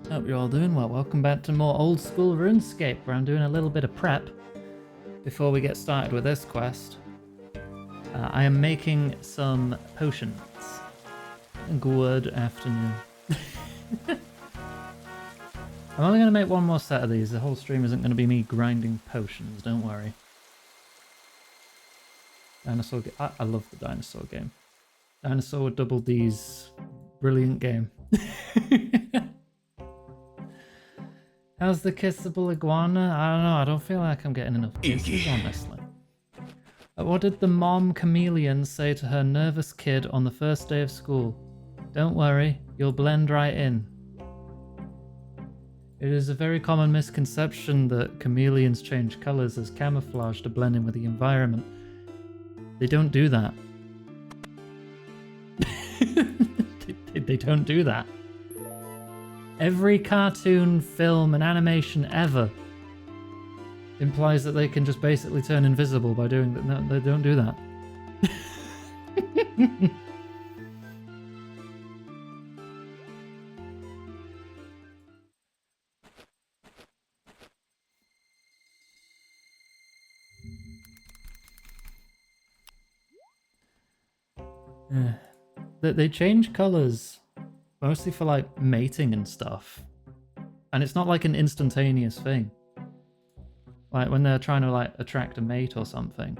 Hope you're all doing well. Welcome back to more old school RuneScape, where I'm doing a little bit of prep before we get started with this quest. I am making some potions. Good afternoon. I'm only going to make one more set of these. The whole stream isn't going to be me grinding potions, don't worry. Dinosaur game. I love the dinosaur game. Dinosaur Double D's brilliant game. How's the kissable iguana? I don't know, I don't feel like I'm getting enough kisses, honestly. What did the mom chameleon say to her nervous kid on the first day of school? Don't worry, you'll blend right in. It is a very common misconception that chameleons change colours as camouflage to blend in with the environment. They don't do that. They don't do that. Every cartoon, film, and animation ever implies that they can just basically turn invisible by doing that. No, they don't do that. They change colors mostly for like mating and stuff, and it's not like an instantaneous thing. Like when they're trying to like attract a mate or something,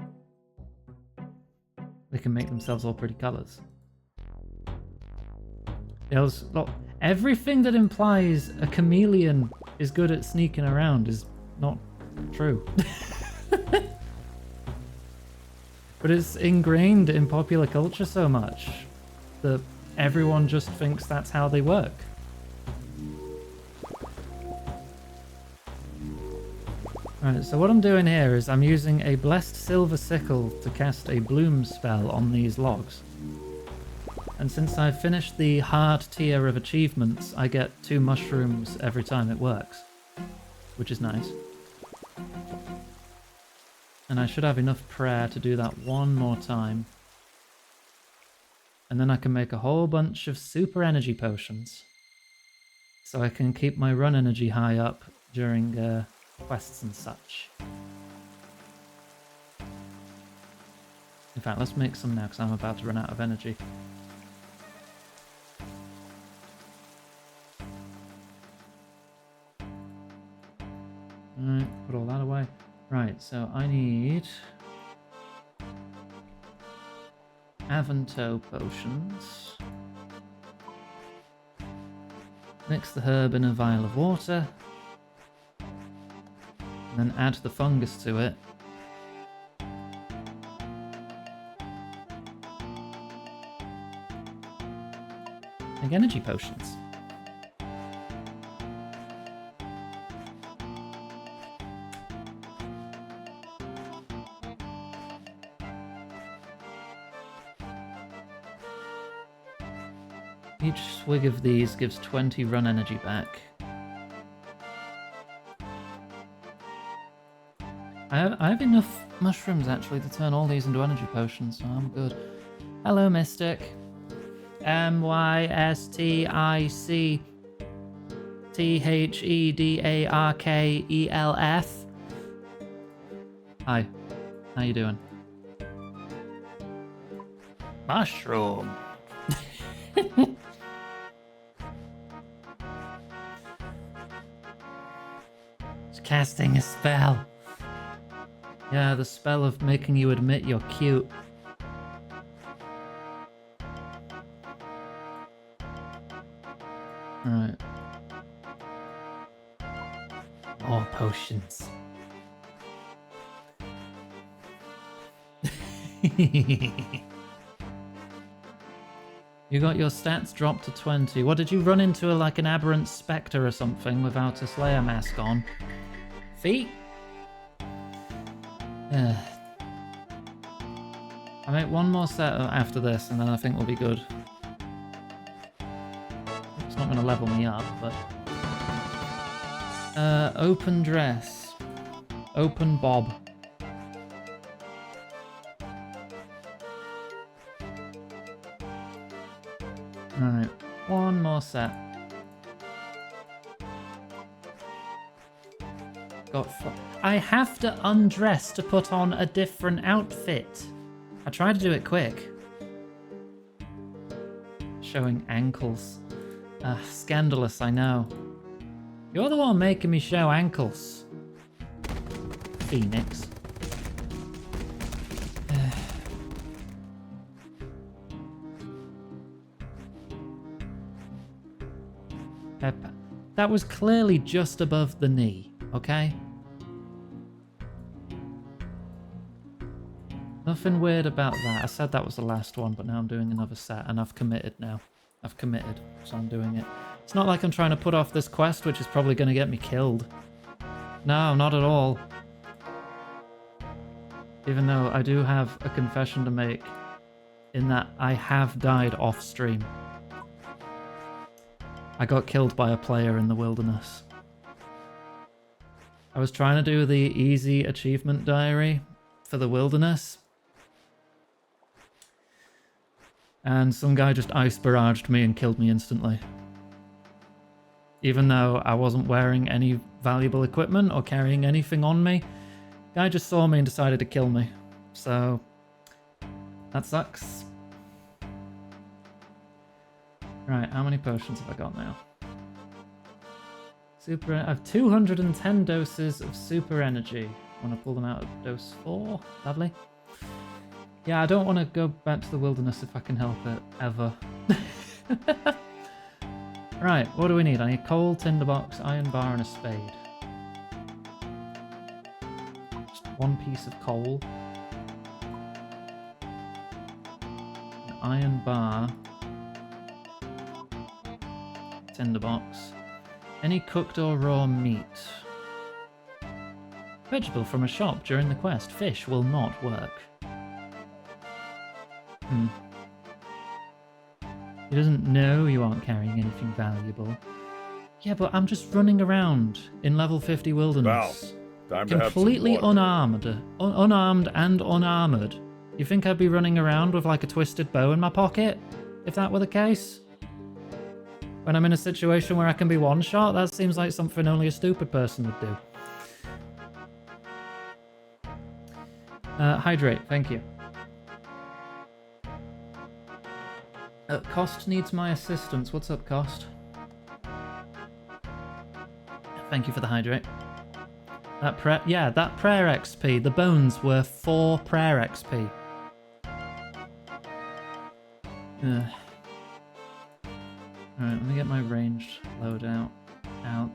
they can make themselves all pretty colors. Look, everything that implies a chameleon is good at sneaking around is not true. But it's ingrained in popular culture so much that everyone just thinks that's how they work. Right, so what I'm doing here is I'm using a Blessed Silver Sickle to cast a bloom spell on these logs. And since I've finished the hard tier of achievements, I get 2 mushrooms every time it works, which is nice. And I should have enough prayer to do that one more time. And then I can make a whole bunch of super energy potions. So I can keep my run energy high up during quests and such. In fact, let's make some now because I'm about to run out of energy. Alright, put all that away. Right, so I need Avanto potions. Mix the herb in a vial of water. And then add the fungus to it. Make energy potions. Each swig of these gives 20 run energy back. I have enough mushrooms actually to turn all these into energy potions, so I'm good. Hello, Mystic. MYSTICTHEDARKELF. Hi, how you doing? Mushroom. Casting a spell. Yeah, the spell of making you admit you're cute. Alright. More potions. You got your stats dropped to 20. What, did you run into like an aberrant spectre or something without a Slayer mask on? Feet? I make one more set after this and then I think we'll be good. It's not going to level me up, but... open dress. Open bob. Alright, one more set. I have to undress to put on a different outfit. I tried to do it quick. Showing ankles. Scandalous, I know. You're the one making me show ankles. Phoenix. Pepper. That was clearly just above the knee, okay? Nothing weird about that. I said that was the last one, but now I'm doing another set, and I've committed now. I've committed, so I'm doing it. It's not like I'm trying to put off this quest, which is probably going to get me killed. No, not at all. Even though I do have a confession to make, in that I have died off stream. I got killed by a player in the wilderness. I was trying to do the easy achievement diary for the wilderness. And some guy just ice barraged me and killed me instantly. Even though I wasn't wearing any valuable equipment or carrying anything on me. Guy just saw me and decided to kill me. So, that sucks. Right, how many potions have I got now? I have 210 doses of super energy. I want to pull them out of dose 4. Lovely. Yeah, I don't want to go back to the wilderness if I can help it, ever. Right, what do we need? I need coal, tinderbox, iron bar, and a spade. Just one piece of coal. An iron bar. Tinderbox. Any cooked or raw meat. Vegetable from a shop during the quest. Fish will not work. He doesn't know you aren't carrying anything valuable. Yeah, but I'm just running around in level 50 wilderness. Wow. Time to completely have some unarmed and unarmored. You think I'd be running around with like a twisted bow in my pocket? If that were the case? When I'm in a situation where I can be one-shot, that seems like something only a stupid person would do. Hydrate, thank you. Cost needs my assistance. What's up, Cost? Thank you for the hydrate. That prayer XP. The bones were 4 prayer XP. Alright, let me get my ranged loadout out.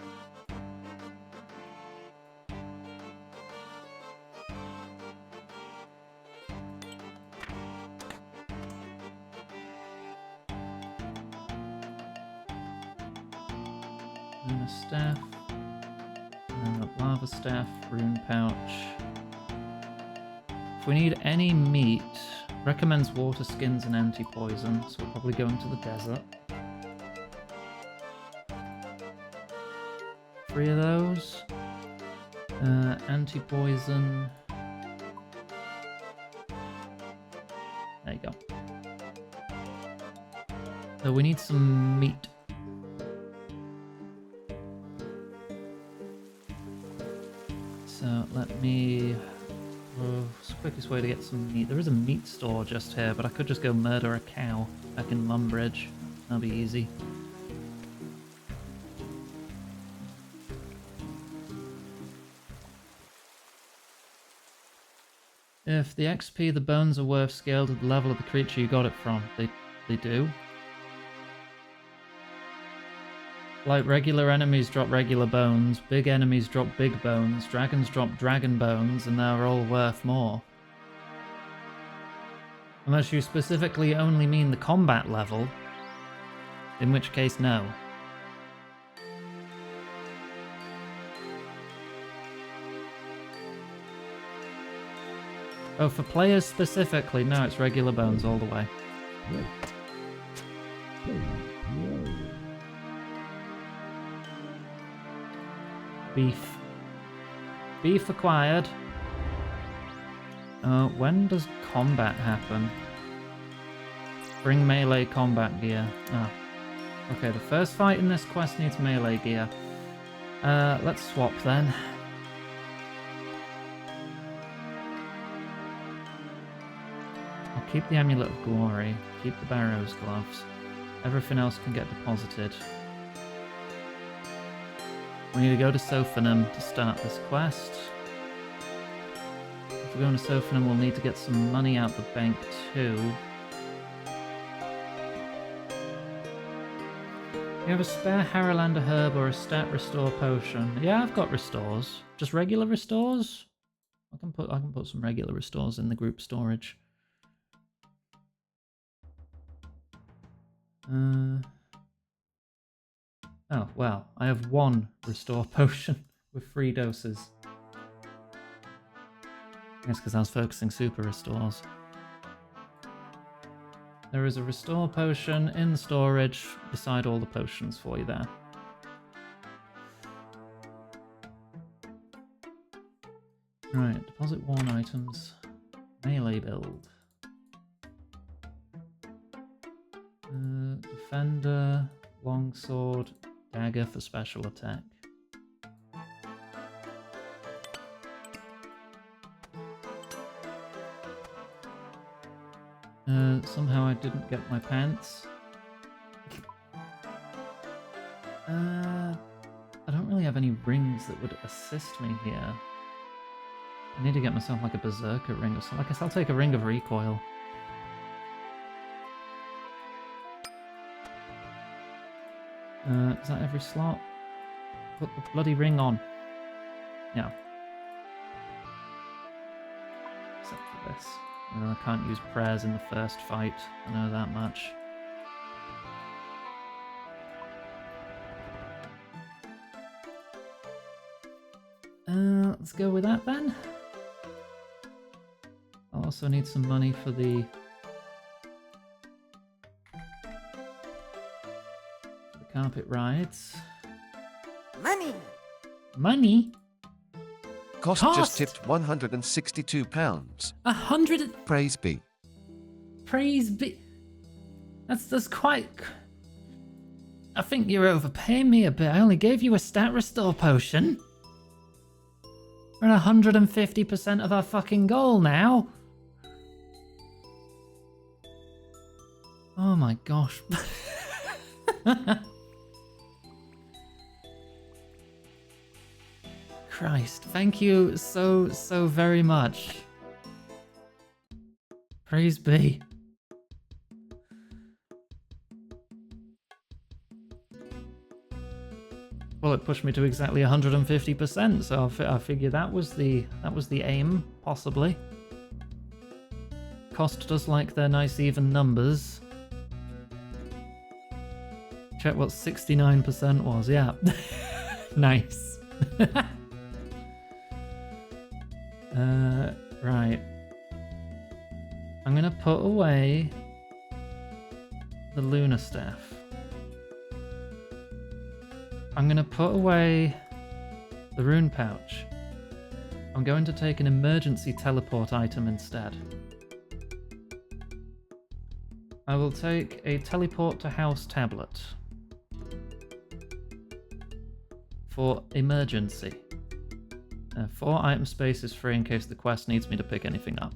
And a staff. And a lava staff, rune pouch. If we need any meat, recommends water skins and anti-poison, so we're probably going to the desert. 3 of those. Anti-poison. There you go. So we need some meat. So let me... it's the quickest way to get some meat. There is a meat store just here, but I could just go murder a cow back in Lumbridge. That'll be easy. If the XP the bones are worth scaled to the level of the creature you got it from, they do. Like regular enemies drop regular bones, big enemies drop big bones, dragons drop dragon bones, and they're all worth more. Unless you specifically only mean the combat level, in which case no. Oh, for players specifically, no, it's regular bones all the way. Beef. Beef acquired. When does combat happen? Bring melee combat gear. Ah. Okay, the first fight in this quest needs melee gear. Let's swap then. keep the Amulet of Glory, keep the Barrow's Gloves. Everything else can get deposited. We need to go to Sophanum to start this quest. If we're going to Sophanum, we'll need to get some money out the bank too. You have a spare Haralander herb or a stat restore potion? Yeah, I've got restores. Just regular restores? I can put some regular restores in the group storage. Oh, well, I have one restore potion with 3 doses. I guess because I was focusing super restores. There is a restore potion in storage beside all the potions for you there. Right, deposit worn items. Melee build. Defender, longsword, dagger for special attack. Somehow I didn't get my pants. I don't really have any rings that would assist me here. I need to get myself like a berserker ring or something. I guess I'll take a ring of recoil. Is that every slot? Put the bloody ring on. Yeah. Except for this. I can't use prayers in the first fight. I know that much. Let's go with that then. I'll also need some money for the carpet rides. Money! Money? Cost just tipped £162. 100. Praise be. Praise be. That's quite. I think you're overpaying me a bit. I only gave you a stat restore potion. We're at 150% of our fucking goal now. Oh my gosh. Christ, thank you so very much. Praise be. Well, it pushed me to exactly 150%, so I figure that was the aim, possibly. Cost does like their nice even numbers. Check what 69% was, yeah. Nice. Right. I'm gonna put away the Lunar Staff. I'm gonna put away the Rune Pouch. I'm going to take an emergency teleport item instead. I will take a teleport to house tablet. For emergency. 4 item space is free in case the quest needs me to pick anything up.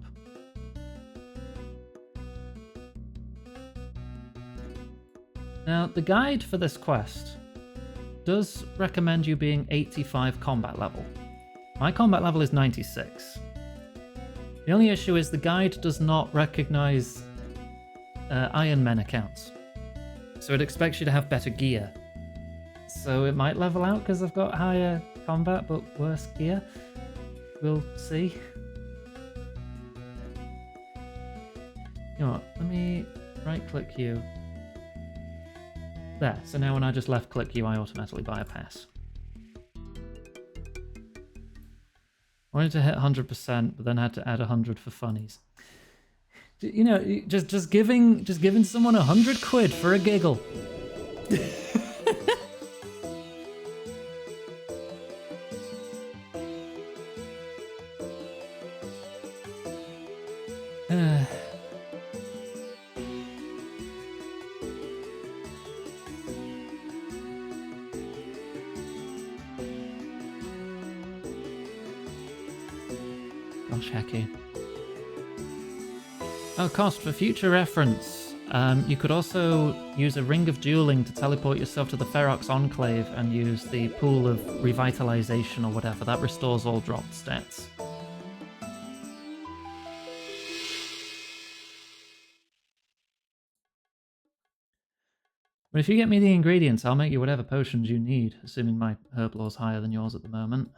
Now, the guide for this quest does recommend you being 85 combat level. My combat level is 96. The only issue is the guide does not recognize Iron Men accounts. So it expects you to have better gear. So it might level out because I've got higher combat but worse gear. We'll see. You know what, let me right click you. There, so now when I just left click you, I automatically buy a pass. I wanted to hit 100%, but then had to add 100 for funnies. You know, just giving someone 100 quid for a giggle. Gosh, Hacky. Oh, cost for future reference. You could also use a ring of dueling to teleport yourself to the Ferox Enclave and use the pool of revitalization or whatever. That restores all dropped stats. But if you get me the ingredients, I'll make you whatever potions you need, assuming my herb law's higher than yours at the moment.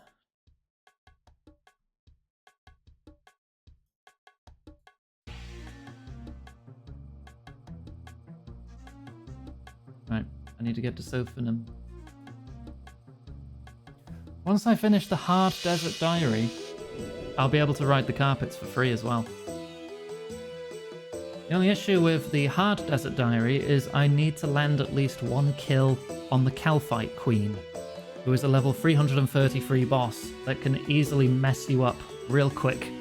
Right, I need to get to Sophanum. Once I finish the Hard Desert Diary, I'll be able to ride the carpets for free as well. The only issue with the Hard Desert Diary is I need to land at least one kill on the Calphite Queen, who is a level 333 boss that can easily mess you up real quick.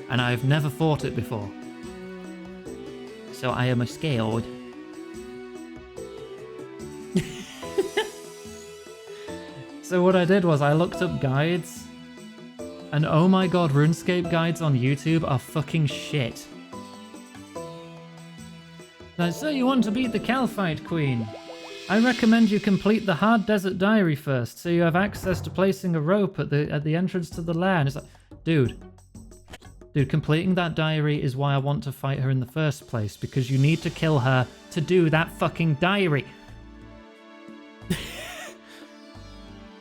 And I've never fought it before. So I am scared. So what I did was I looked up guides, and oh my god, RuneScape guides on YouTube are fucking shit. Now, so you want to beat the Calphite Queen? I recommend you complete the Hard Desert Diary first, so you have access to placing a rope at the entrance to the lair. And it's like, dude, completing that diary is why I want to fight her in the first place, because you need to kill her to do that fucking diary.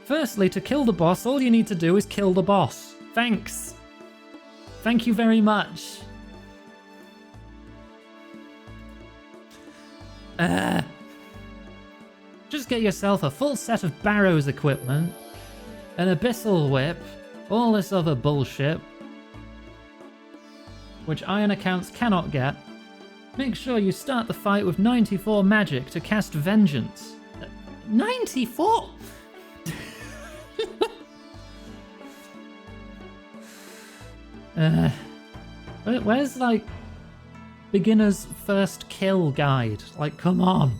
Firstly, to kill the boss, all you need to do is kill the boss. Thanks. Thank you very much. Just get yourself a full set of Barrow's equipment, an Abyssal Whip, all this other bullshit, which Iron accounts cannot get. Make sure you start the fight with 94 magic to cast Vengeance. 94? Where's like beginner's first kill guide? Like, come on.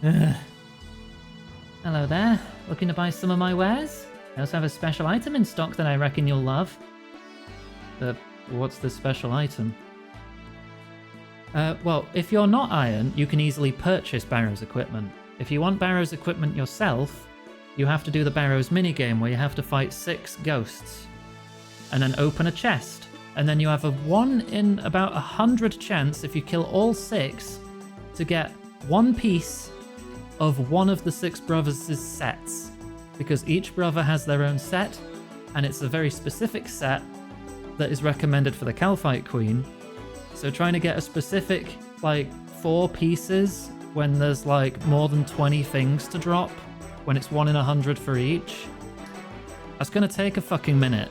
Hello there. Looking to buy some of my wares? I also have a special item in stock that I reckon you'll love. What's the special item? Well, if you're not Iron, you can easily purchase Barrow's equipment. If you want Barrow's equipment yourself, you have to do the Barrow's minigame where you have to fight 6 ghosts and then open a chest. And then you have a 1 in about 100 chance, if you kill all 6, to get one piece of one of the 6 brothers' sets. Because each brother has their own set, and it's a very specific set that is recommended for the Calphite Queen. So trying to get a specific, like, 4 pieces when there's, like, more than 20 things to drop, when it's 1 in 100 for each, that's gonna take a fucking minute.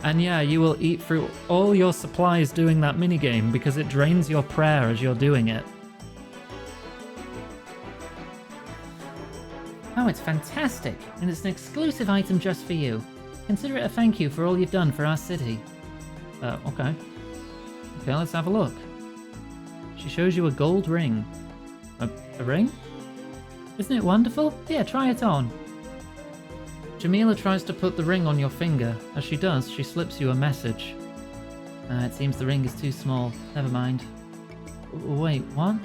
And yeah, you will eat through all your supplies doing that minigame because it drains your prayer as you're doing it. Oh, it's fantastic, and it's an exclusive item just for you. Consider it a thank you for all you've done for our city. Okay. Okay, let's have a look. She shows you a gold ring. A ring? Isn't it wonderful? Yeah, try it on. Jamila tries to put the ring on your finger. As she does, she slips you a message. It seems the ring is too small. Never mind. Wait, what?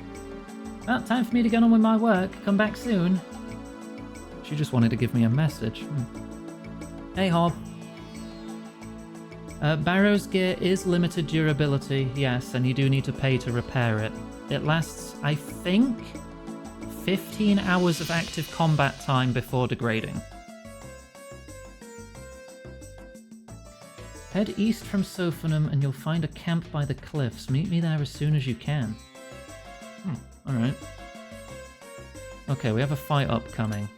Well, time for me to get on with my work. Come back soon. She just wanted to give me a message. Hey, Hob. Barrow's gear is limited durability, yes, and you do need to pay to repair it. It lasts, I think, 15 hours of active combat time before degrading. Head east from Sophanum and you'll find a camp by the cliffs. Meet me there as soon as you can. Alright. Okay, we have a fight upcoming.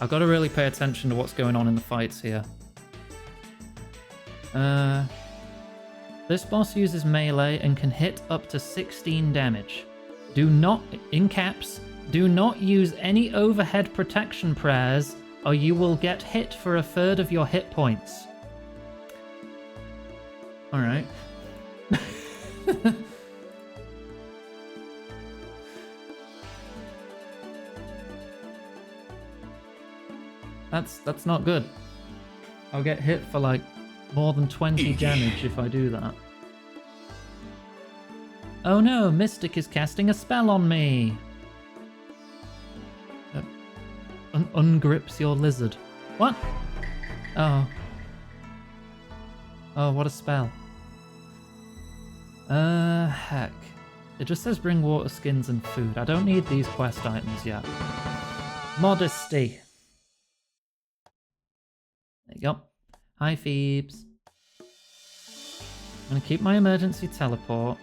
I've got to really pay attention to what's going on in the fights here. This boss uses melee and can hit up to 16 damage. Do not, in caps, do not use any overhead protection prayers or you will get hit for a third of your hit points. Alright. That's not good. I'll get hit for like more than 20 damage if I do that. Oh no, Mystic is casting a spell on me. Ungrips your lizard. What? Oh. Oh, what a spell. Heck. It just says bring water skins and food. I don't need these quest items yet. Modesty. There you go. Hi, Phoebes. I'm going to keep my emergency teleport.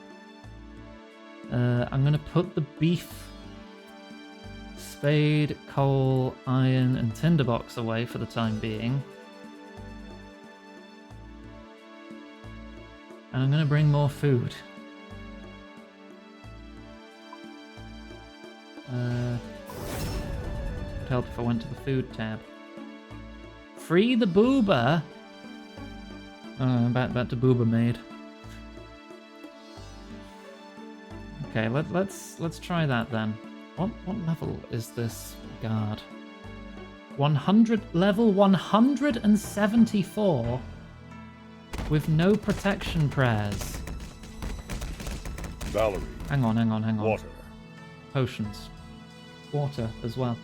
I'm going to put the beef, spade, coal, iron, and tinderbox away for the time being. And I'm going to bring more food. Would help if I went to the food tab. Free the booba! Back to booba made. Okay, let's try that then. What level is this guard? 100 level 174 with no protection prayers. Valerie. Hang on. Water. Potions. Water as well.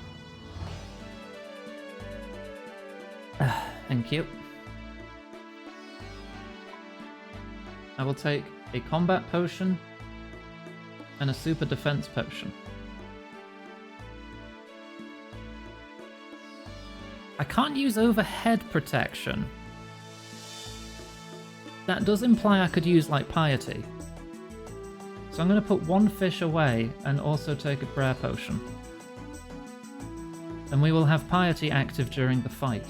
Thank you. I will take a combat potion and a super defense potion. I can't use overhead protection. That does imply I could use like piety. So I'm going to put one fish away and also take a prayer potion. And we will have piety active during the fight.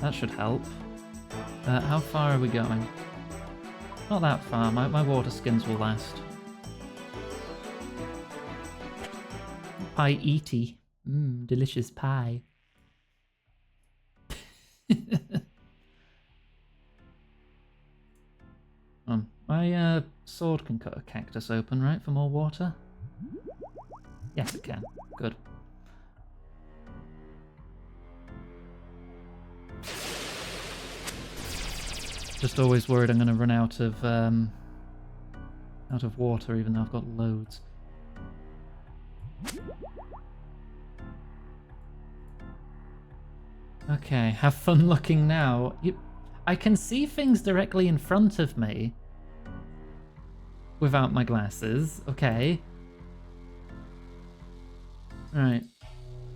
That should help. How far are we going? Not that far. My water skins will last. Pie eaty. Delicious pie. My sword can cut a cactus open, right, for more water? Yes, it can. Good. Just always worried I'm going to run out of water, even though I've got loads. Okay, have fun looking now. I can see things directly in front of me without my glasses. Okay. Right.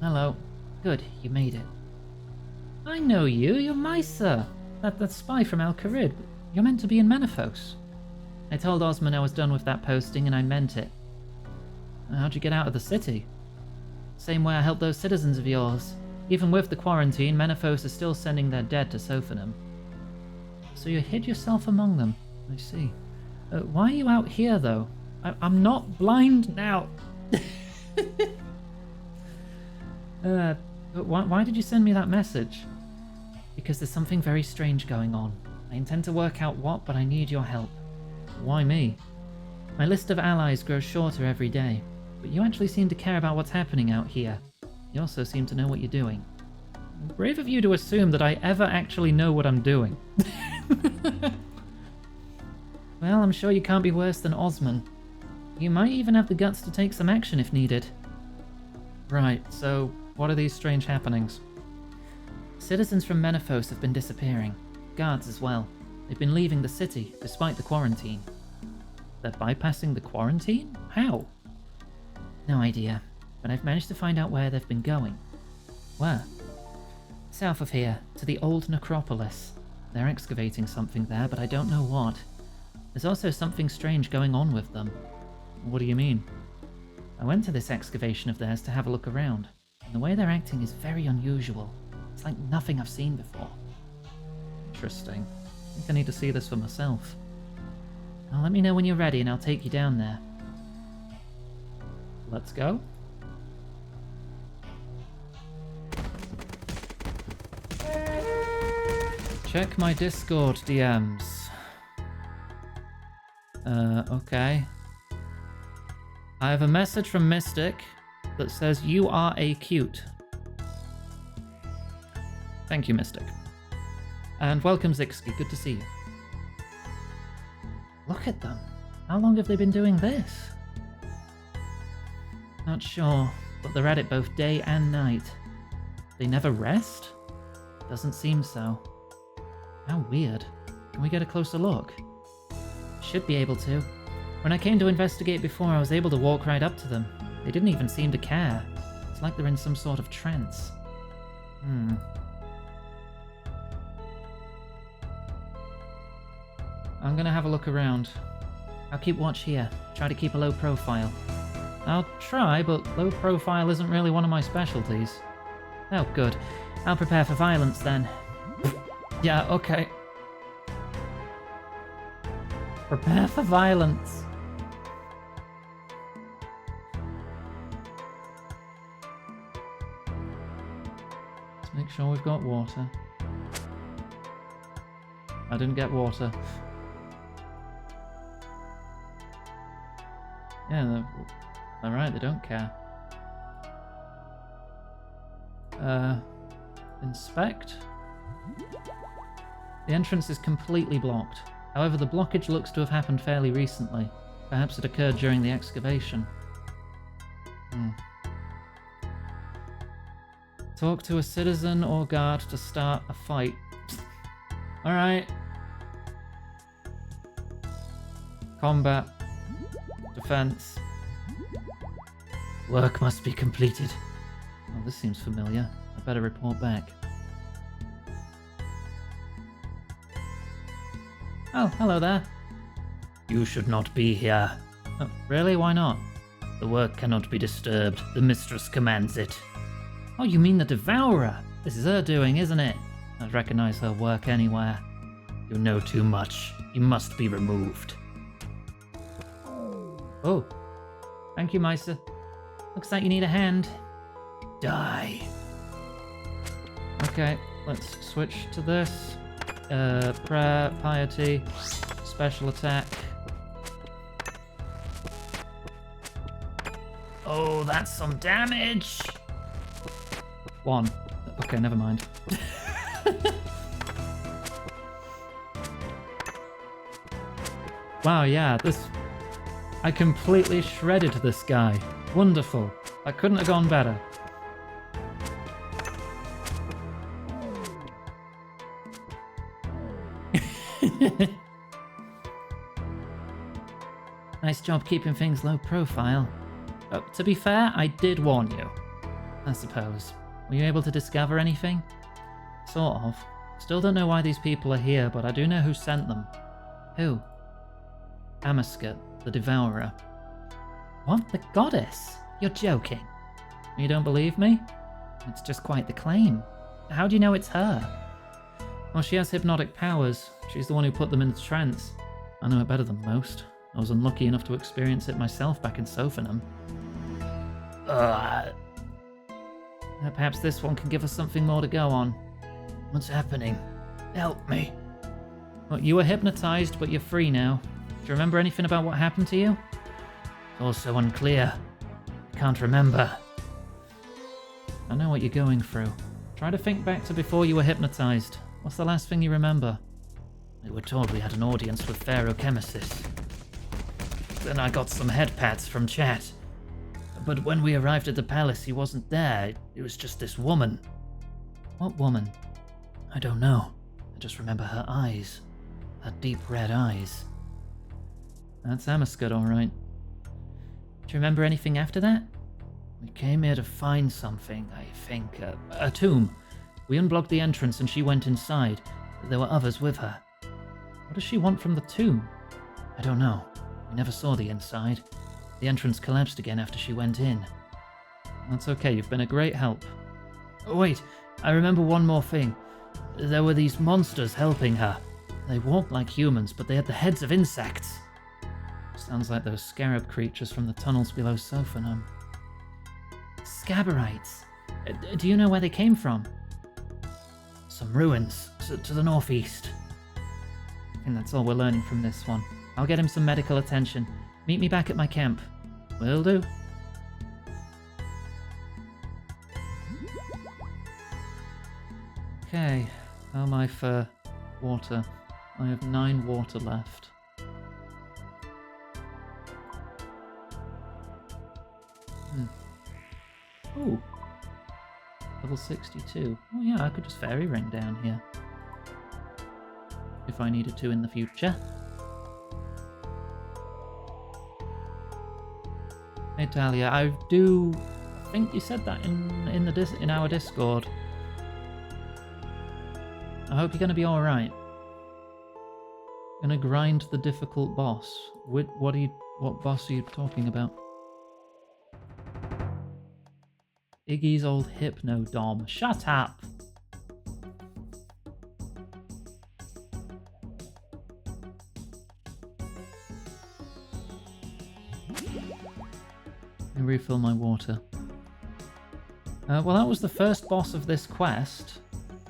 Hello. Good, you made it. I know you. You're Mysa. That spy from Al Kharid. You're meant to be in Menaphos. I told Osman I was done with that posting, and I meant it. How'd you get out of the city? Same way I helped those citizens of yours. Even with the quarantine, Menaphos is still sending their dead to Sophanum. So you hid yourself among them. I see. Why are you out here, though? I'm not blind now. Why did you send me that message? Because there's something very strange going on. I intend to work out what, but I need your help. Why me? My list of allies grows shorter every day, but you actually seem to care about what's happening out here. You also seem to know what you're doing. Brave of you to assume that I ever actually know what I'm doing. Well, I'm sure you can't be worse than Osman. You might even have the guts to take some action if needed. Right, so what are these strange happenings? Citizens from Menaphos have been disappearing. Guards as well. They've been leaving the city, despite the quarantine. They're bypassing the quarantine? How? No idea, but I've managed to find out where they've been going. Where? South of here, to the old necropolis. They're excavating something there, but I don't know what. There's also something strange going on with them. What do you mean? I went to this excavation of theirs to have a look around, and the way they're acting is very unusual. It's like nothing I've seen before. Interesting. I think I need to see this for myself. Now let me know when you're ready and I'll take you down there. Let's go. Check my Discord DMs. Okay. I have a message from Mystic that says you are a cute. Thank you, Mystic. And welcome, Zixky. Good to see you. Look at them. How long have they been doing this? Not sure, but they're at it both day and night. They never rest? Doesn't seem so. How weird. Can we get a closer look? Should be able to. When I came to investigate before, I was able to walk right up to them. They didn't even seem to care. It's like they're in some sort of trance. I'm gonna have a look around. I'll keep watch here. Try to keep a low profile. I'll try, but low profile isn't really one of my specialties. Oh, good. I'll prepare for violence then. Yeah, okay. Prepare for violence. Let's make sure we've got water. I didn't get water. Yeah, they're right, they don't care. Inspect? The entrance is completely blocked. However, the blockage looks to have happened fairly recently. Perhaps it occurred during the excavation. Talk to a citizen or guard to start a fight. Alright. Combat. Defense. Work must be completed. Oh, this seems familiar. I better report back. Oh, hello there. You should not be here. Oh, really? Why not? The work cannot be disturbed. The mistress commands it. Oh, you mean the Devourer? This is her doing, isn't it? I'd recognize her work anywhere. You know too much. You must be removed. Oh. Thank you, Misa. Looks like you need a hand. Die. Okay, let's switch to this. Prayer, piety, special attack. Oh, that's some damage! 1. Okay, never mind. Wow, yeah, this... I completely shredded this guy. Wonderful. That couldn't have gone better. Nice job keeping things low profile. To be fair, I did warn you. I suppose. Were you able to discover anything? Sort of. Still don't know why these people are here, but I do know who sent them. Who? Amascut, the Devourer. What? The goddess? You're joking. You don't believe me? It's just quite the claim. How do you know it's her? Well, she has hypnotic powers. She's the one who put them in the trance. I know it better than most. I was unlucky enough to experience it myself back in Sophanum. Perhaps this one can give us something more to go on. What's happening? Help me. Well, you were hypnotized, but you're free now. Do you remember anything about what happened to you? It's all so unclear. I can't remember. I know what you're going through. Try to think back to before you were hypnotized. What's the last thing you remember? We were told we had an audience with Pharaoh Chemesis. Then I got some head pats from Chat. But when we arrived at the palace, he wasn't there. It was just this woman. What woman? I don't know. I just remember her eyes. Her deep red eyes. That's Amascut, all right. Do you remember anything after that? We came here to find something, I think. A tomb. We unblocked the entrance and she went inside. There were others with her. What does she want from the tomb? I don't know. We never saw the inside. The entrance collapsed again after she went in. That's okay, you've been a great help. Oh, wait, I remember one more thing. There were these monsters helping her. They walked like humans, but they had the heads of insects. Sounds like those scarab creatures from the tunnels below Sophanum. Scaberites. Do you know where they came from? Some ruins to the northeast. I think that's all we're learning from this one. I'll get him some medical attention. Meet me back at my camp. Will do. Okay, how am I for water? I have 9 water left. Ooh. Level 62. Oh yeah, I could just fairy ring down here. If I needed to in the future. Hey Talia, I think you said that in our Discord. I hope you're gonna be alright. Gonna grind the difficult boss. What boss are you talking about? Iggy's old hypno dom. Shut up! Let me refill my water. Well, that was the first boss of this quest.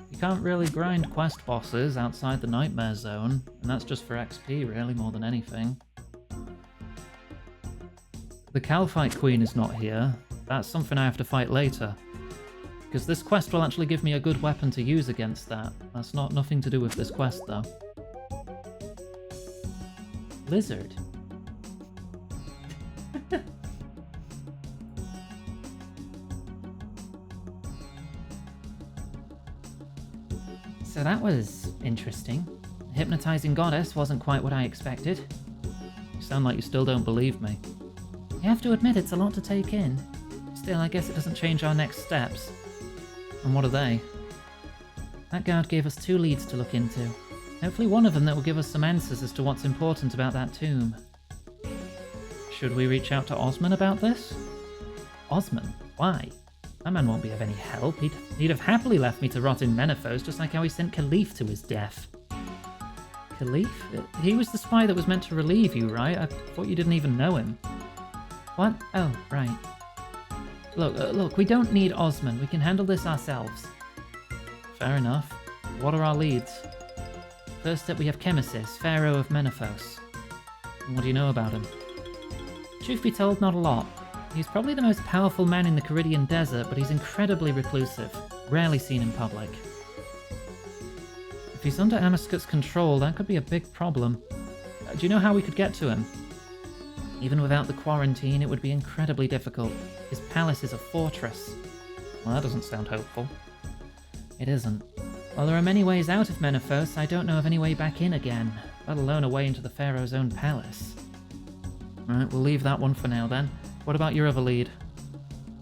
You can't really grind quest bosses outside the Nightmare Zone, and that's just for XP really, more than anything. The Calphite Queen is not here. That's something I have to fight later. Because this quest will actually give me a good weapon to use against that. That's nothing to do with this quest, though. Lizard. So that was interesting. Hypnotizing goddess wasn't quite what I expected. You sound like you still don't believe me. You have to admit it's a lot to take in. Still, I guess it doesn't change our next steps. And what are they? That guard gave us 2 leads to look into. Hopefully one of them that will give us some answers as to what's important about that tomb. Should we reach out to Osman about this? Osman? Why? That man won't be of any help. He'd have happily left me to rot in Menaphos, just like how he sent Khalif to his death. Khalif? He was the spy that was meant to relieve you, right? I thought you didn't even know him. What? Oh, right. Look, we don't need Osman. We can handle this ourselves. Fair enough. What are our leads? First up, we have Chemesis, Pharaoh of Menaphos. And what do you know about him? Truth be told, not a lot. He's probably the most powerful man in the Caridian Desert, but he's incredibly reclusive, rarely seen in public. If he's under Amaskut's control, that could be a big problem. Do you know how we could get to him? Even without the quarantine, it would be incredibly difficult. His palace is a fortress. Well, that doesn't sound hopeful. It isn't. While there are many ways out of Menaphos, I don't know of any way back in again, let alone a way into the Pharaoh's own palace. Alright, we'll leave that one for now then. What about your other lead?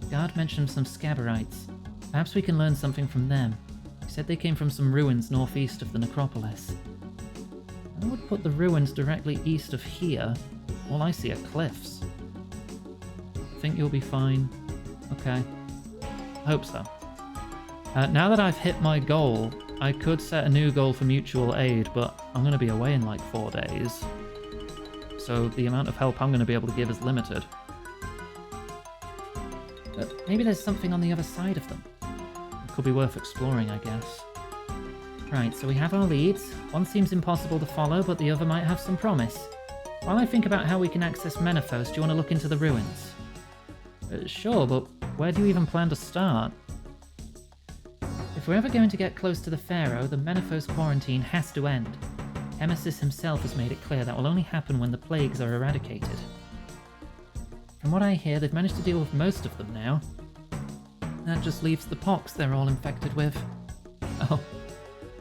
Guard mentioned some Scabberites. Perhaps we can learn something from them. He said they came from some ruins northeast of the necropolis. I would put the ruins directly east of here. All I see are cliffs. Think you'll be fine? Okay. Hope so. Now that I've hit my goal, I could set a new goal for mutual aid, but I'm going to be away in like 4 days. So the amount of help I'm going to be able to give is limited. But maybe there's something on the other side of them. It could be worth exploring, I guess. Right, so we have our leads. One seems impossible to follow, but the other might have some promise. While I think about how we can access Menaphos, do you want to look into the ruins? Sure, but where do you even plan to start? If we're ever going to get close to the Pharaoh, the Menaphos quarantine has to end. Emesis himself has made it clear that will only happen when the plagues are eradicated. From what I hear, they've managed to deal with most of them now. That just leaves the pox they're all infected with. Oh,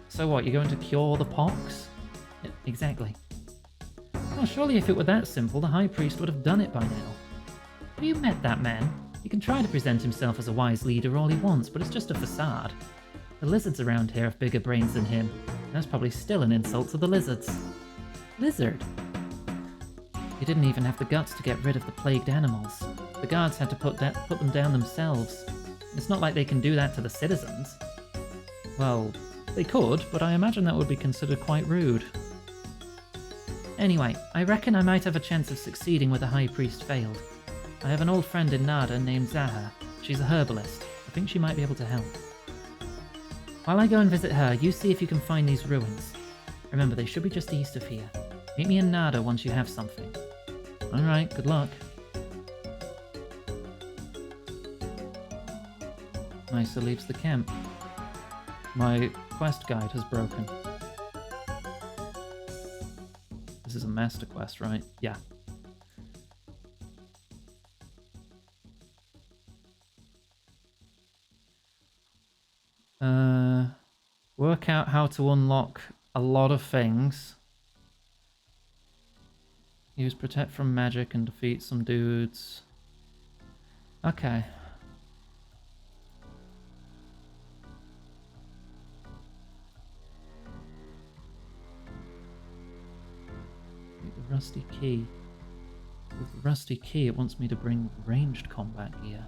so what, you're going to cure the pox? Exactly. Well, surely if it were that simple, the High Priest would have done it by now. Have you met that man? He can try to present himself as a wise leader all he wants, but it's just a facade. The lizards around here have bigger brains than him. That's probably still an insult to the lizards. Lizard? He didn't even have the guts to get rid of the plagued animals. The guards had to put them down themselves. It's not like they can do that to the citizens. Well, they could, but I imagine that would be considered quite rude. Anyway, I reckon I might have a chance of succeeding where the High Priest failed. I have an old friend in Nada named Zaha. She's a herbalist. I think she might be able to help. While I go and visit her, you see if you can find these ruins. Remember, they should be just east of here. Meet me in Nada once you have something. Alright, good luck. Nysa leaves the camp. My quest guide has broken. This is a master quest, right? Yeah. Work out how to unlock a lot of things. Use protect from magic and defeat some dudes. Okay. The rusty key. With the rusty key, it wants me to bring ranged combat gear.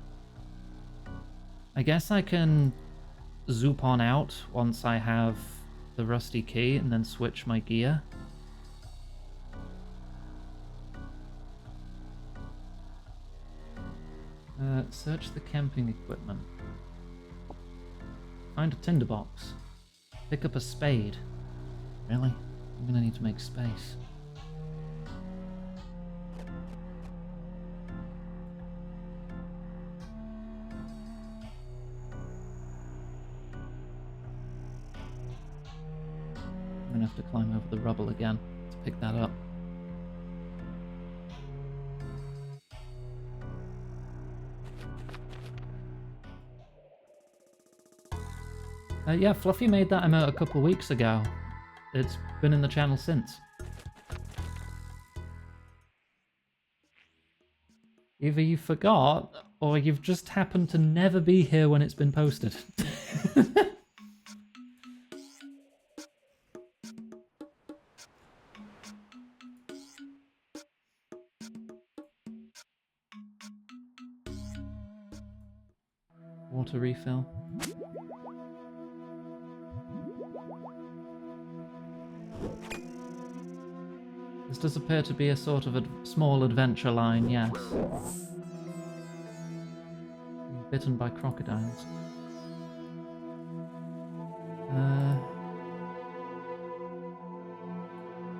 I guess I can zoop on out once I have the rusty key and then switch my gear. Search the camping equipment. Find a tinderbox. Pick up a spade. Really? I'm gonna need to make space. I'm gonna have to climb over the rubble again to pick that up. Yeah, Fluffy made that emote a couple weeks ago. It's been in the channel since. Either you forgot, or you've just happened to never be here when it's been posted. Water refill. This does appear to be a sort of a small adventure line, yes. Bitten by crocodiles.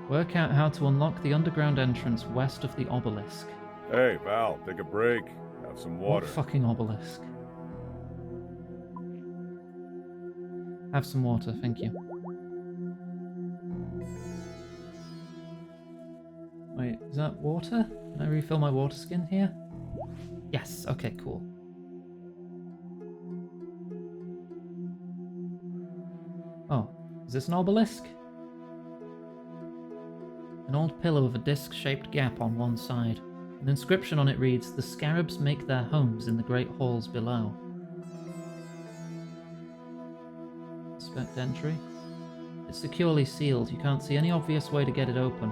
Work out how to unlock the underground entrance west of the obelisk. Hey, Val, take a break. Have some water. What fucking obelisk? Have some water, thank you. Wait, is that water? Can I refill my water skin here? Yes, okay, cool. Oh, is this an obelisk? An old pillar with a disc-shaped gap on one side. An inscription on it reads, "The scarabs make their homes in the great halls below." Inspect entry. It's securely sealed. You can't see any obvious way to get it open.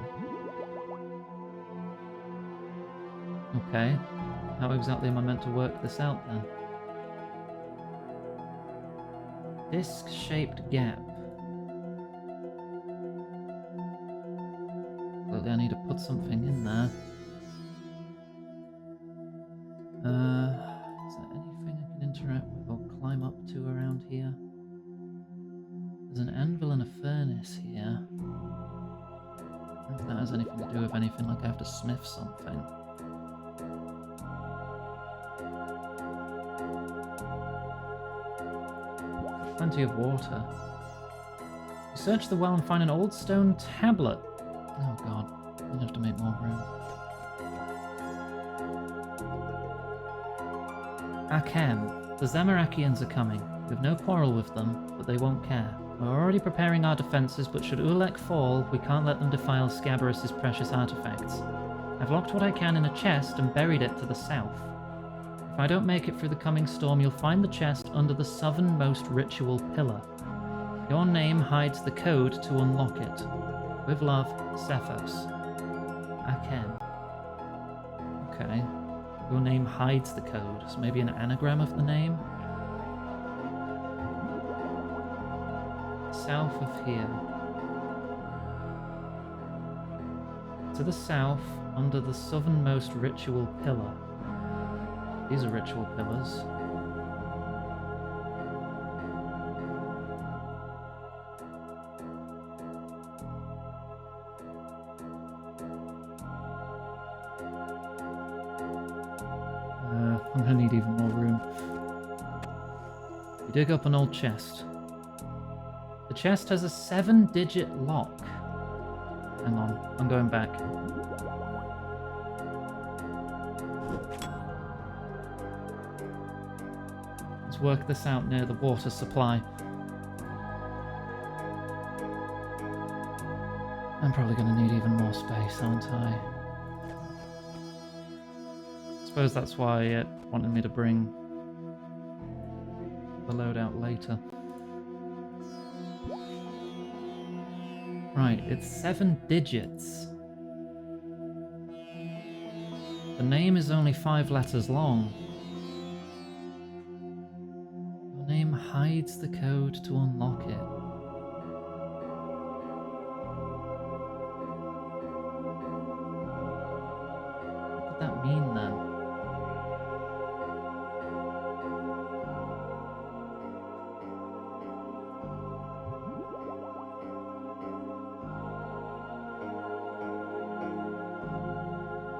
Okay. How exactly am I meant to work this out then? Disc-shaped gap. Clearly I need to put something in there. Is there anything I can interact with or climb up to around here? There's an anvil and a furnace here. I don't think that has anything to do with anything, like I have to smith something. Plenty of water. You search the well and find an old stone tablet. Oh god, I'm gonna have to make more room. Akem. The Zamarakians are coming. We have no quarrel with them, but they won't care. We're already preparing our defences, but should Ulek fall, we can't let them defile Scabarus's precious artifacts. I've locked what I can in a chest and buried it to the south. If I don't make it through the coming storm, you'll find the chest under the southernmost ritual pillar. Your name hides the code to unlock it. With love, Cephos. Aken. Okay. Your name hides the code, so maybe an anagram of the name? South of here. To the south, under the southernmost ritual pillar. These are ritual pillars. I'm gonna need even more room. You dig up an old chest. The chest has a 7-digit lock. Hang on, I'm going back. Let's work this out near the water supply. I'm probably going to need even more space, aren't I? I suppose that's why it wanted me to bring the load out later. Right, it's 7 digits. The name is only 5 letters long. Your name hides the code to unlock it. What could that mean then?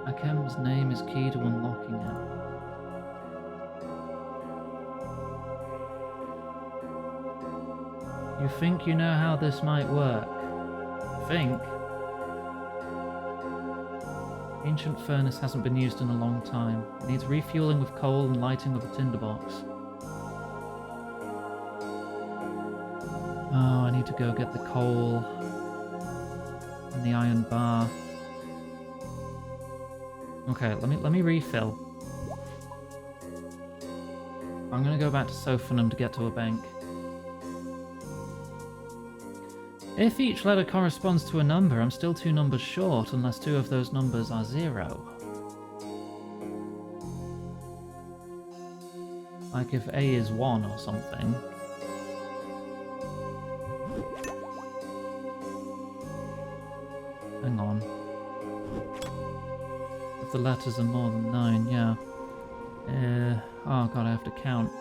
Akem's name is key to unlocking it. You think you know how this might work? Think? Ancient furnace hasn't been used in a long time. It needs refueling with coal and lighting with a tinderbox. Oh, I need to go get the coal and the iron bar. Okay, let me refill. I'm gonna go back to Sophanum to get to a bank. If each letter corresponds to a number, I'm still 2 numbers short unless 2 of those numbers are 0. Like if A is 1 or something. Hang on. If the letters are more than 9, yeah. Oh god, I have to count.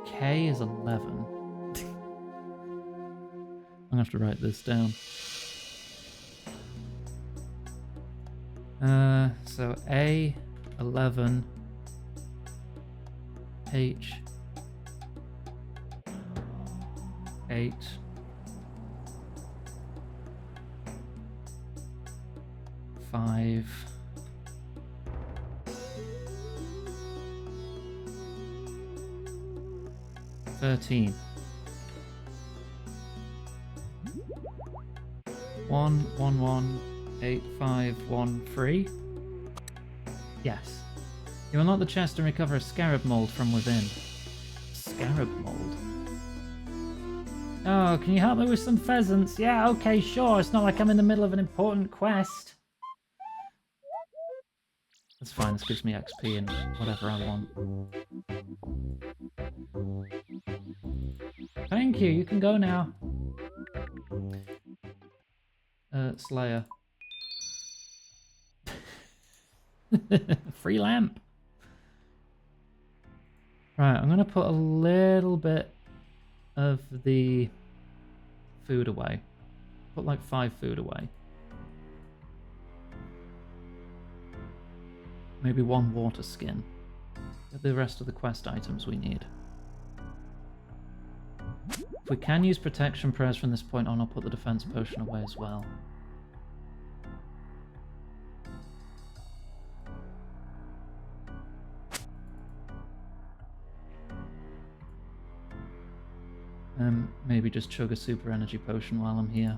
K is 11. I'm gonna have to write this down. So A, 11, H, 8, five, 13. 1, 1, 1, 8, 5, 1, 3. Yes. You unlock the chest and recover a scarab mold from within. Scarab mold? Oh, can you help me with some pheasants? Yeah, okay, sure. It's not like I'm in the middle of an important quest. That's fine, this gives me XP and whatever I want. Thank you, you can go now. Slayer. Free lamp. Right, I'm gonna put a little bit of the food away. Put like 5 food away. Maybe 1 water skin. Get the rest of the quest items we need. If we can use protection prayers from this point on, I'll put the defense potion away as well. Maybe just chug a super energy potion while I'm here.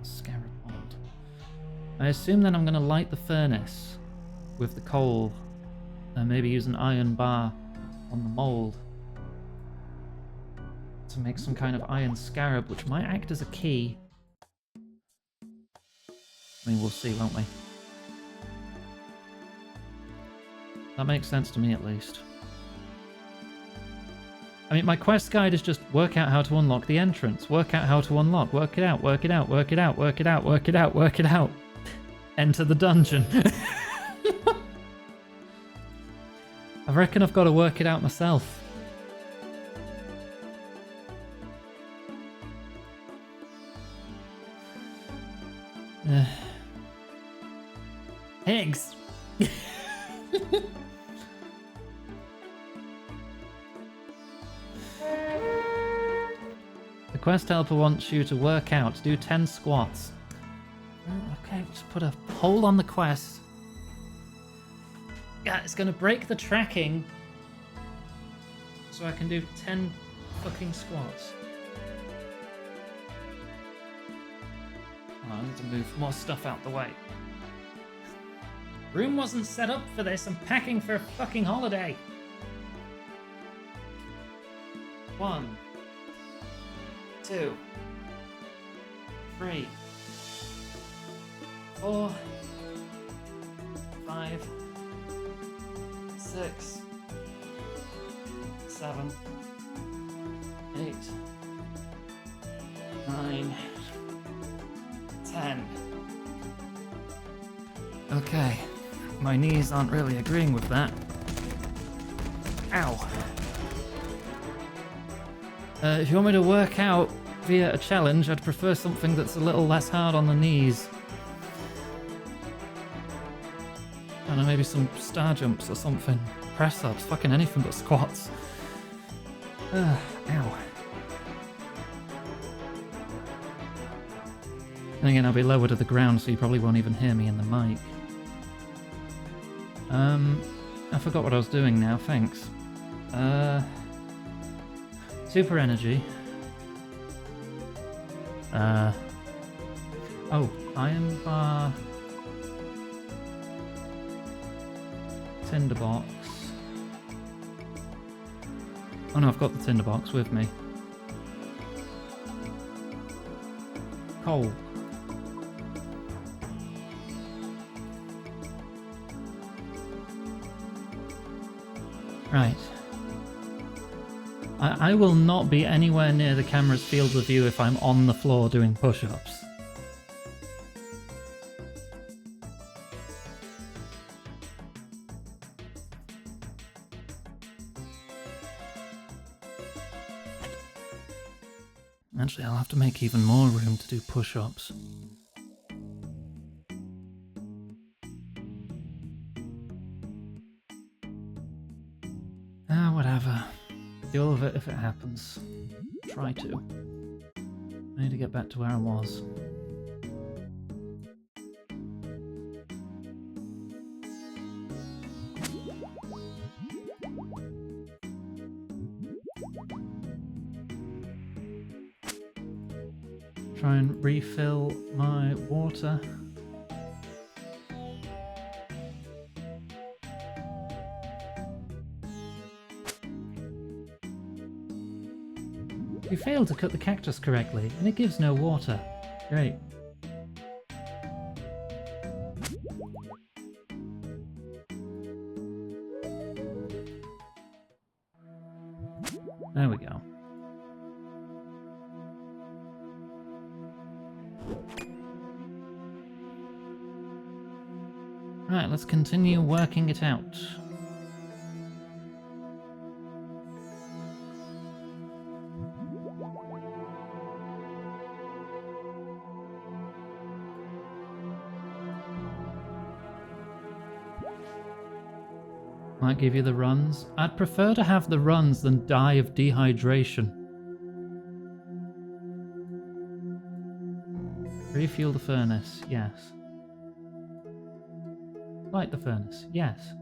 Scarab mold. I assume then I'm going to light the furnace with the coal and maybe use an iron bar on the mold to make some kind of iron scarab, which might act as a key. I mean, we'll see, won't we? That makes sense to me, at least. I mean, my quest guide is just work out how to unlock the entrance. Work out how to unlock. Work it out, work it out, work it out, work it out, work it out, work it out. Enter the dungeon. I reckon I've got to work it out myself. The quest helper wants you to work out, do 10 squats. Okay, just put a hold on the quest. Yeah, it's gonna break the tracking so I can do 10 fucking squats. Oh, I need to move more stuff out the way. Room wasn't set up for this. I'm packing for a fucking holiday. 1, 2, 3, 4, 5, 6, 7, 8, 9, 10. Okay, my knees aren't really agreeing with that. Ow. If you want me to work out via a challenge, I'd prefer something that's a little less hard on the knees. I don't know, maybe some star jumps or something. Press ups, fucking anything but squats. Ow. And again, I'll be lower to the ground, so you probably won't even hear me in the mic. I forgot what I was doing now, thanks. Super energy. Oh, iron bar. Tinderbox. Oh no, I've got the tinderbox with me. Coal. Right. I will not be anywhere near the camera's field of view if I'm on the floor doing push-ups. Actually, I'll have to make even more room to do push-ups. Whatever. Deal with it if it happens. Try to. I need to get back to where I was. Try and refill my water. You failed to cut the cactus correctly, and it gives no water. Great. There we go. Right, let's continue working it out. Might give you the runs. I'd prefer to have the runs than die of dehydration. Refuel the furnace, yes. Light the furnace, yes.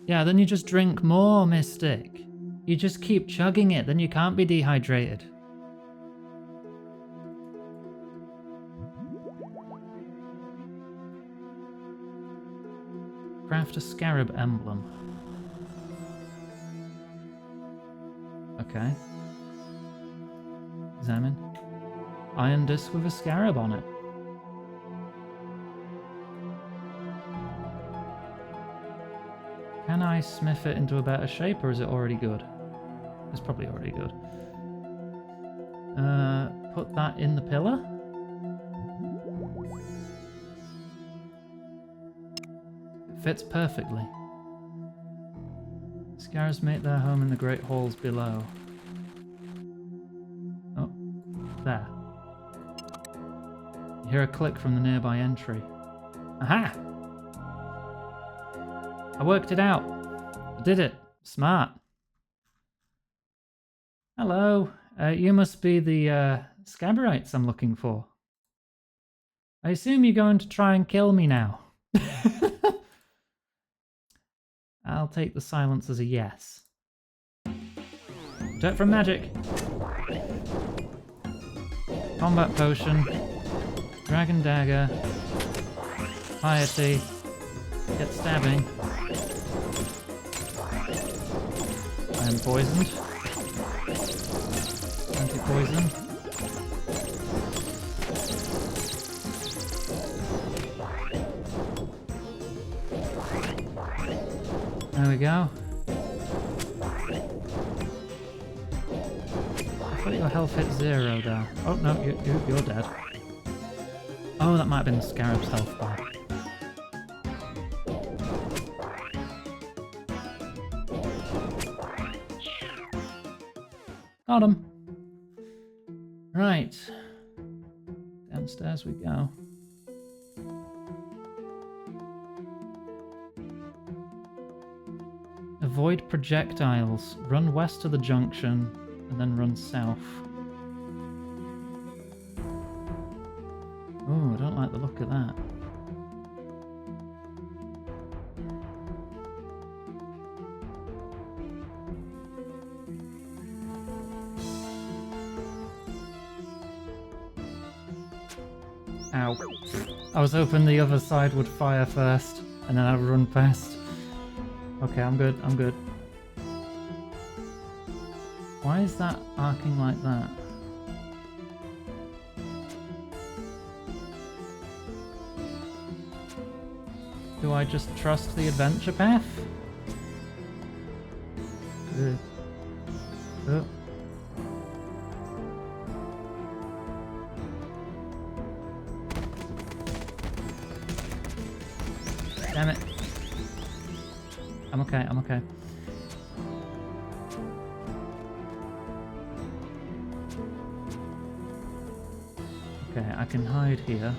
Yeah, then you just drink more, Mystic. You just keep chugging it, then you can't be dehydrated. Craft a scarab emblem. Okay. Examine. Iron disc with a scarab on it. Can I smith it into a better shape, or is it already good? It's probably already good. Put that in the pillar. Fits perfectly. Scarabs make their home in the great halls below. Oh, there. You hear a click from the nearby entry. Aha! I worked it out. I did it. Smart. Hello. You must be the Scabberites I'm looking for. I assume you're going to try and kill me now. I'll take the silence as a yes. Dirt from magic. Combat potion. Dragon dagger. Piety. Get stabbing. I am poisoned. Anti-poison. There we go. I thought your health hit 0 there. Oh no, you're dead. Oh, that might have been the Scarab's health bar. Got him. Right. Downstairs we go. Avoid projectiles. Run west to the junction and then run south. Oh, I don't like the look of that. Ow. I was hoping the other side would fire first, and then I'd run past. Okay, I'm good, I'm good. Why is that arcing like that? Do I just trust the adventure path? Oh. Damn it. I'm okay, I'm okay. Okay, I can hide here.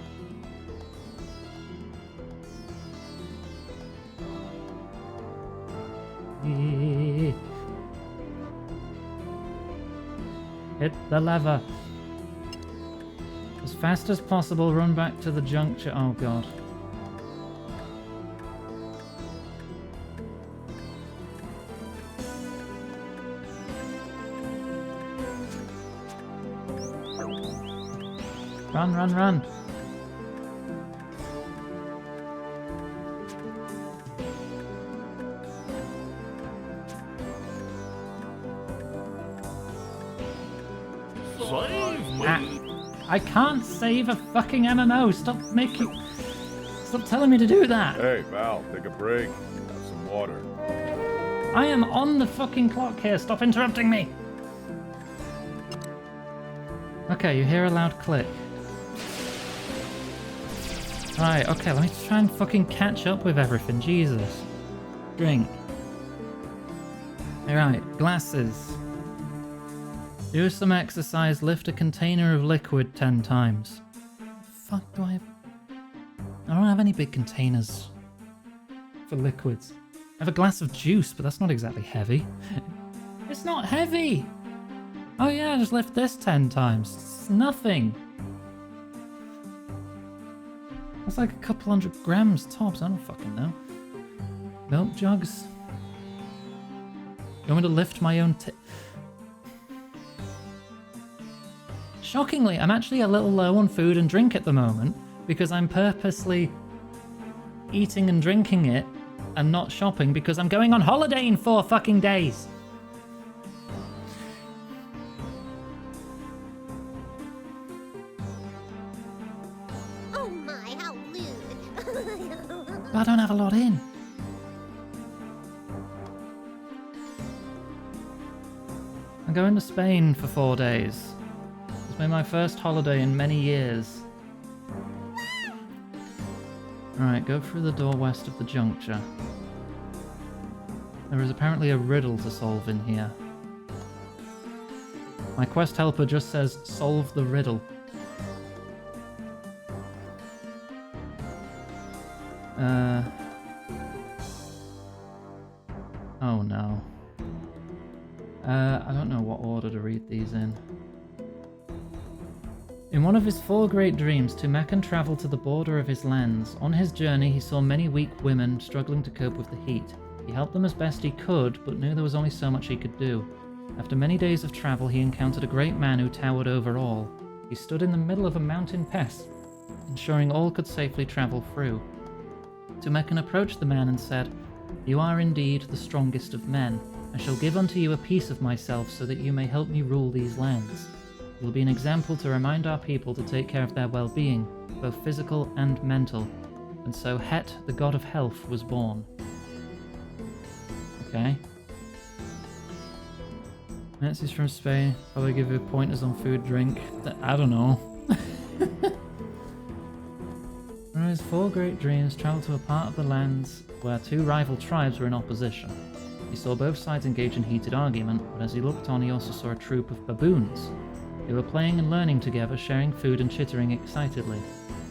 Hit the lever. As fast as possible, run back to the juncture. Oh god. Run, run, run. I can't save a fucking MMO. Stop telling me to do that. Hey, Val, take a break. Have some water. I am on the fucking clock here. Stop interrupting me. Okay, you hear a loud click. Right, okay, let me try and fucking catch up with everything. Jesus. Drink. Alright, glasses. Do some exercise, lift a container of liquid 10 times. Fuck do I have? I don't have any big containers for liquids. I have a glass of juice, but that's not exactly heavy. It's not heavy! Oh yeah, just lift this 10 times. It's nothing. That's like a couple 100 grams tops, I don't fucking know. Milk jugs. You want me to lift my own Shockingly, I'm actually a little low on food and drink at the moment because I'm purposely eating and drinking it and not shopping because I'm going on holiday in 4 fucking days. Oh my, how rude. But I don't have a lot in. I'm going to Spain for 4 days. It's been my first holiday in many years. Alright, go through the door west of the juncture. There is apparently a riddle to solve in here. My quest helper just says, solve the riddle. Oh no. I don't know what order to read these in. In one of his 4 great dreams, Tumekan traveled to the border of his lands. On his journey, he saw many weak women struggling to cope with the heat. He helped them as best he could, but knew there was only so much he could do. After many days of travel, he encountered a great man who towered over all. He stood in the middle of a mountain pass, ensuring all could safely travel through. Tumekan approached the man and said, "You are indeed the strongest of men. I shall give unto you a piece of myself so that you may help me rule these lands. You will be an example to remind our people to take care of their well-being, both physical and mental." And so Het, the god of health, was born. Okay. Nancy's from Spain. Probably give you pointers on food, drink. I don't know. One of his 4 great dreams traveled to a part of the lands where 2 rival tribes were in opposition. He saw both sides engage in heated argument, but as he looked on, he also saw a troop of baboons. They were playing and learning together, sharing food and chittering excitedly.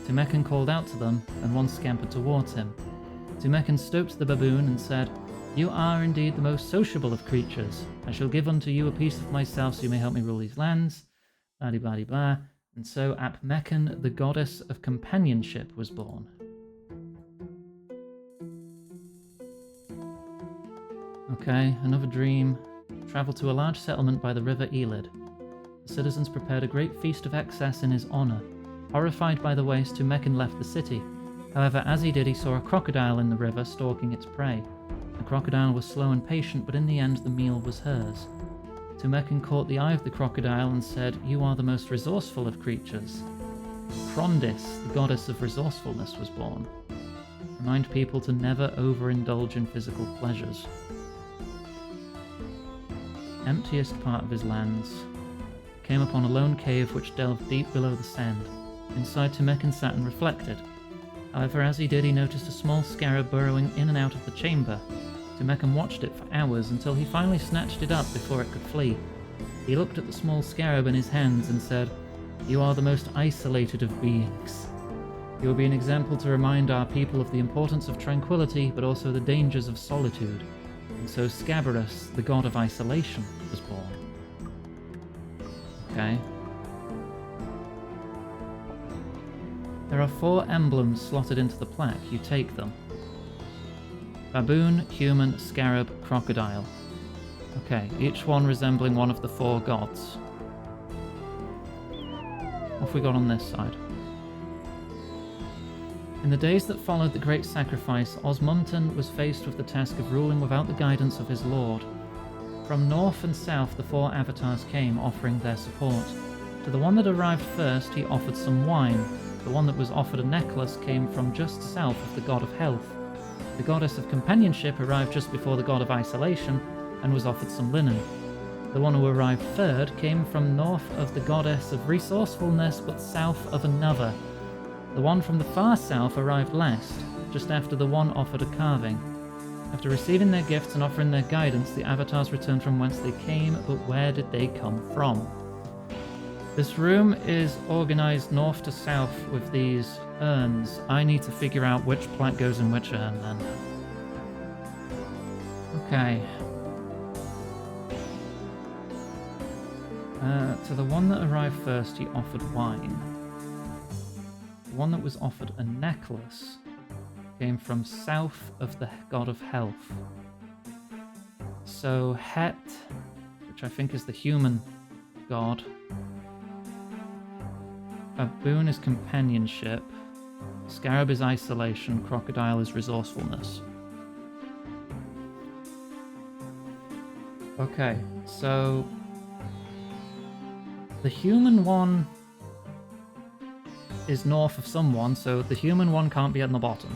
Tumekan called out to them, and one scampered towards him. Tumekan stooped the baboon and said, "You are indeed the most sociable of creatures. I shall give unto you a piece of myself so you may help me rule these lands." Blah-de-blah-de-blah. And so Apmekan, the goddess of companionship, was born. Okay, another dream. Traveled to a large settlement by the river Elid. The citizens prepared a great feast of excess in his honor. Horrified by the waste, Tumekan left the city. However, as he did, he saw a crocodile in the river stalking its prey. The crocodile was slow and patient, but in the end the meal was hers. Tumekan caught the eye of the crocodile and said, "You are the most resourceful of creatures." Krondis, the goddess of resourcefulness, was born. Remind people to never overindulge in physical pleasures. Emptiest part of his lands. Came upon a lone cave which delved deep below the sand. Inside, Tumekan sat and reflected. However, as he did, he noticed a small scarab burrowing in and out of the chamber. Tumekan watched it for hours until he finally snatched it up before it could flee. He looked at the small scarab in his hands and said, "You are the most isolated of beings. You will be an example to remind our people of the importance of tranquility, but also the dangers of solitude." And so Scabarus, the god of isolation, was born. Okay. There are 4 emblems slotted into the plaque. You take them. Baboon, human, scarab, crocodile. Okay, each one resembling one of the 4 gods. What have we got on this side? In the days that followed the great sacrifice, Osmunton was faced with the task of ruling without the guidance of his lord. From north and south, the 4 avatars came, offering their support. To the one that arrived first, he offered some wine. The one that was offered a necklace came from just south of the god of health. The goddess of companionship arrived just before the god of isolation and was offered some linen. The one who arrived third came from north of the goddess of resourcefulness but south of another. The one from the far south arrived last, just after the one offered a carving. After receiving their gifts and offering their guidance, the avatars returned from whence they came, but where did they come from? This room is organized north to south with these urns. I need to figure out which plaque goes in which urn then. Okay. To the one that arrived first, he offered wine. The one that was offered a necklace came from south of the god of health. So Het, which I think is the human god. Baboon is companionship. Scarab is isolation. Crocodile is resourcefulness. Okay, so the human one is north of someone, so the human one can't be at the bottom.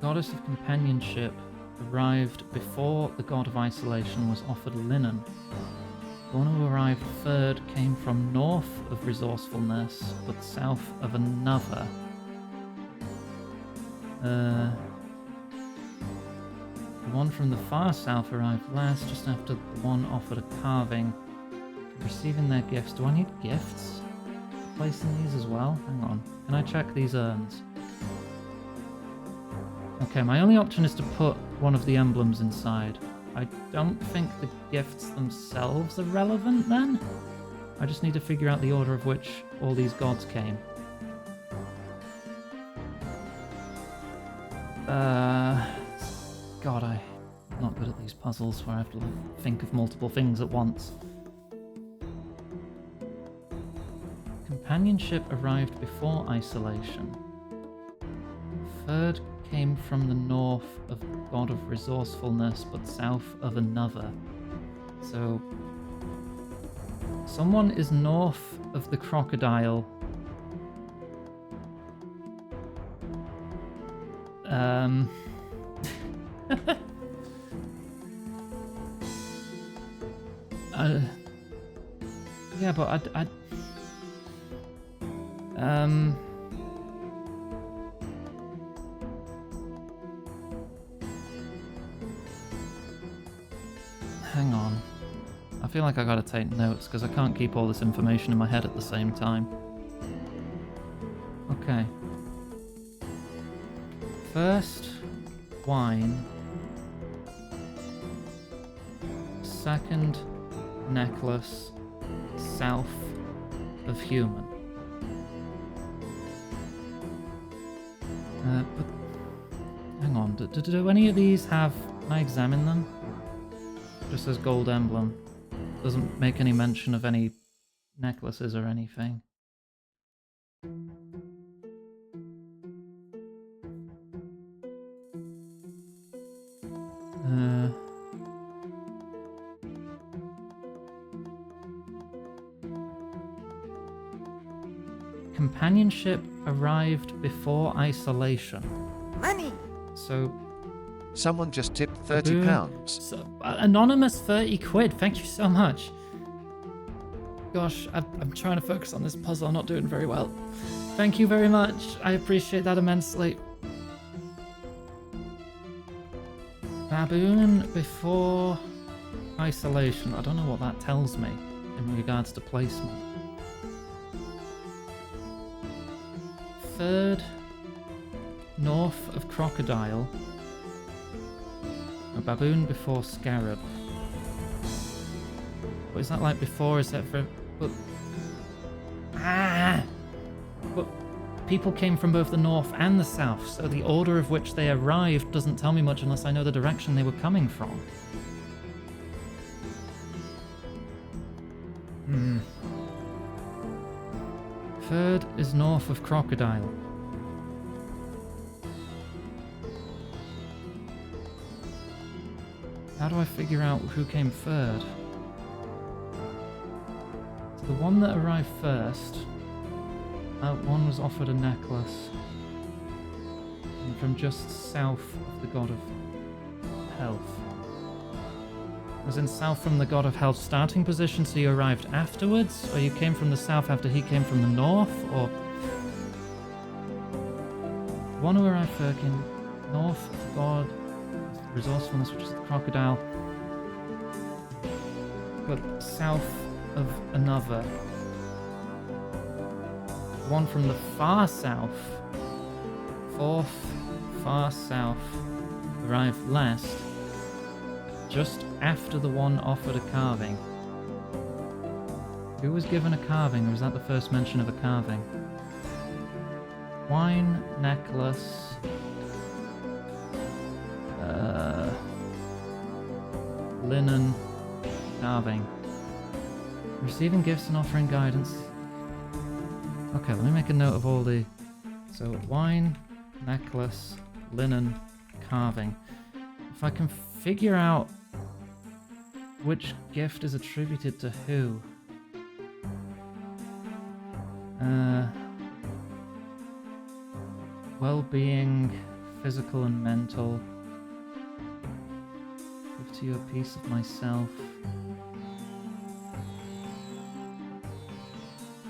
Goddess of companionship arrived before the god of isolation was offered linen. The one who arrived third came from north of resourcefulness, but south of another. The one from the far south arrived last, just after the one offered a carving. Receiving their gifts. Do I need gifts? placing these as well? Hang on. Can I check these urns? Okay, my only option is to put one of the emblems inside. I don't think the gifts themselves are relevant then. I just need to figure out the order of which all these gods came. God, I'm not good at these puzzles where I have to think of multiple things at once. Companionship arrived before isolation. Third came from the north of the god of resourcefulness, but south of another. So, someone is north of the crocodile. Yeah, but hang on. I feel like I gotta take notes because I can't keep all this information in my head at the same time. Okay. First, wine. Second, necklace. South of human. But hang on. Do any of these have? Can I examine them? Just says gold emblem. Doesn't make any mention of any necklaces or anything. Companionship arrived before isolation. Money. So Someone just tipped £30. So, anonymous 30 quid, thank you so much. Gosh, I'm trying to focus on this puzzle, I'm not doing very well. Thank you very much, I appreciate that immensely. Baboon before isolation, I don't know what that tells me in regards to placement. Third, north of crocodile. A baboon before scarab. What is that like before? Is that for... But people came from both the north and the south, so the order of which they arrived doesn't tell me much unless I know the direction they were coming from. Third is north of crocodile. How do I figure out who came third? So the one that arrived first, that one was offered a necklace. And from just south of the god of health. Was in south from the god of health starting position, so you arrived afterwards? Or you came from the south after he came from the north? Or... The one who arrived first came north of the god resourcefulness, which is the crocodile, but south of another. One from the far south, fourth far south, arrived last, just after the one offered a carving. Who was given a carving, or was that the first mention of a carving? Wine, necklace... linen, carving. Receiving gifts and offering guidance. Okay, let me make a note of all the... So, wine, necklace, linen, carving. If I can figure out which gift is attributed to who. Well-being, physical and mental. Give to you a piece of myself.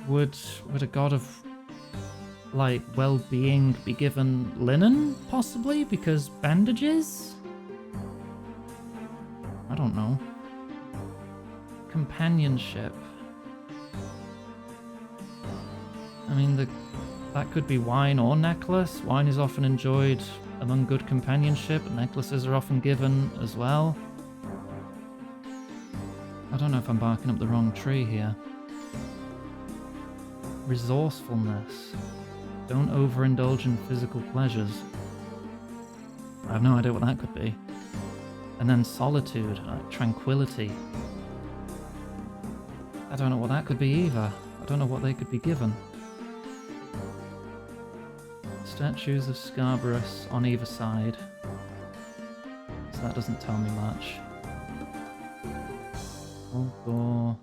Would a god of, like, well-being be given linen, possibly? Because bandages? I don't know. Companionship. I mean, that could be wine or necklace. Wine is often enjoyed among good companionship. Necklaces are often given as well. I don't know if I'm barking up the wrong tree here. Resourcefulness. Don't overindulge in physical pleasures. I have no idea what that could be. And then solitude, like tranquility. I don't know what that could be either. I don't know what they could be given. Statues of Scarbarus on either side. So that doesn't tell me much. Or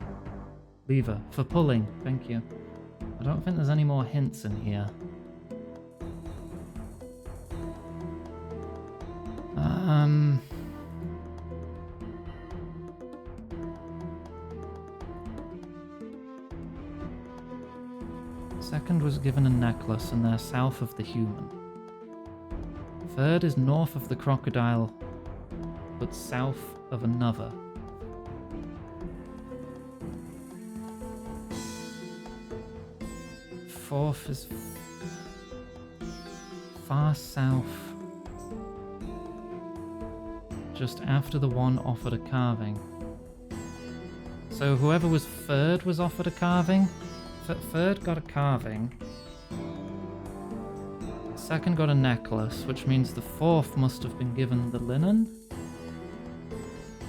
lever for pulling, thank you. I don't think there's any more hints in here. Second was given a necklace and they're south of the human. Third is north of the crocodile, but south of another. Fourth is far south, just after the one offered a carving. So whoever was third was offered a carving. Third got a carving. Second got a necklace, which means the fourth must have been given the linen.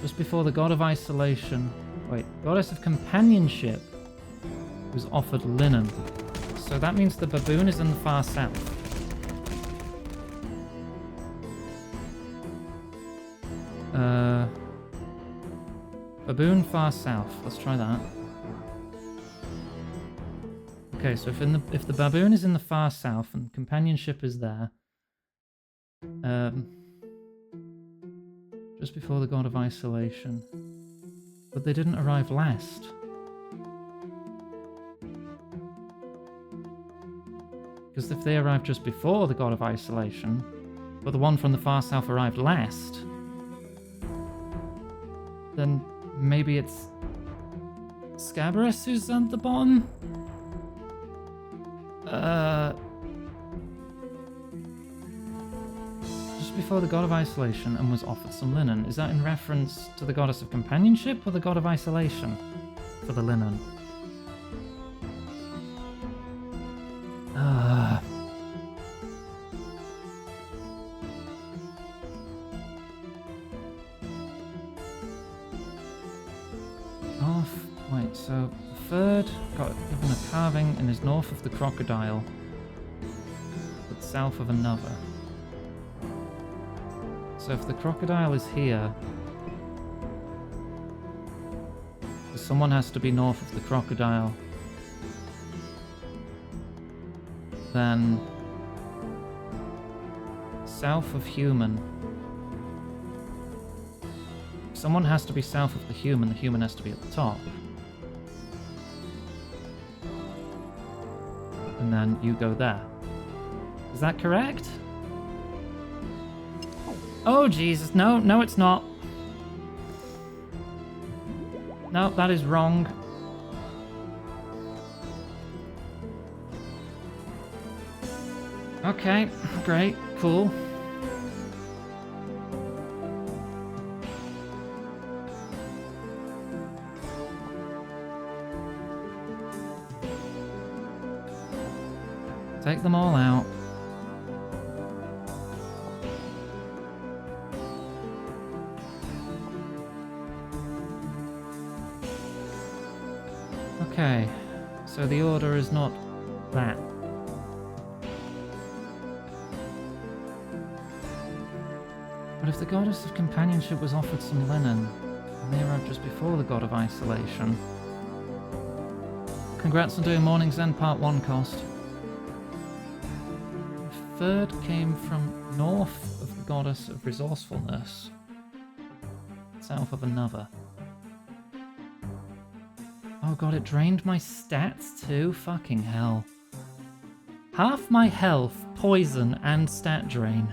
Just before the god of isolation, wait, goddess of companionship was offered linen. So that means the baboon is in the far south. Baboon far south. Let's try that. Okay, so if the baboon is in the far south and companionship is there, just before the god of isolation, but they didn't arrive last. Because if they arrived just before the god of isolation, but the one from the far south arrived last, then maybe it's Scabarus who's at the bottom? Just before the god of isolation and was offered some linen. Is that in reference to the goddess of companionship or the god of isolation for the linen? Wait, so the third got given a carving and is north of the crocodile, but south of another. So if the crocodile is here, someone has to be north of the crocodile, then south of human. Someone has to be south of the human has to be at the top. And then you go there. Is that correct? Oh Jesus, no it's not. No, that is wrong. Okay, great, cool. Take them all out. Okay, so the order is not that. But if the goddess of companionship was offered some linen, and they arrived just before the god of isolation. Congrats on doing Morning's End Part 1 cost. Third came from north of the goddess of resourcefulness, south of another. Oh god, it drained my stats too? Fucking hell. Half my health, poison, and stat drain.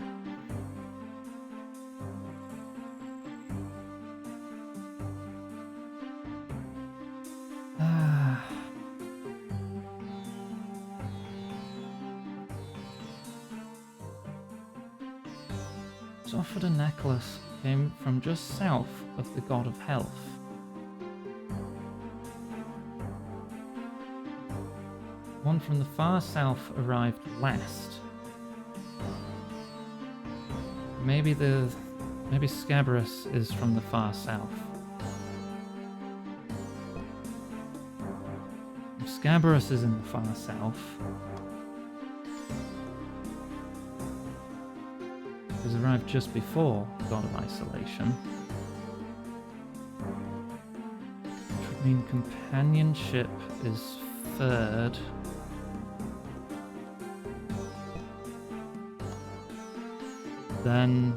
was offered a necklace came from just south of the god of health. One from the far south arrived last. Maybe Scabrous is from the far south. If Scabrous is in the far south, has arrived just before God of Isolation, which would mean companionship is third. Then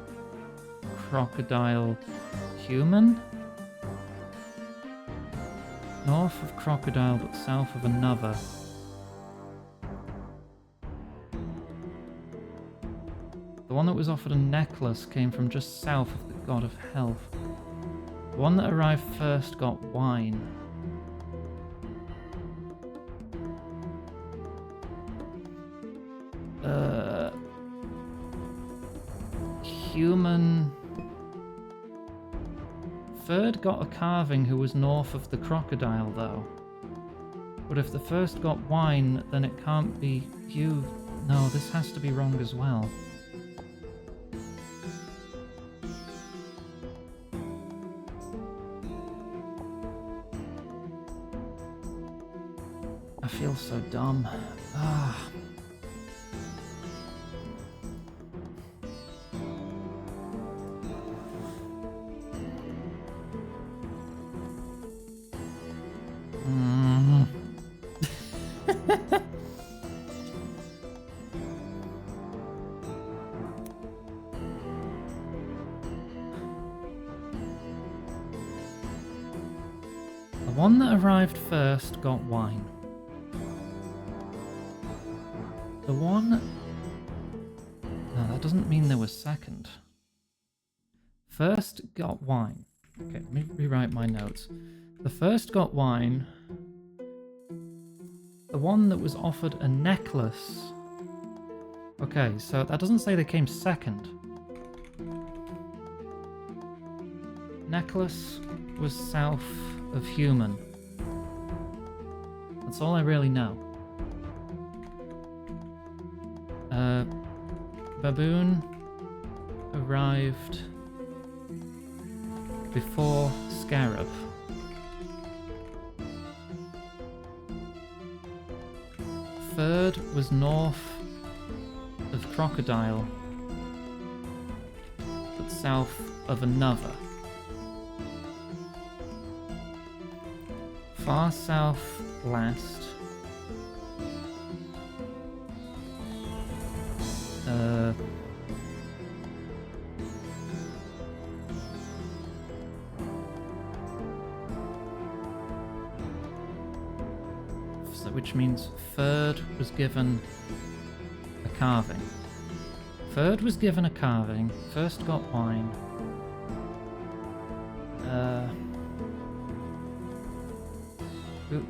Crocodile Human? North of Crocodile but south of another. The one that was offered a necklace came from just south of the god of health. The one that arrived first got wine. Human. Third got a carving who was north of the crocodile though. But if the first got wine, then it can't be you. No, this has to be wrong as well. I feel so dumb. Ah. The one that arrived first got wine. The one... No, that doesn't mean they were second. First got wine. Okay, let me rewrite my notes. The first got wine. The one that was offered a necklace. Okay, so that doesn't say they came second. Necklace was south of human. That's all I really know. Baboon arrived before Scarab. Third was north of Crocodile, but south of another. Far south last. Which means third was given a carving. Third was given a carving. First got wine.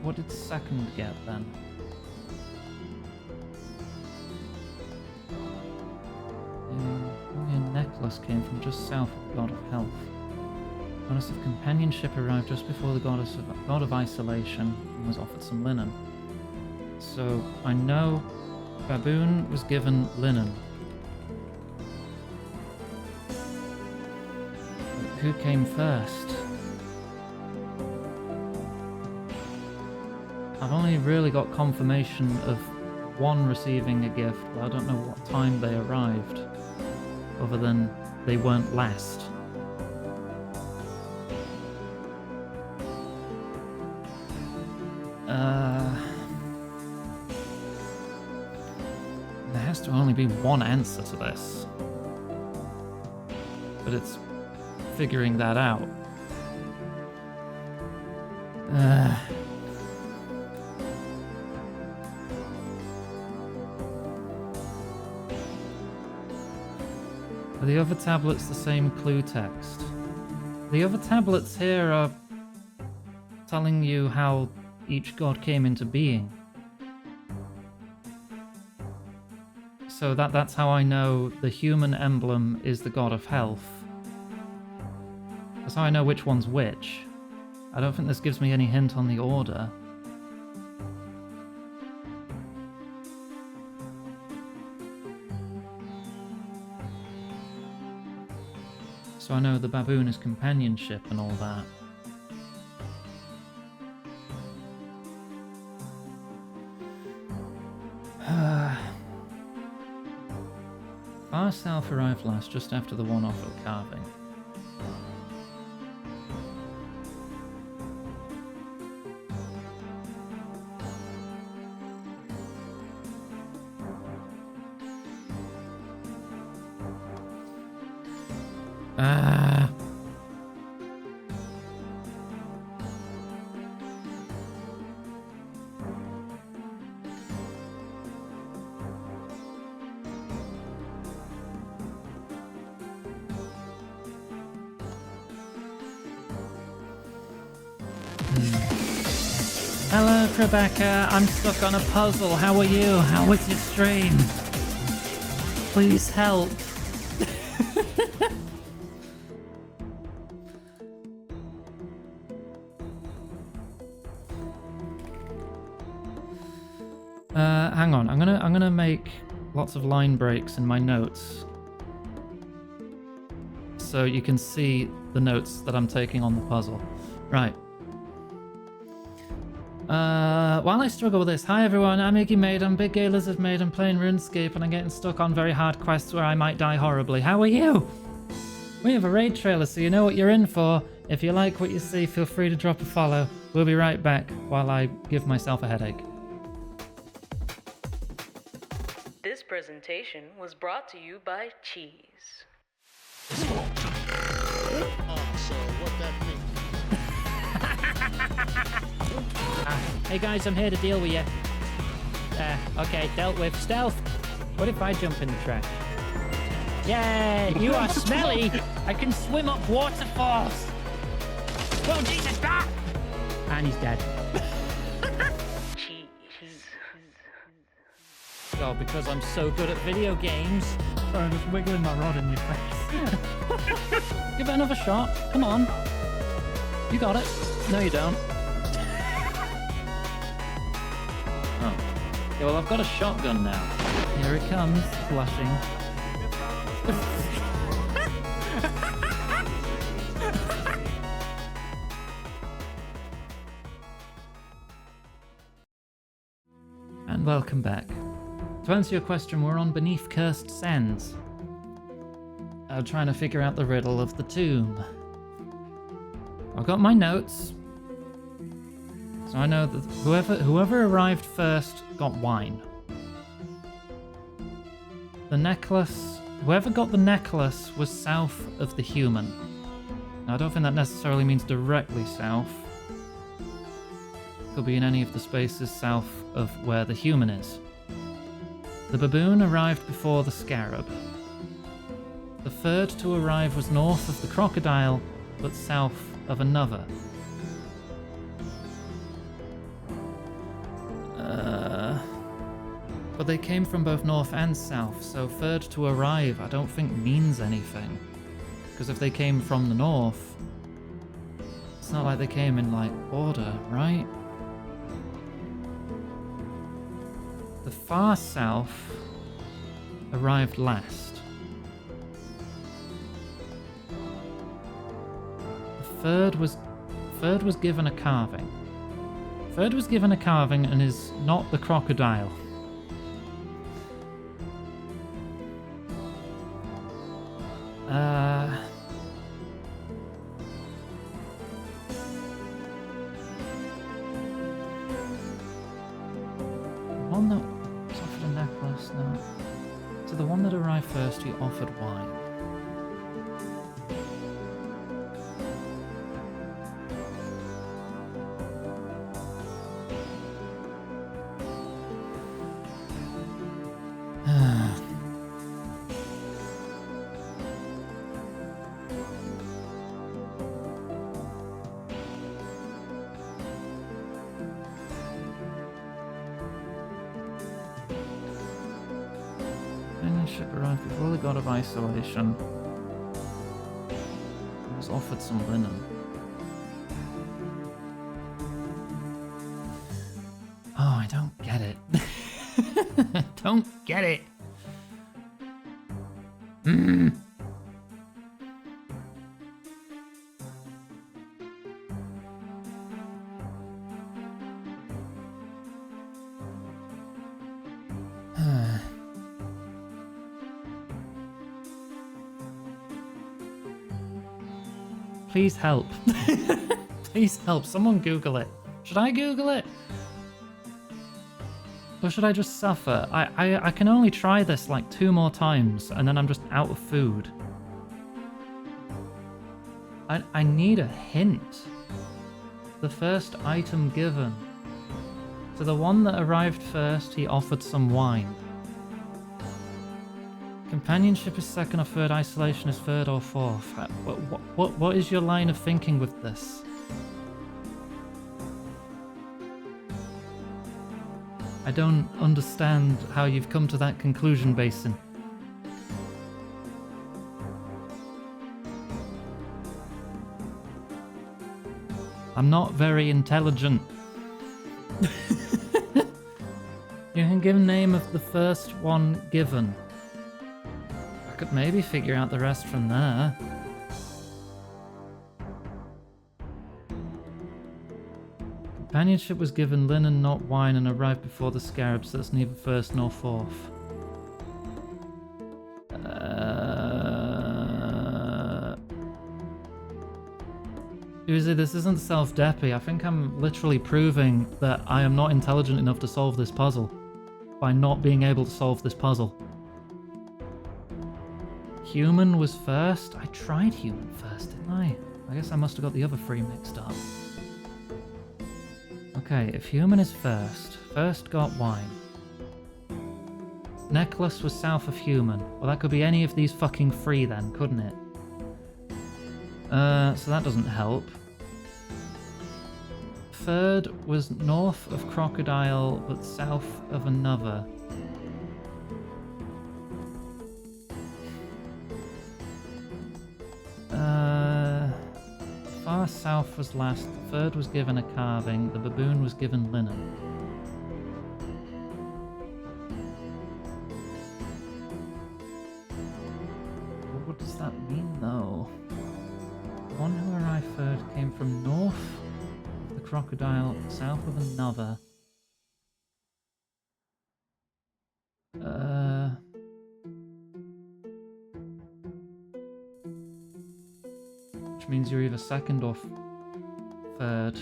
What did second get then? Only a necklace came from just south of the god of health. Goddess of companionship arrived just before the god of isolation and was offered some linen. So I know Baboon was given linen. But who came first? I've only really got confirmation of one receiving a gift, but I don't know what time they arrived, other than they weren't last. There has to only be one answer to this. But it's figuring that out. Are the other tablets the same clue text? The other tablets here are telling you how each god came into being. so that's how I know the human emblem is the god of health. That's how I know which one's which. I don't think this gives me any hint on the order. So I know the baboon is companionship and all that. Far South arrived last, just after the one offered carving. Hello, Rebecca. I'm stuck on a puzzle. How are you? How was your stream? Please help. Hang on. I'm gonna make lots of line breaks in my notes, so you can see the notes that I'm taking on the puzzle. Right. While I struggle with this, hi everyone, I'm Iggy Maiden, Big Gay Lizard Maiden, playing RuneScape, and I'm getting stuck on very hard quests where I might die horribly. How are you? We have a raid trailer, so you know what you're in for. If you like what you see, feel free to drop a follow. We'll be right back while I give myself a headache. This presentation was brought to you by Cheese. So what that means? Hey guys, I'm here to deal with you. Okay, dealt with. Stealth! What if I jump in the trash? Yay! You are smelly! I can swim up waterfalls! Whoa, Jesus! Ah! And he's dead. Cheese. Oh, because I'm so good at video games. Sorry, I'm just wiggling my rod in your face. Give it another shot. Come on. You got it. No, you don't. Oh. Yeah, well, I've got a shotgun now. Here it comes, blushing. And welcome back. To answer your question, we're on Beneath Cursed Sands. Trying to figure out the riddle of the tomb. I've got my notes. So I know that whoever arrived first got wine. The necklace, whoever got the necklace was south of the human. Now, I don't think that necessarily means directly south. Could be in any of the spaces south of where the human is. The baboon arrived before the scarab. The third to arrive was north of the crocodile, but south of another. But they came from both north and south, so third to arrive I don't think means anything. Because if they came from the north, it's not like they came in, like, order, right? The far south arrived last. The third was given a carving. Third was given a carving and is not the crocodile. One that was offered a necklace, no. So the one that arrived first, he offered wine. Companionship arrived before the god of isolation. Was offered some linen. Oh, I don't get it. I don't get it. Please help. Please help. Someone Google it. Should I Google it? Or should I just suffer? I can only try this like 2 more times and then I'm just out of food. I need a hint. The first item given. To the one that arrived first, he offered some wine. Companionship is second or third, isolation is third or fourth. What is your line of thinking with this? I don't understand how you've come to that conclusion, Basin. I'm not very intelligent. You can give name of the first one given. I could maybe figure out the rest from there. Companionship was given linen, not wine, and arrived before the scarab, so that's neither first nor fourth. Usually this isn't self-deppy. I think I'm literally proving that I am not intelligent enough to solve this puzzle by not being able to solve this puzzle. Human was first? I tried human first, didn't I? I guess I must have got the other 3 mixed up. Okay, if human is first got wine. Necklace was south of human. Well, that could be any of these fucking 3 then, couldn't it? So that doesn't help. Third was north of crocodile, but south of another. Far south was last. The third was given a carving. The baboon was given linen. What does that mean, though? The one who arrived third came from north of the crocodile, south of another. Which means you're either second or third.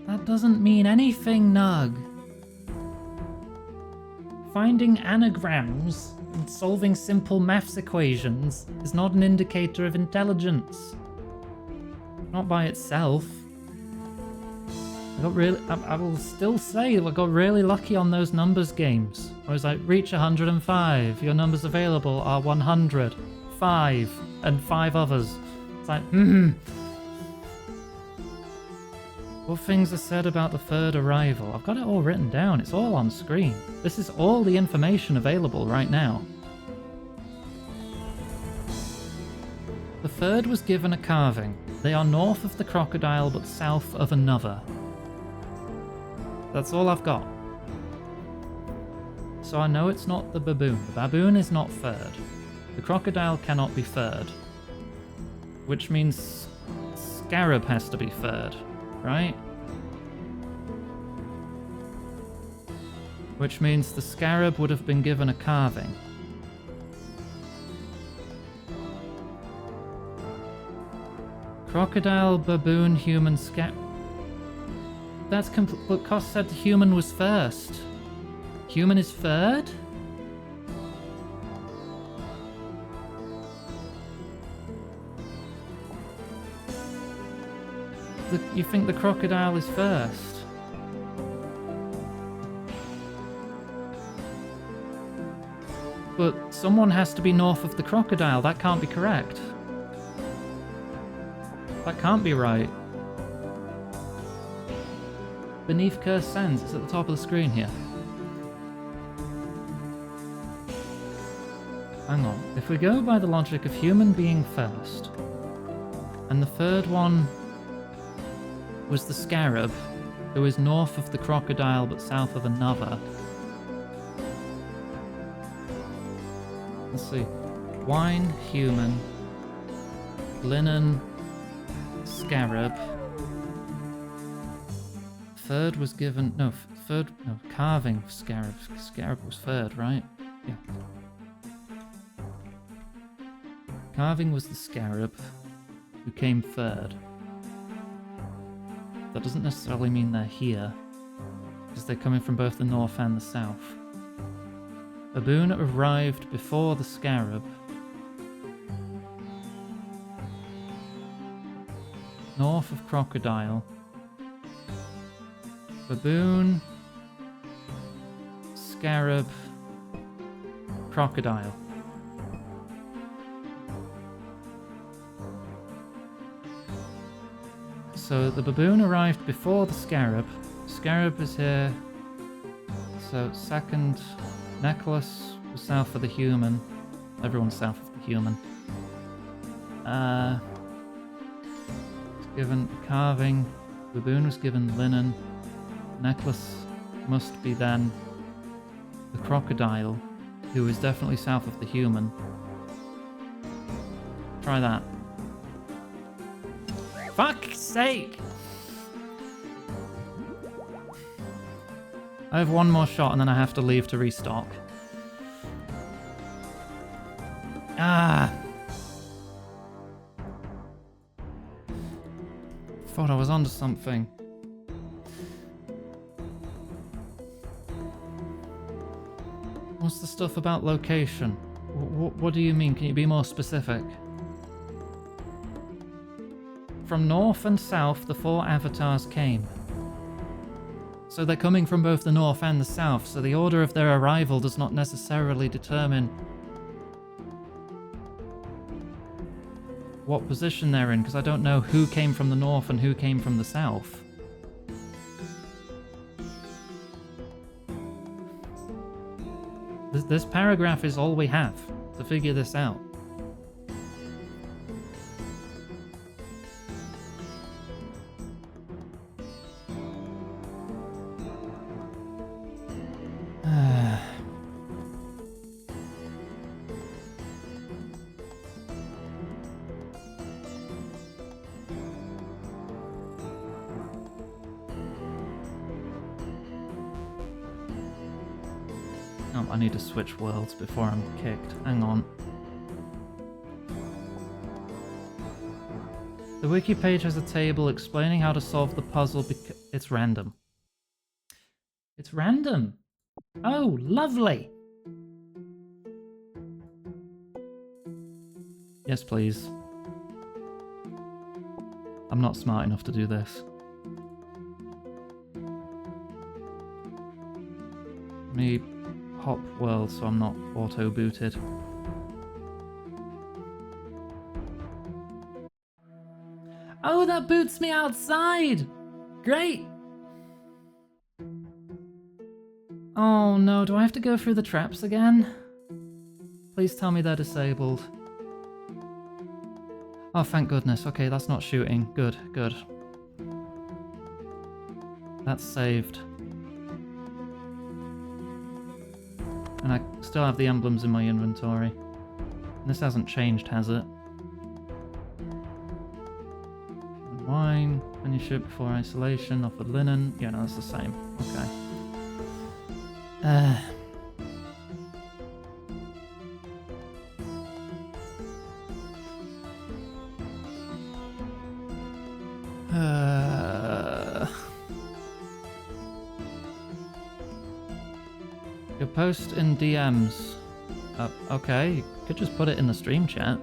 That doesn't mean anything, Nug. Finding anagrams and solving simple maths equations is not an indicator of intelligence. Not by itself. I will still say I got really lucky on those numbers games. I was like, reach 105, your numbers available are 100, 5, and 5 others. It's like, What things are said about the third arrival? I've got it all written down, it's all on screen. This is all the information available right now. The third was given a carving. They are north of the crocodile but south of another. That's all I've got. So I know it's not the baboon. The baboon is not third. The crocodile cannot be third. Which means scarab has to be third, right? Which means the scarab would have been given a carving. Crocodile, baboon, human, scarab. That's but Koss said the human was first. Human is third? You think the crocodile is first? But someone has to be north of the crocodile. That can't be correct. That can't be right. beneath Cursed Sands. It's at the top of the screen here. Hang on. If we go by the logic of human being first, and the third one was the scarab, who is north of the crocodile but south of another. Let's see. Wine, human, linen, scarab. Third was given... No, carving scarab. Scarab was third, right? Yeah. Carving was the scarab, who came third. That doesn't necessarily mean they're here, because they're coming from both the north and the south. Baboon arrived before the scarab. North of crocodile. Baboon, scarab, crocodile. So the baboon arrived before the scarab. Scarab is here. So second necklace was south of the human. Everyone's south of the human. Given carving. Baboon was given linen. Necklace must be then the crocodile, who is definitely south of the human. Try that. Fuck's sake! I have one more shot and then I have to leave to restock. Ah! Thought I was onto something. What's the stuff about location? What do you mean? Can you be more specific? From north and south, the 4 avatars came. So they're coming from both the north and the south, so the order of their arrival does not necessarily determine what position they're in, because I don't know who came from the north and who came from the south. This paragraph is all we have to figure this out. I need to switch worlds before I'm kicked. Hang on. The wiki page has a table explaining how to solve the puzzle because it's random. It's random! Oh, lovely! Yes, please. I'm not smart enough to do this. Let me hop world so I'm not auto-booted. Oh, that boots me outside! Great! Oh no, do I have to go through the traps again? Please tell me they're disabled. Oh, thank goodness. Okay, that's not shooting. Good, good. That's saved. And I still have the emblems in my inventory. And this hasn't changed, has it? Wine, finish it before isolation, offered linen. Yeah, no, it's the same. Okay. Your post in DMs. Okay, you could just put it in the stream chat.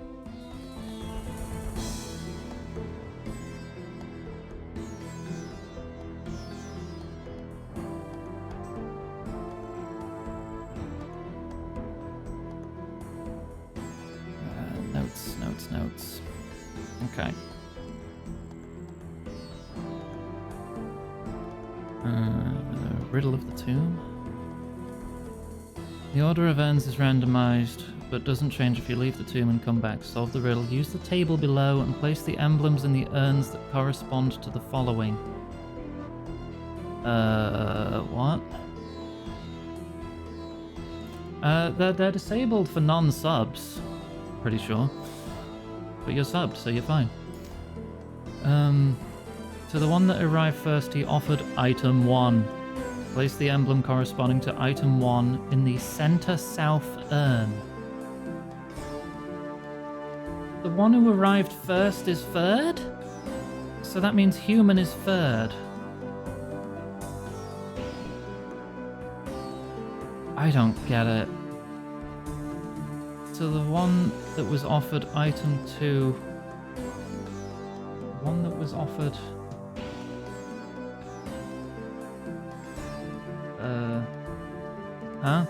Notes. Okay. Riddle of the Tomb. The order of urns is randomized, but doesn't change if you leave the tomb and come back. Solve the riddle. Use the table below and place the emblems in the urns that correspond to the following. What? They're disabled for non-subs. Pretty sure. But you're subbed, so you're fine. To the one that arrived first, he offered item 1. Place the emblem corresponding to item 1 in the center south urn. The one who arrived first is third? So that means human is third. I don't get it. To the one that was offered item 2. One that was offered... Huh?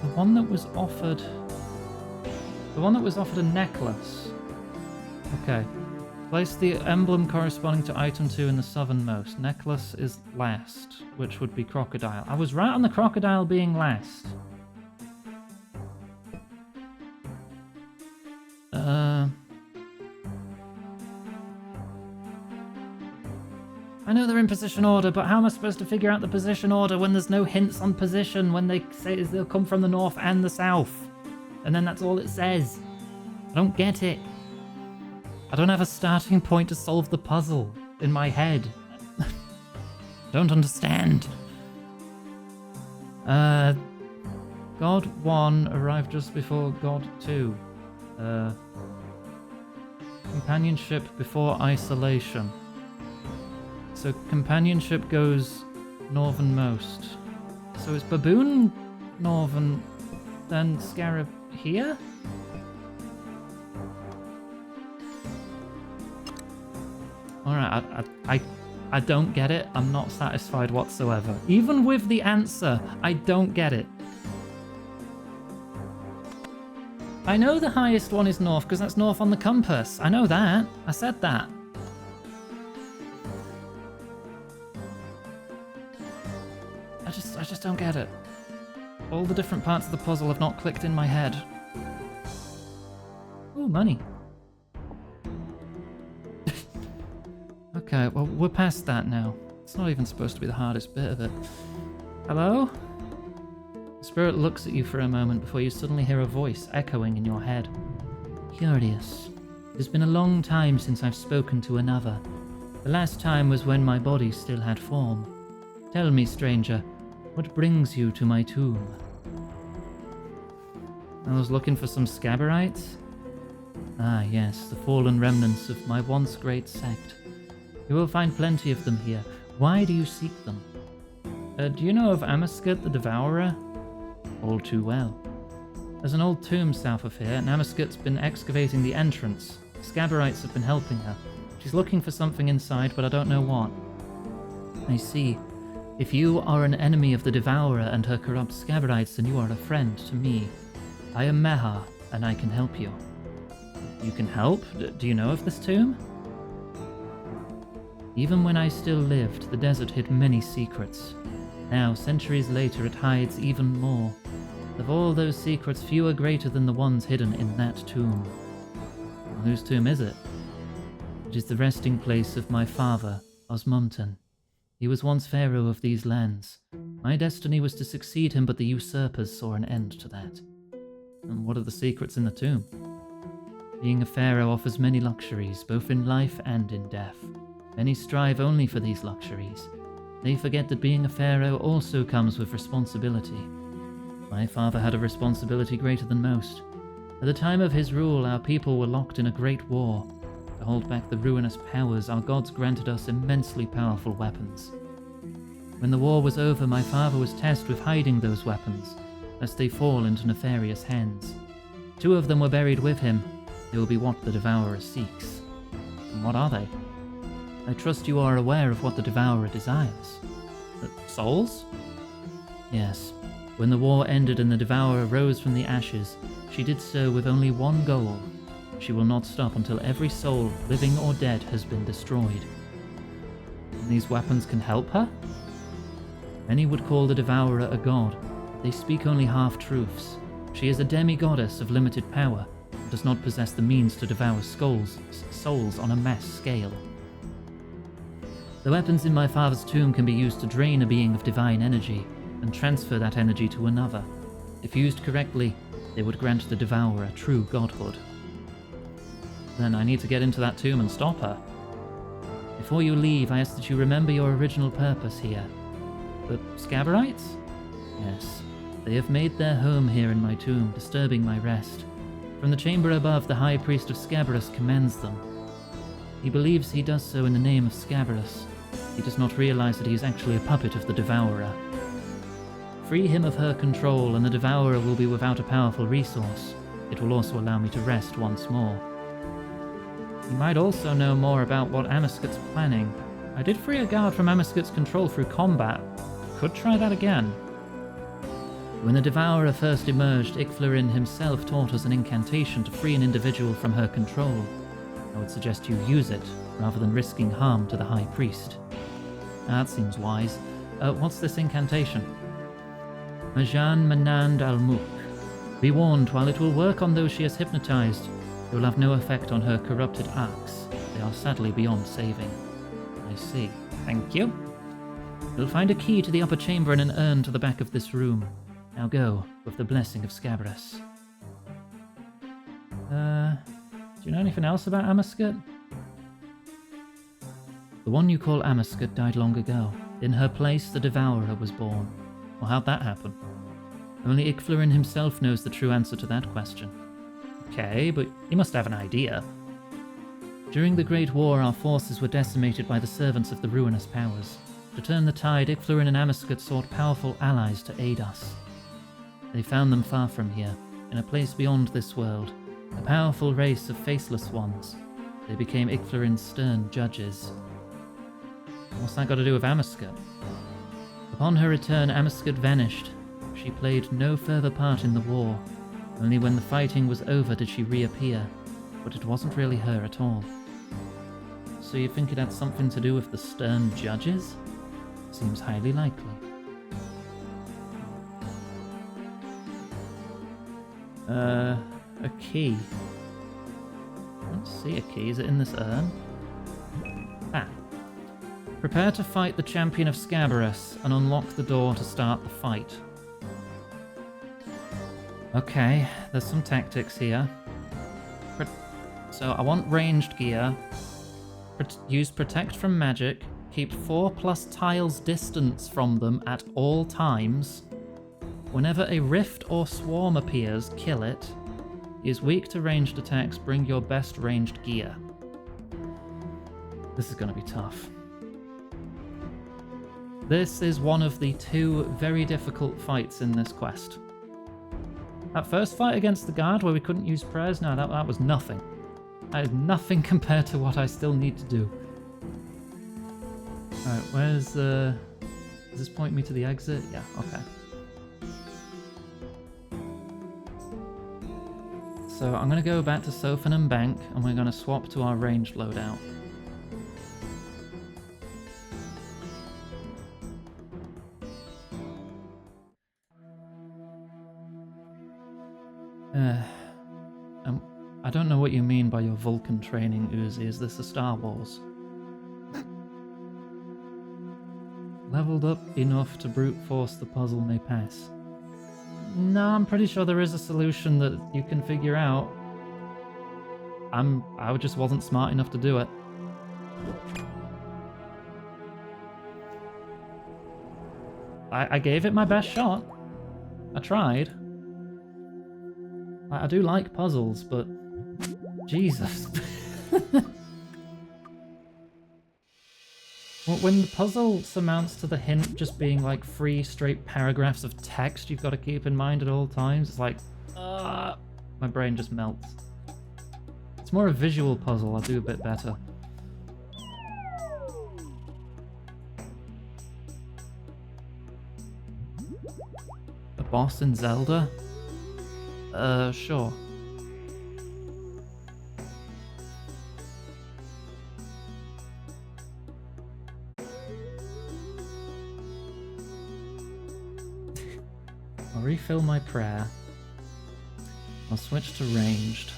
The one that was offered... The one that was offered a necklace. Okay. Place the emblem corresponding to item 2 in the southernmost. Necklace is last, which would be crocodile. I was right on the crocodile being last. I know they're in position order, but how am I supposed to figure out the position order when there's no hints on position, when they say they'll come from the north and the south? And then that's all it says. I don't get it. I don't have a starting point to solve the puzzle in my head. Don't understand. God 1 arrived just before God 2. Companionship before isolation. So companionship goes northernmost. So is Baboon northern, then Scarab here? Alright, I don't get it. I'm not satisfied whatsoever. Even with the answer, I don't get it. I know the highest one is north because that's north on the compass. I know that. I said that. I just don't get it. All the different parts of the puzzle have not clicked in my head. Ooh, money. Okay, well, we're past that now. It's not even supposed to be the hardest bit of it. Hello? The spirit looks at you for a moment before you suddenly hear a voice echoing in your head. Curious. It has been a long time since I've spoken to another. The last time was when my body still had form. Tell me, stranger, what brings you to my tomb? I was looking for some Scabberites. Ah, yes, the fallen remnants of my once great sect. You will find plenty of them here. Why do you seek them? Do you know of Amascut the Devourer? All too well. There's an old tomb south of here, and Amascut's been excavating the entrance. Scabberites have been helping her. She's looking for something inside, but I don't know what. I see. If you are an enemy of the Devourer and her corrupt Scabberites, then you are a friend to me. I am Meha, and I can help you. You can help? Do you know of this tomb? Even when I still lived, the desert hid many secrets. Now, centuries later, it hides even more. Of all those secrets, few are greater than the ones hidden in that tomb. Well, whose tomb is it? It is the resting place of my father, Osmumton. He was once pharaoh of these lands. My destiny was to succeed him, but the usurpers saw an end to that. And what are the secrets in the tomb? Being a pharaoh offers many luxuries, both in life and in death. Many strive only for these luxuries. They forget that being a pharaoh also comes with responsibility. My father had a responsibility greater than most. At the time of his rule, our people were locked in a great war. To hold back the ruinous powers, our gods granted us immensely powerful weapons. When the war was over, my father was tasked with hiding those weapons, lest they fall into nefarious hands. 2 of them were buried with him. They will be what the Devourer seeks. And what are they? I trust you are aware of what the Devourer desires. Souls? Yes. When the war ended and the Devourer rose from the ashes, she did so with only one goal. she will not stop until every soul, living or dead, has been destroyed. And these weapons can help her? Many would call the Devourer a god. They speak only half-truths. She is a demi-goddess of limited power, and does not possess the means to devour souls on a mass scale. The weapons in my father's tomb can be used to drain a being of divine energy, and transfer that energy to another. If used correctly, they would grant the Devourer true godhood. Then I need to get into that tomb and stop her. Before you leave, I ask that you remember your original purpose here. The Scabberites? Yes, they have made their home here in my tomb, disturbing my rest. From the chamber above, the High Priest of Scabarus commands them. He believes he does so in the name of Scabarus. He does not realize that he is actually a puppet of the Devourer. Free him of her control, and the Devourer will be without a powerful resource. It will also allow me to rest once more. You might also know more about what Amasket's planning. I did free a guard from Amasket's control through combat. Could try that again. When the Devourer first emerged, Icflarin himself taught us an incantation to free an individual from her control. I would suggest you use it, rather than risking harm to the High Priest. That seems wise. What's this incantation? Majan Manand Al-Muk. Be warned, while it will work on those she has hypnotized, it will have no effect on her corrupted arcs. They are sadly beyond saving. I see. Thank you. You'll find a key to the upper chamber and an urn to the back of this room. Now go, with the blessing of Scabarus. Do you know anything else about Amasket? The one you call Amasket died long ago. In her place, the Devourer was born. Well, how'd that happen? Only Icflarin himself knows the true answer to that question. Okay, but he must have an idea. During the Great War, our forces were decimated by the servants of the ruinous powers. To turn the tide, Icflarin and Amasket sought powerful allies to aid us. They found them far from here, in a place beyond this world, a powerful race of faceless ones. They became Icflarin's stern judges. What's that got to do with Amasket? Upon her return, Amasket vanished. She played no further part in the war. Only when the fighting was over did she reappear, but it wasn't really her at all. So you think it had something to do with the stern judges? Seems highly likely. A key. I don't see a key. Is it in this urn? Ah. Prepare to fight the champion of Scabarus and unlock the door to start the fight. Okay, there's some tactics here. So I want ranged gear. Use protect from magic. Keep 4+ tiles distance from them at all times. Whenever a rift or swarm appears, kill it. Is weak to ranged attacks, bring your best ranged gear. This is going to be tough. This is one of the 2 very difficult fights in this quest. That first fight against the guard where we couldn't use prayers, no, that was nothing. That is nothing compared to what I still need to do. Alright, where's the... Does this point me to the exit? Yeah, okay. So I'm going to go back to Sophanum Bank and we're going to swap to our ranged loadout. I don't know what you mean by your Vulcan training, Uzi. Is this a Star Wars? Leveled up enough to brute force the puzzle may pass. No, I'm pretty sure there is a solution that you can figure out. I just wasn't smart enough to do it. I gave it my best shot. I tried. I do like puzzles, but... Jesus. When the puzzle surmounts to the hint just being like 3 straight paragraphs of text you've got to keep in mind at all times, it's like, my brain just melts. It's more a visual puzzle, I'll do a bit better. A boss in Zelda? Sure. I'll refill my prayer. I'll switch to ranged.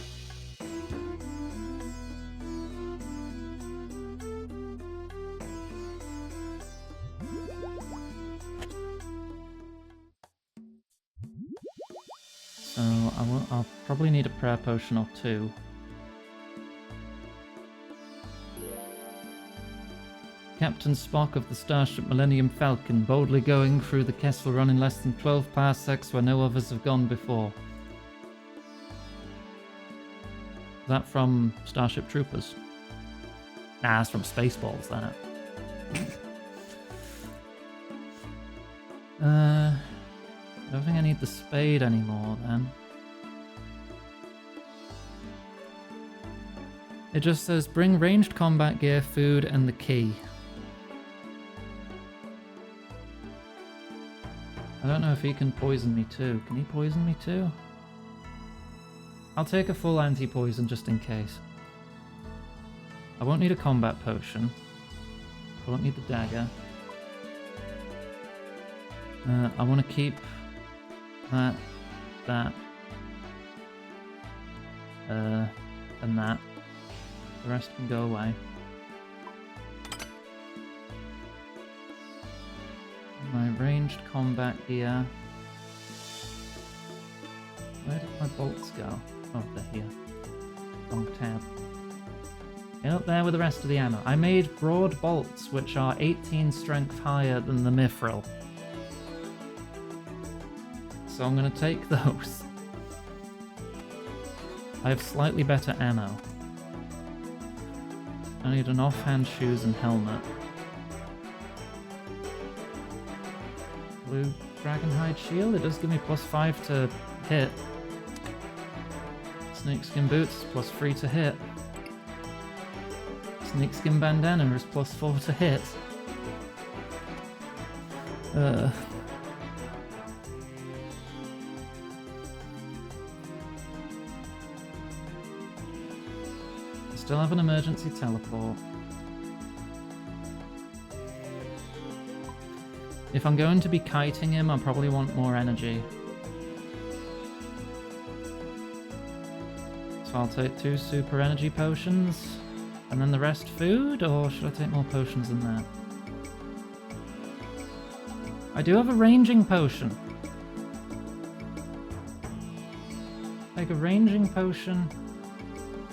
So I'll probably need a prayer potion or two. Captain Spock of the starship Millennium Falcon, boldly going through the Kessel Run in less than 12 parsecs where no others have gone before. Is that from Starship Troopers? Nah, that's from Spaceballs, that. I don't think I need the spade anymore, then. It just says, bring ranged combat gear, food, and the key. I don't know if he can poison me too. Can he poison me too? I'll take a full anti-poison just in case. I won't need a combat potion. I won't need the dagger. I want to keep that, and that. The rest can go away. My ranged combat gear. Where did my bolts go? Oh, they're here. Wrong tab. Get up there with the rest of the ammo. I made broad bolts, which are 18 strength higher than the mithril. So I'm going to take those. I have slightly better ammo. I need an offhand shoes and helmet. Blue Dragonhide shield, it does give me +5 to hit. Snakeskin boots, +3 to hit. Snakeskin bandana is +4 to hit. Still have an emergency teleport. If I'm going to be kiting him, I probably want more energy. So I'll take 2 super energy potions, and then the rest food, or should I take more potions than that? I do have a ranging potion. Take a ranging potion,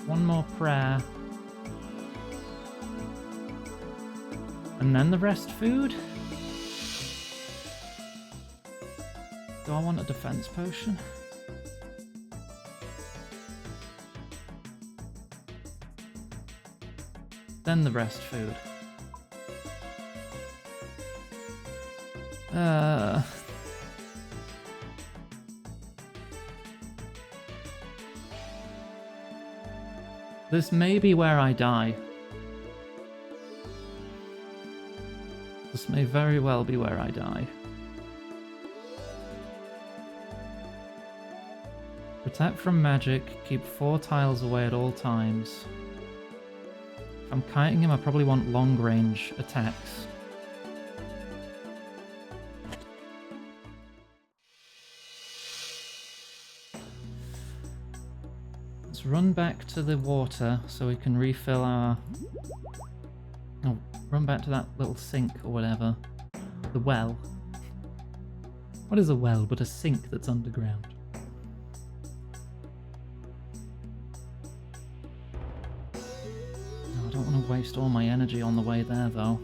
1 more prayer, and then the rest food? Do I want a defense potion? Then the rest food. This may be where I die. This may very well be where I die. Protect from magic, keep 4 tiles away at all times. If I'm kiting him, I probably want long range attacks. Let's run back to the water so we can refill our... Oh, run back to that little sink or whatever. The well. What is a well but a sink that's underground? I don't want to waste all my energy on the way there, though.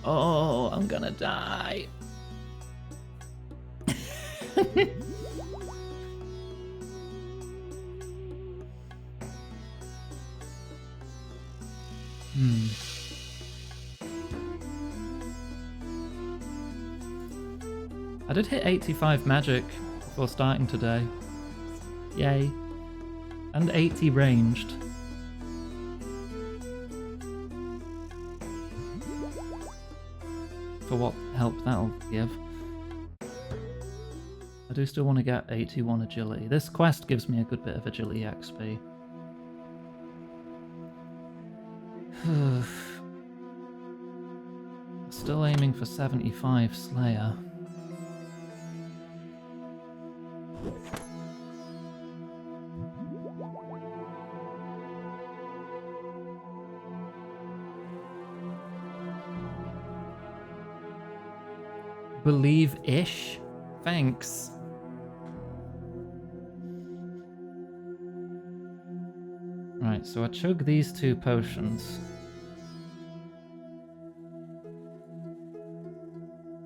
Oh, I'm gonna die. I did hit 85 magic before starting today. Yay. And 80 ranged. For what help that'll give. I do still want to get 81 agility. This quest gives me a good bit of agility XP. Still aiming for 75 Slayer. Believe-ish. Thanks. Right, so I chug these 2 potions.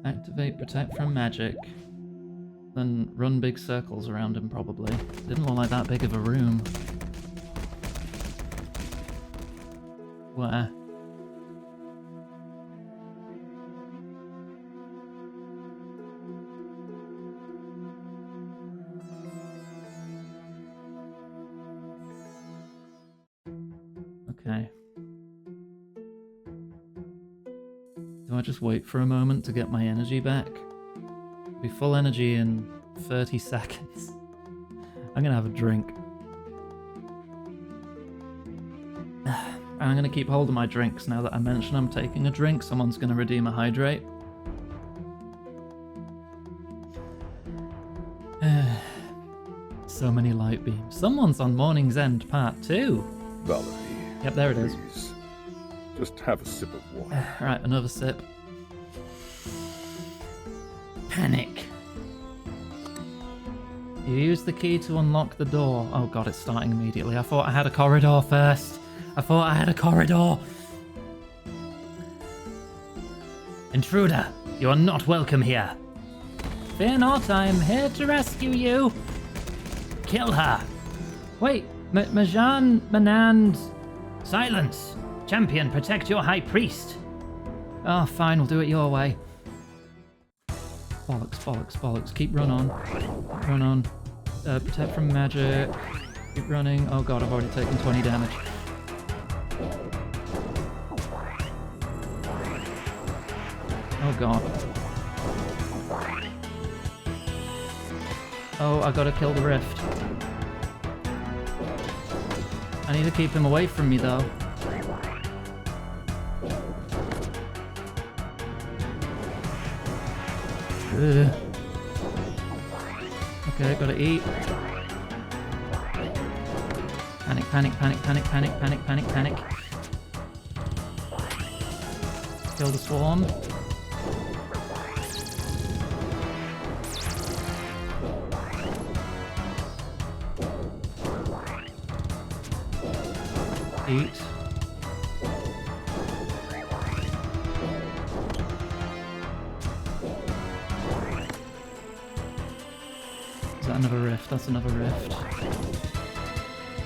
Activate protect from magic. Then run big circles around him, probably. Didn't look like that big of a room. Where? Okay. Do I just wait for a moment to get my energy back? Be full energy in 30 seconds. I'm gonna have a drink. I'm gonna keep hold of my drinks now that I mention I'm taking a drink. Someone's gonna redeem a hydrate. So many light beams. Someone's on Morning's End Part 2. Valerie. Yep, there it is. Please. Just have a sip of water. Right, another sip. Panic. You use the key to unlock the door. Oh god, it's starting immediately. I thought I had a corridor first. I thought I had a corridor. Intruder, you are not welcome here. Fear not, I am here to rescue you. Kill her. Wait, Majan, Manand. Silence. Champion, protect your high priest. Oh, fine, we'll do it your way. Bollocks, bollocks, bollocks. Keep run on. Run on. Protect from magic. Keep running. Oh god, I've already taken 20 damage. Oh god. Oh, I gotta kill the rift. I need to keep him away from me though. Ugh. Okay, gotta eat. Panic, panic, panic, panic, panic, panic, panic, panic. Kill the swarm. Eat. Is that another rift? That's another rift.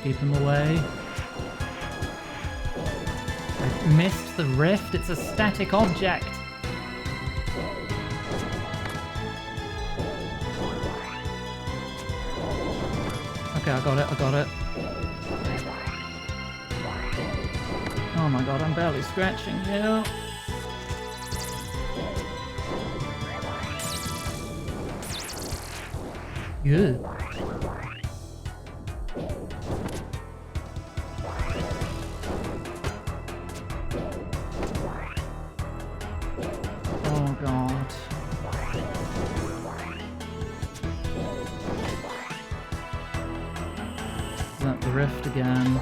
Keep him away. I missed the rift. It's a static object. Okay, I got it. I got it. Oh my god, I'm barely scratching you. Good. Oh god. Is that the rift again?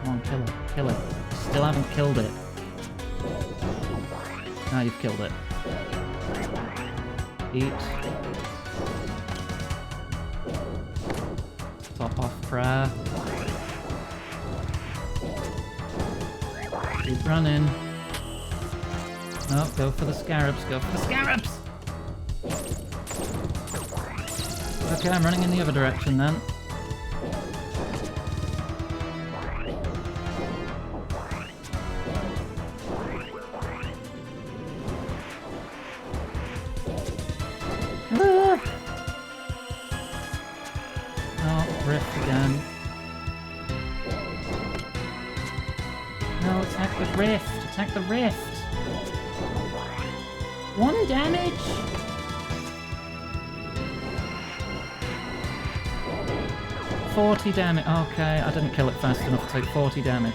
Come on, kill it. Kill it. Still haven't killed it. Now you've killed it. Eat. Top off prayer. Keep running. No, go for the scarabs. Go for the scarabs! Okay, I'm running in the other direction then. Rift again. No, attack the rift! Attack the rift! 1 damage? $40 damage. Okay, I didn't kill it fast enough to take 40 damage.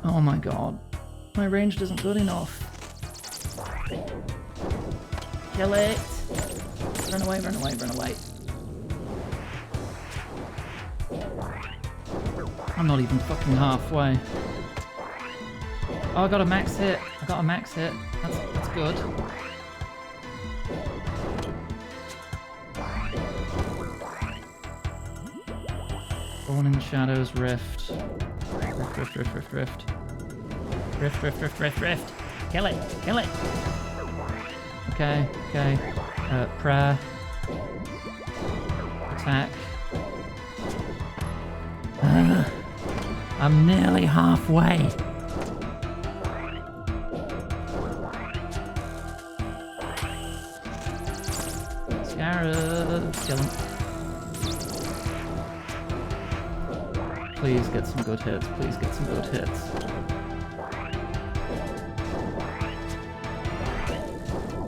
Oh my god. My range isn't good enough. Kill it! Run away, run away, run away. I'm not even fucking halfway. Oh, I got a max hit. I got a max hit. That's good. Born in the Shadows, Rift. Rift. Rift. Kill it. Okay. Prayer. Attack. I'm nearly halfway. Scarab. Kill him. Please get some good hits.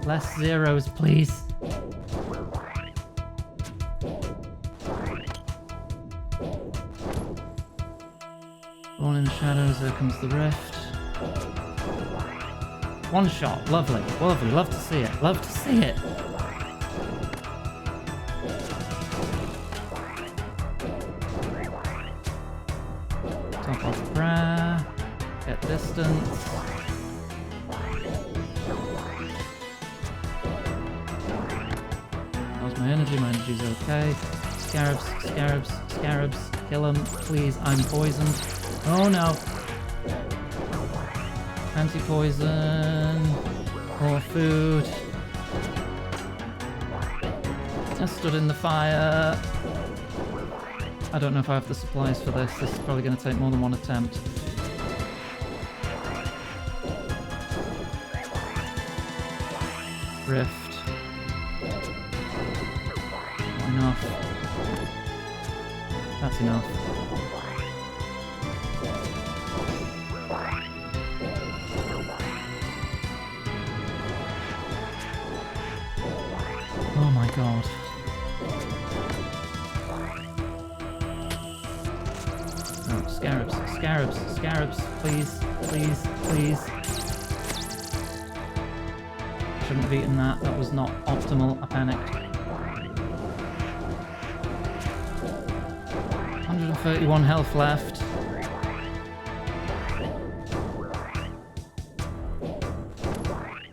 Less zeros, please. Born in the Shadows, there comes the Rift. One shot, lovely, love to see it. Top off prayer, get distance. How's my energy's okay. Scarabs, kill him, please, I'm poisoned. Oh no. Anti-poison. More food. I stood in the fire. I don't know if I have the supplies for this. This is probably going to take more than one attempt. Rift. Not enough. That's enough. Oh my god. Oh, scarabs, please. Shouldn't have eaten that, that was not optimal, I panicked. 131 health left.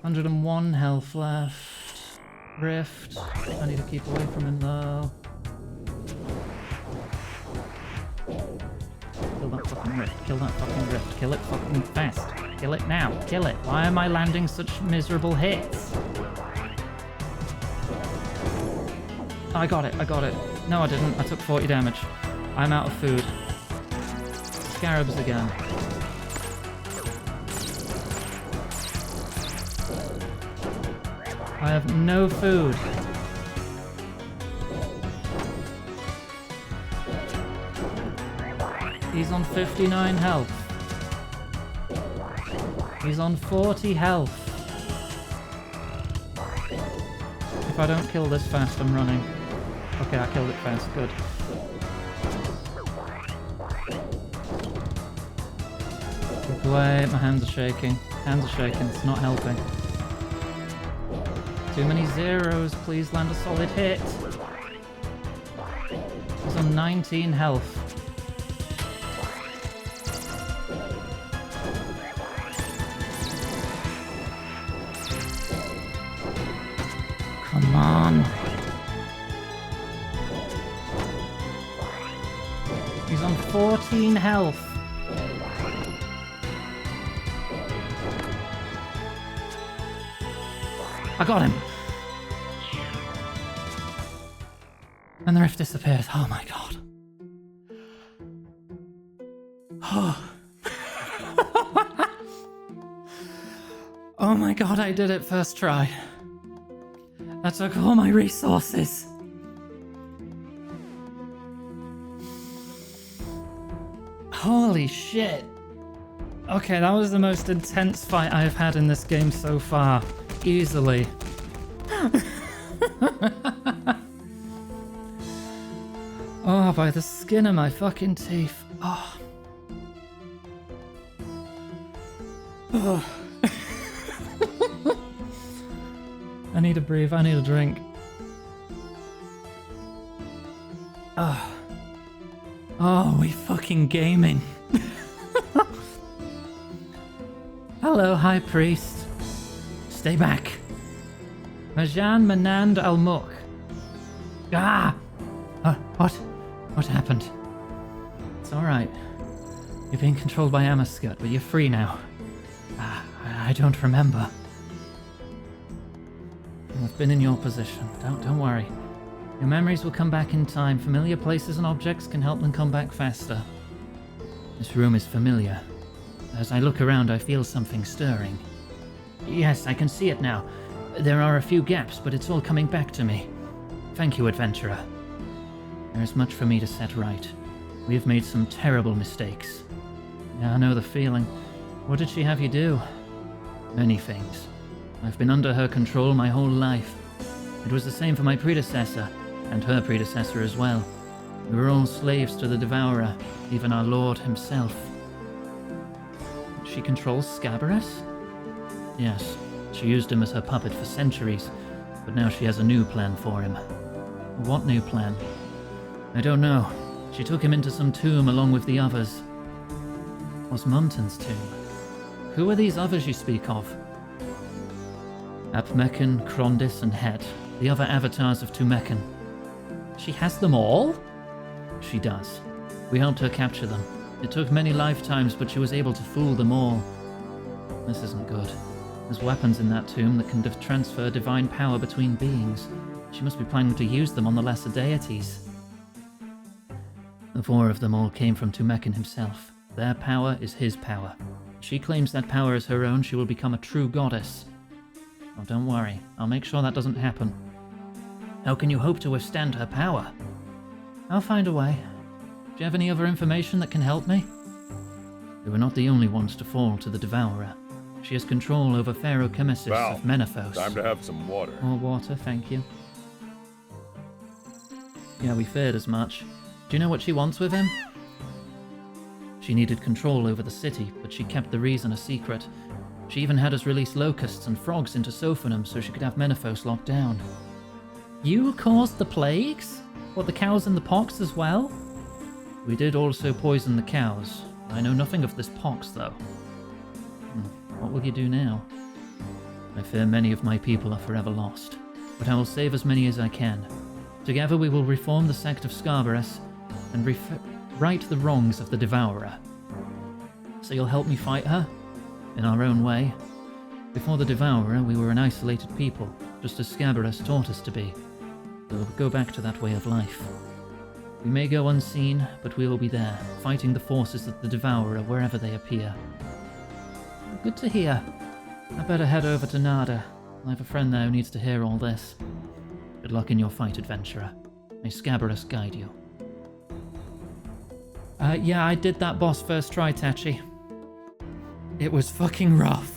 $101 health left. Rift. I need to keep away from him though. Kill that fucking rift. Kill it fucking fast. Kill it now. Kill it. Why am I landing such miserable hits? I got it. No, I didn't. I took 40 damage. I'm out of food. Scarabs again. I have no food. He's on 59 health. He's on 40 health. If I don't kill this fast, I'm running. Okay, I killed it fast. Good. Keep away. My hands are shaking. It's not helping. Too many zeros. Please land a solid hit. He's on 19 health. Come on. He's on 14 health. I got him. And the rift disappears. Oh my god. Oh my god, I did it first try. That took all my resources. Holy shit. Okay, that was the most intense fight I've had in this game so far. Easily. Oh, by the skin of my fucking teeth. Oh. Oh. I need to breathe, I need a drink. Oh. Oh, we fucking gaming. Hello, High Priest. Stay back. Majan Manand Al-Muk. Ah! What happened? It's alright. You're being controlled by Amaskut, but you're free now. I don't remember. I've been in your position. Don't worry. Your memories will come back in time. Familiar places and objects can help them come back faster. This room is familiar. As I look around, I feel something stirring. Yes, I can see it now. There are a few gaps, but it's all coming back to me. Thank you, adventurer. There is much for me to set right. We have made some terrible mistakes. Yeah, I know the feeling. What did she have you do? Many things. I've been under her control my whole life. It was the same for my predecessor, and her predecessor as well. We were all slaves to the Devourer, even our Lord himself. She controls Scabarus? Yes, she used him as her puppet for centuries, but now she has a new plan for him. What new plan? I don't know. She took him into some tomb along with the others. Osmunton's tomb. Who are these others you speak of? Apmekan, Krondis, and Het, the other avatars of Tumekan. She has them all? She does. We helped her capture them. It took many lifetimes, but she was able to fool them all. This isn't good. There's weapons in that tomb that can transfer divine power between beings. She must be planning to use them on the lesser deities. The four of them all came from Tumekan himself. Their power is his power. If she claims that power as her own, she will become a true goddess. Oh, don't worry. I'll make sure that doesn't happen. How can you hope to withstand her power? I'll find a way. Do you have any other information that can help me? We were not the only ones to fall to the Devourer. She has control over Pharaoh Chemesis of Menethos. Time to have some water. More water, thank you. Yeah, we feared as much. Do you know what she wants with him? She needed control over the city, but she kept the reason a secret. She even had us release locusts and frogs into Sophanum so she could have Menethos locked down. You caused the plagues? What, the cows and the pox as well? We did also poison the cows. I know nothing of this pox, though. What will you do now? I fear many of my people are forever lost, but I will save as many as I can. Together we will reform the sect of Scarbarus and right the wrongs of the Devourer. So you'll help me fight her? In our own way. Before the Devourer, we were an isolated people, just as Scabarus taught us to be. So we'll go back to that way of life. We may go unseen, but we will be there, fighting the forces of the Devourer wherever they appear. Good to hear. I better head over to Nada. I have a friend there who needs to hear all this. Good luck in your fight, adventurer. May Scabarus guide you. Yeah, I did that boss first try, Tachi. It was fucking rough.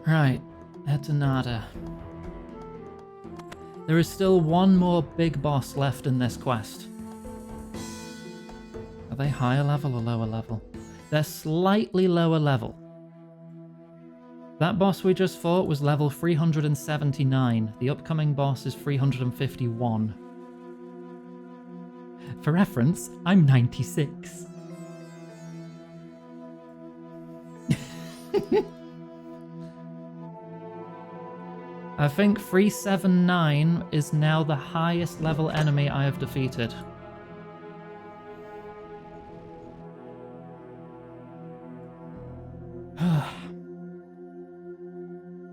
Right, head to Nada. There is still one more big boss left in this quest. Are they higher level or lower level? They're slightly lower level. That boss we just fought was level 379. The upcoming boss is 351. For reference, I'm 96. I think 379 is now the highest level enemy I have defeated.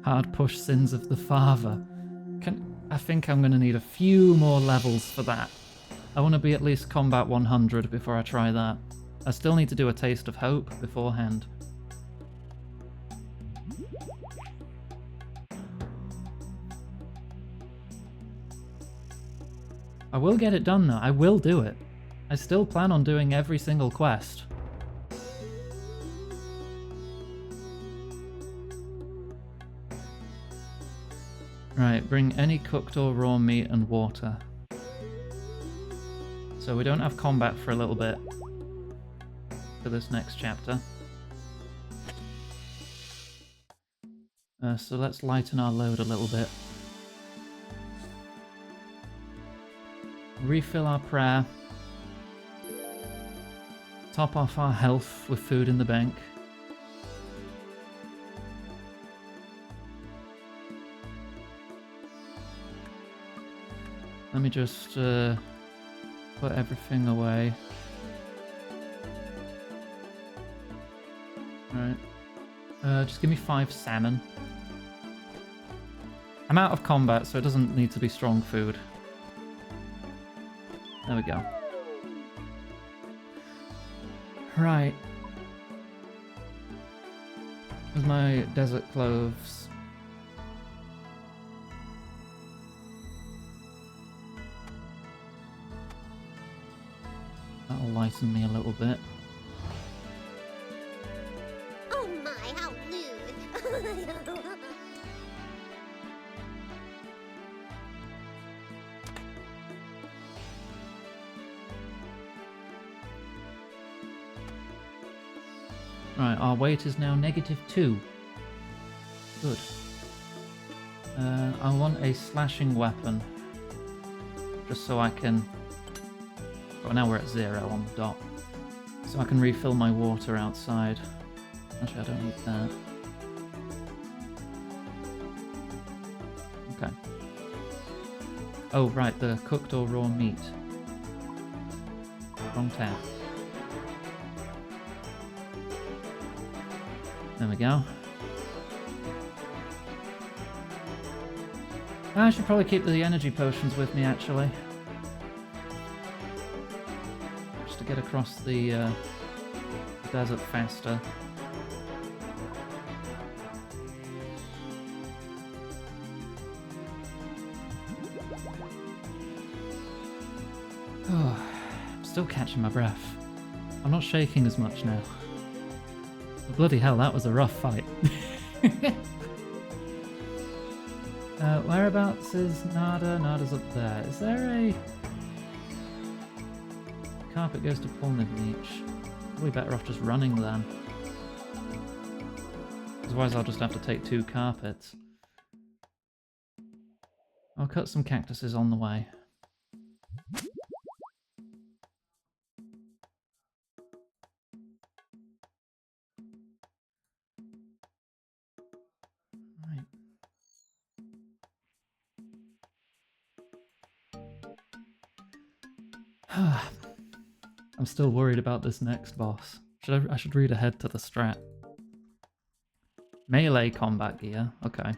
Hard push sins of the father. I think I'm going to need a few more levels for that. I want to be at least combat 100 before I try that. I still need to do a taste of hope beforehand. I will get it done though, I will do it. I still plan on doing every single quest. Right, bring any cooked or raw meat and water. So we don't have combat for a little bit. For this next chapter. So let's lighten our load a little bit. Refill our prayer. Top off our health with food in the bank. Let me just put everything away. Right. Just give me 5 salmon. I'm out of combat, so it doesn't need to be strong food. There we go. Right. There's my desert cloves. That'll lighten me a little bit. Oh my, how lewd. Right, our weight is now -2. Good. I want a slashing weapon. Just so I can... Oh, now we're at 0 on the dot. So I can refill my water outside. Actually, I don't need that. Okay. Oh, right, the cooked or raw meat. Wrong tab. There we go. I should probably keep the energy potions with me, actually. Just to get across the desert faster. Oh, I'm still catching my breath. I'm not shaking as much now. Bloody hell, that was a rough fight. Whereabouts is Nada? Nada's up there. Is there a... Carpet goes to Pulnivneach. Probably better off just running then. Otherwise I'll just have to take 2 carpets. I'll cut some cactuses on the way. I'm still worried about this next boss. I should read ahead to the strat. Melee combat gear. Okay.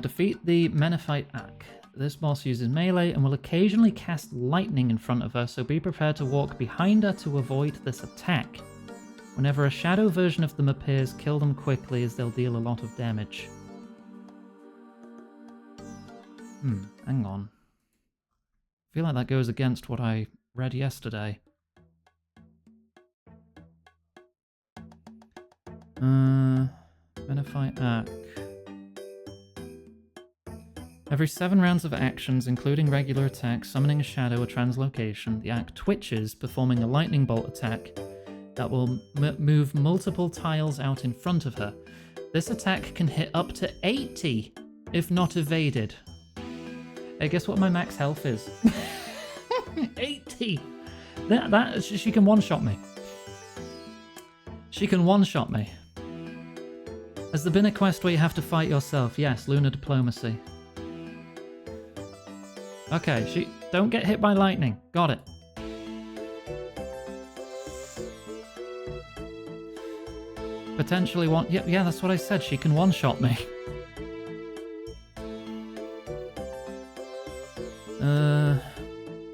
Defeat the Menethite Ak. This boss uses melee and will occasionally cast lightning in front of her, so be prepared to walk behind her to avoid this attack. Whenever a shadow version of them appears, kill them quickly as they'll deal a lot of damage. Hang on. I feel like that goes against what I read yesterday. Menethite Ak. Every 7 rounds of actions, including regular attacks, summoning a shadow or translocation, the Ak twitches, performing a lightning bolt attack that will move multiple tiles out in front of her. This attack can hit up to 80 if not evaded. Hey, guess what my max health is? 80! She can one-shot me. She can one-shot me. Has there been a quest where you have to fight yourself? Yes, Lunar Diplomacy. Okay, don't get hit by lightning. Got it. Potentially one... Yeah, that's what I said. She can one-shot me.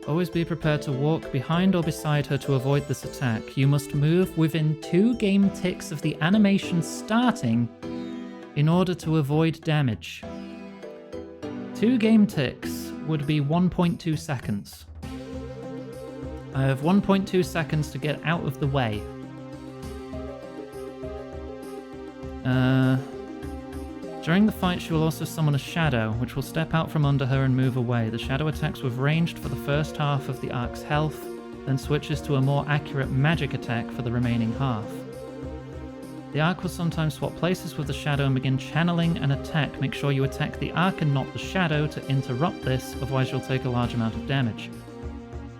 Always be prepared to walk behind or beside her to avoid this attack. You must move within 2 game ticks of the animation starting in order to avoid damage. 2 game ticks would be 1.2 seconds. I have 1.2 seconds to get out of the way. During the fight, she will also summon a shadow, which will step out from under her and move away. The shadow attacks with ranged for the first half of the Ark's health, then switches to a more accurate magic attack for the remaining half. The arc will sometimes swap places with the shadow and begin channeling an attack. Make sure you attack the arc and not the shadow to interrupt this, otherwise you'll take a large amount of damage.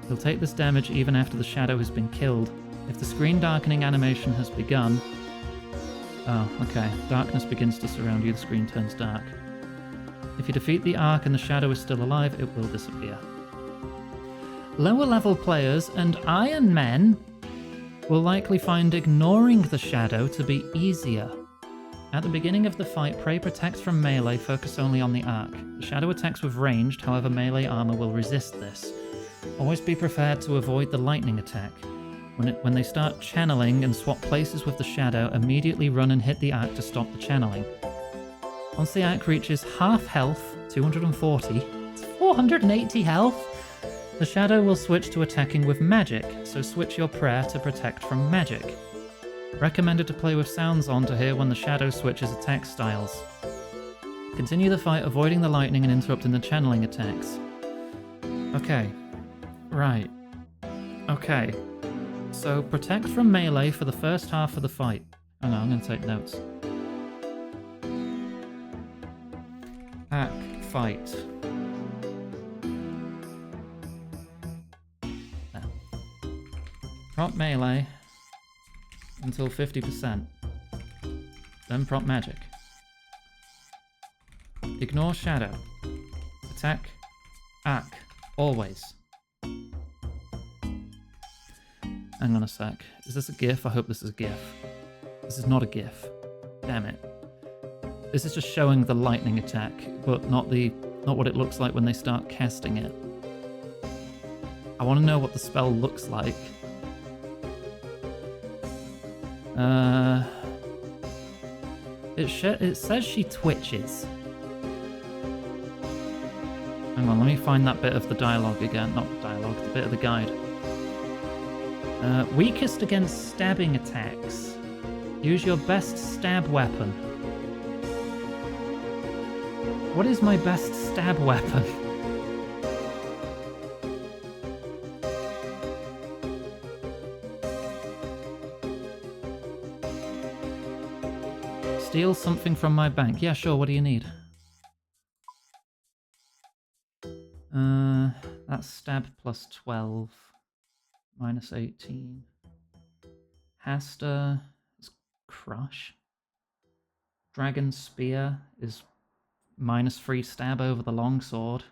You'll take this damage even after the shadow has been killed. If the screen darkening animation has begun... Oh, okay. Darkness begins to surround you, the screen turns dark. If you defeat the arc and the shadow is still alive, it will disappear. Lower level players and Iron Men will likely find ignoring the shadow to be easier. At the beginning of the fight, Prey protects from melee, focus only on the arc. The shadow attacks with ranged, however melee armor will resist this. Always be prepared to avoid the lightning attack. When they start channeling and swap places with the shadow, immediately run and hit the arc to stop the channeling. Once the arc reaches half health, 240, it's 480 health, the shadow will switch to attacking with magic, so switch your prayer to protect from magic. Recommended to play with sounds on to hear when the shadow switches attack styles. Continue the fight avoiding the lightning and interrupting the channeling attacks. Okay. Right. Okay. So protect from melee for the first half of the fight. Hang on, I'm going to take notes. Hack, fight. Now. Prop melee until 50%. Then prop magic. Ignore shadow. Attack, arc, always. Hang on a sec. Is this a GIF? I hope this is a GIF. This is not a GIF. Damn it. This is just showing the lightning attack, but not what it looks like when they start casting it. I want to know what the spell looks like. It says she twitches. Hang on, let me find that bit of the dialogue again. Not dialogue, the bit of the guide. Weakest against stabbing attacks. Use your best stab weapon. What is my best stab weapon? Steal something from my bank. Yeah, sure, what do you need? That's stab plus 12. Minus 18. Hasta is crush. Dragon Spear is minus 3 stab over the longsword.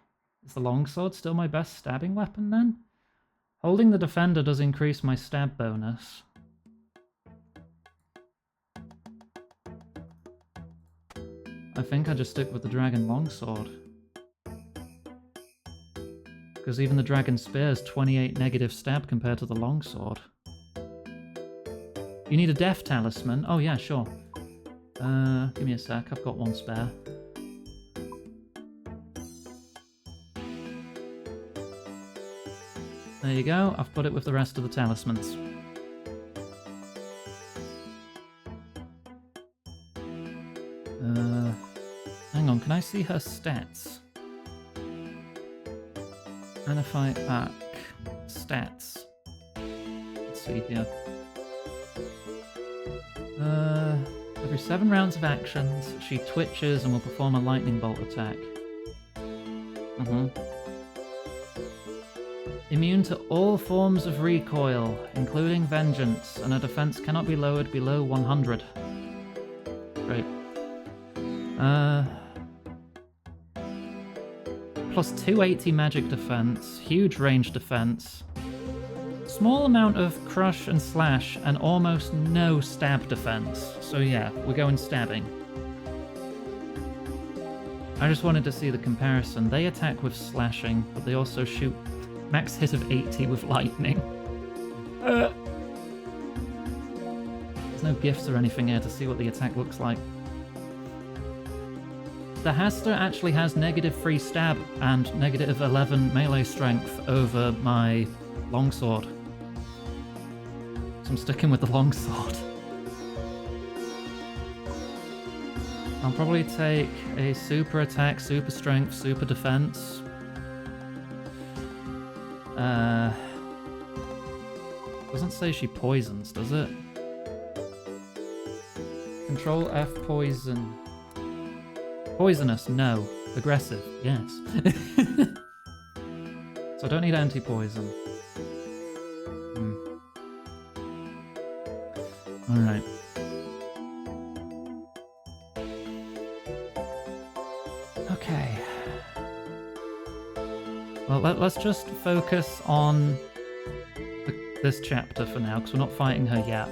Is the longsword still my best stabbing weapon then? Holding the defender does increase my stab bonus. I think I just stick with the dragon longsword. Because even the dragon spear is 28 negative stab compared to the longsword. You need a death talisman? Oh yeah, sure. Give me a sec, I've got one spare. There you go, I've put it with the rest of the talismans. Hang on, can I see her stats? And if I arc stats, let's see here. Every 7 rounds of actions, she twitches and will perform a lightning bolt attack. Immune to all forms of recoil, including vengeance, and her defense cannot be lowered below 100. Great. Plus 280 magic defense, huge range defense, small amount of crush and slash, and almost no stab defense. So yeah, we're going stabbing. I just wanted to see the comparison. They attack with slashing, but they also shoot max hit of 80 with lightning. There's no gifts or anything here to see what the attack looks like. The Hasta actually has -3 stab and -11 melee strength over my longsword. So I'm sticking with the longsword. I'll probably take a super attack, super strength, super defense. Doesn't say she poisons, does it? Control F poison. Poisonous, no. Aggressive, yes. So I don't need anti-poison. Alright. Okay. Well, let's just focus on this chapter for now, because we're not fighting her yet.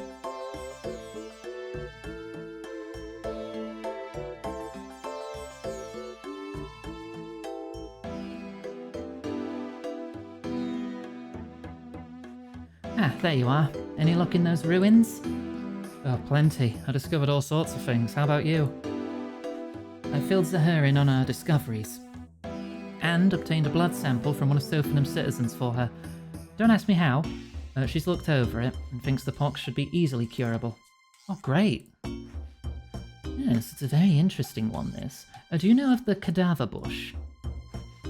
Ah, there you are. Any luck in those ruins? Oh, plenty. I discovered all sorts of things. How about you? I filled Zahir in on our discoveries. And obtained a blood sample from one of Sophanum's citizens for her. Don't ask me how. She's looked over it and thinks the pox should be easily curable. Oh, great. Yes, it's a very interesting one, this. Do you know of the cadaver bush?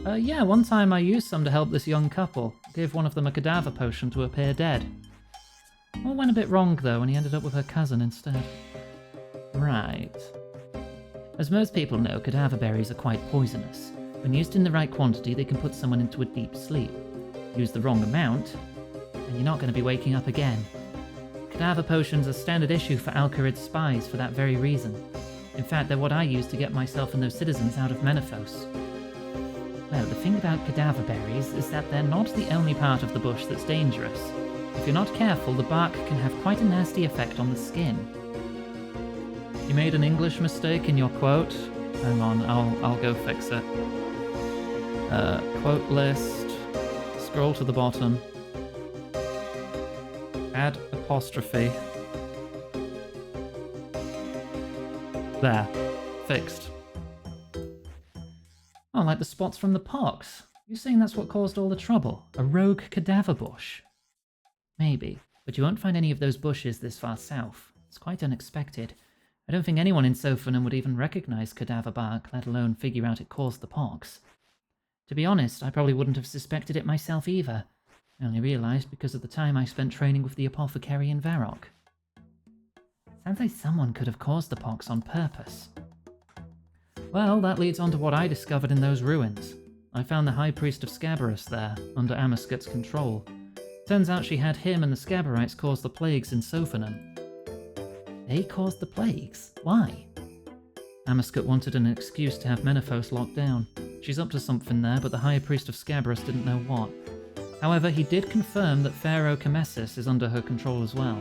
Yeah, one time I used some to help this young couple. Gave one of them a cadaver potion to appear dead. All went a bit wrong, though, and he ended up with her cousin instead. Right. As most people know, cadaver berries are quite poisonous. When used in the right quantity, they can put someone into a deep sleep. Use the wrong amount, and you're not going to be waking up again. Cadaver potions are standard issue for Alcarid's spies for that very reason. In fact, they're what I use to get myself and those citizens out of Menaphos. Well, the thing about cadaver berries is that they're not the only part of the bush that's dangerous. If you're not careful, the bark can have quite a nasty effect on the skin. You made an English mistake in your quote. Hang on, I'll go fix it. Quote list. Scroll to the bottom. Add apostrophe. There. Fixed. Oh, like the spots from the pox. You're saying that's what caused all the trouble? A rogue cadaver bush? Maybe, but you won't find any of those bushes this far south. It's quite unexpected. I don't think anyone in Sophanum would even recognize cadaver bark, let alone figure out it caused the pox. To be honest, I probably wouldn't have suspected it myself either. I only realized because of the time I spent training with the apothecary in Varrock. Sounds like someone could have caused the pox on purpose. Well, that leads on to what I discovered in those ruins. I found the High Priest of Scabarus there, under Amaskut's control. Turns out she had him and the Scabarites cause the plagues in Sophanum. They caused the plagues? Why? Amaskut wanted an excuse to have Menaphos locked down. She's up to something there, but the High Priest of Scabarus didn't know what. However, he did confirm that Pharaoh Kamesis is under her control as well.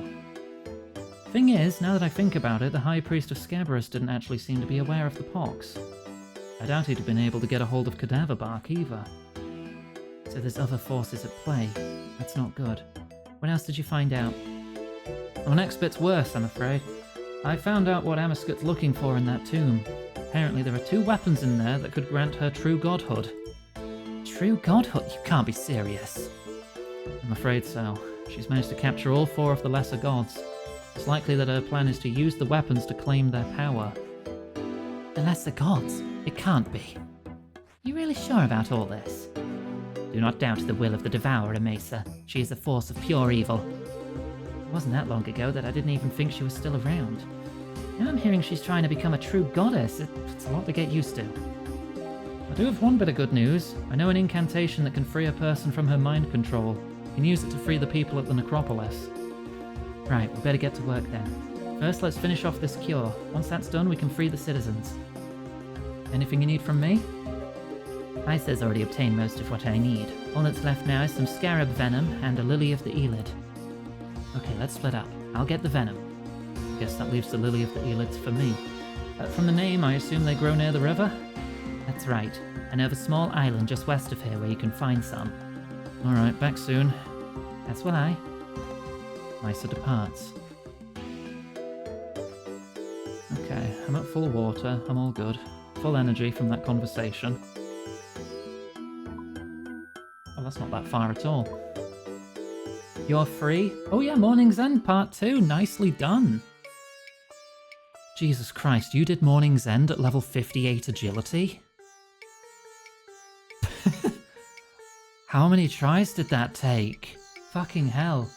Thing is, now that I think about it, the High Priest of Scabarus didn't actually seem to be aware of the pox. I doubt he'd have been able to get a hold of cadaver bark either. So there's other forces at play. That's not good. What else did you find out? Well, the next bit's worse, I'm afraid. I found out what Amaskut's looking for in that tomb. Apparently there are 2 weapons in there that could grant her true godhood. True godhood? You can't be serious. I'm afraid so. She's managed to capture all 4 of the lesser gods. It's likely that her plan is to use the weapons to claim their power. The lesser gods? It can't be. You really sure about all this? Do not doubt the will of the Devourer, Mesa. She is a force of pure evil. It wasn't that long ago that I didn't even think she was still around. Now I'm hearing she's trying to become a true goddess. It's a lot to get used to. I do have one bit of good news. I know an incantation that can free a person from her mind control. You can use it to free the people at the necropolis. Right, we better get to work then. First, let's finish off this cure. Once that's done, we can free the citizens. Anything you need from me? Isa's already obtained most of what I need. All that's left now is some scarab venom and a lily of the Elid. Okay, let's split up. I'll get the venom. Guess that leaves the lily of the Elids for me. From the name, I assume they grow near the river? That's right. I know of a small island just west of here where you can find some. Alright, back soon. That's why. Isa departs. Okay, I'm at full water. I'm all good. Full energy from that conversation. Oh, that's not that far at all. You're free? Oh yeah, Morning's End Part 2. Nicely done. Jesus Christ, you did Morning's End at level 58 agility? How many tries did that take? Fucking hell.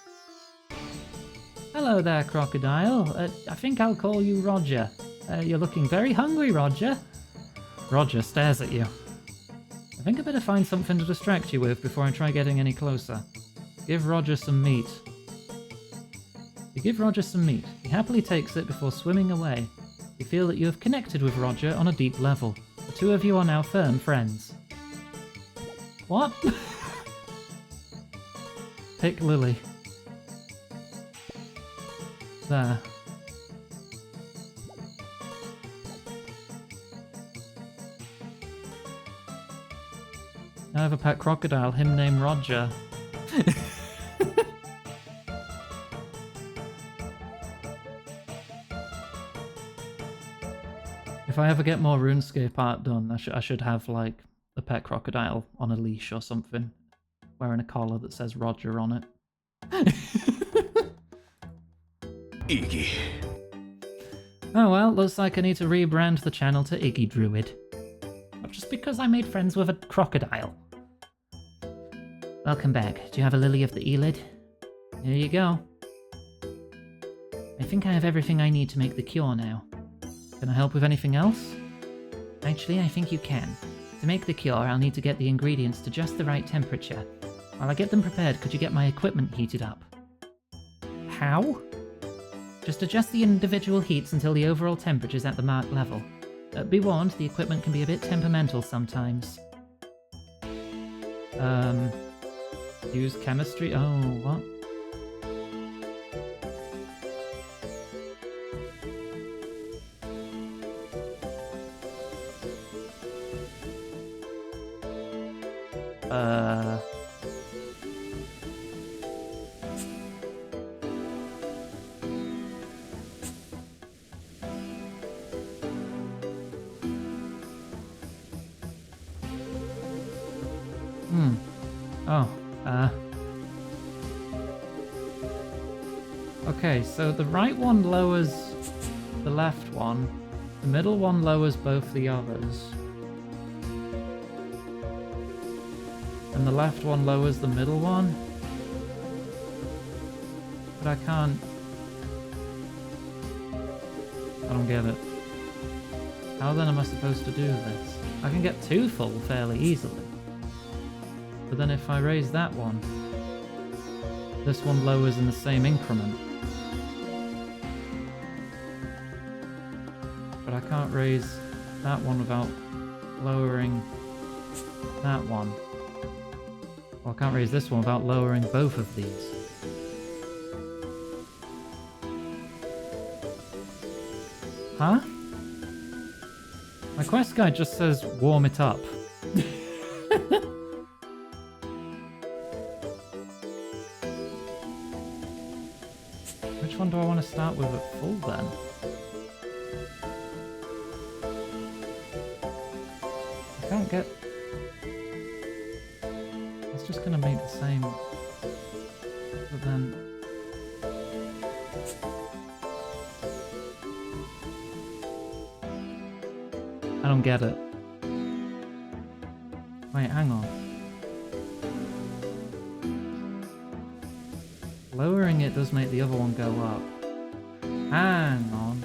Hello there, Crocodile. I think I'll call you Roger. You're looking very hungry, Roger. Roger stares at you. I think I better find something to distract you with before I try getting any closer. Give Roger some meat. You give Roger some meat. He happily takes it before swimming away. You feel that you have connected with Roger on a deep level. The two of you are now firm friends. What? Pick Lily. There. I have a pet crocodile, him named Roger. If I ever get more RuneScape art done, I should have, like, a pet crocodile on a leash or something, wearing a collar that says Roger on it. Iggy. Oh well, looks like I need to rebrand the channel to Iggy Druid. Not just because I made friends with a crocodile. Welcome back. Do you have a lily of the Elid? Here you go. I think I have everything I need to make the cure now. Can I help with anything else? Actually, I think you can. To make the cure, I'll need to get the ingredients to just the right temperature. While I get them prepared, could you get my equipment heated up? How? Just adjust the individual heats until the overall temperature is at the marked level. Be warned, the equipment can be a bit temperamental sometimes. Use chemistry? Oh, what? Okay, so the right one lowers the left one, the middle one lowers both the others, and the left one lowers the middle one, but I can't... I don't get it. How then am I supposed to do this? I can get two full fairly easily, but then if I raise that one, this one lowers in the same increment. But I can't raise that one without lowering that one. Well, I can't raise this one without lowering both of these. Huh? My quest guide just says warm it up. Which one do I want to start with at full then? I can't get... That's just gonna make the same... But then... I don't get it. Wait, hang on. Lowering it does make the other one go up. Hang on.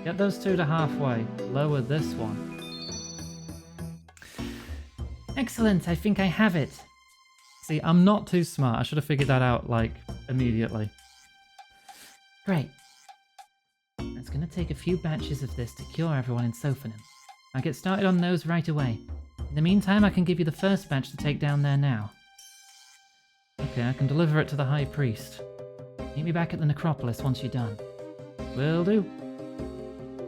Get those two to halfway. Lower this one. Excellent, I think I have it. See, I'm not too smart. I should have figured that out, like, immediately. Great. It's going to take a few batches of this to cure everyone in Sophanum. I'll get started on those right away. In the meantime, I can give you the first batch to take down there now. Okay, I can deliver it to the High Priest. Meet me back at the Necropolis once you're done. Will do.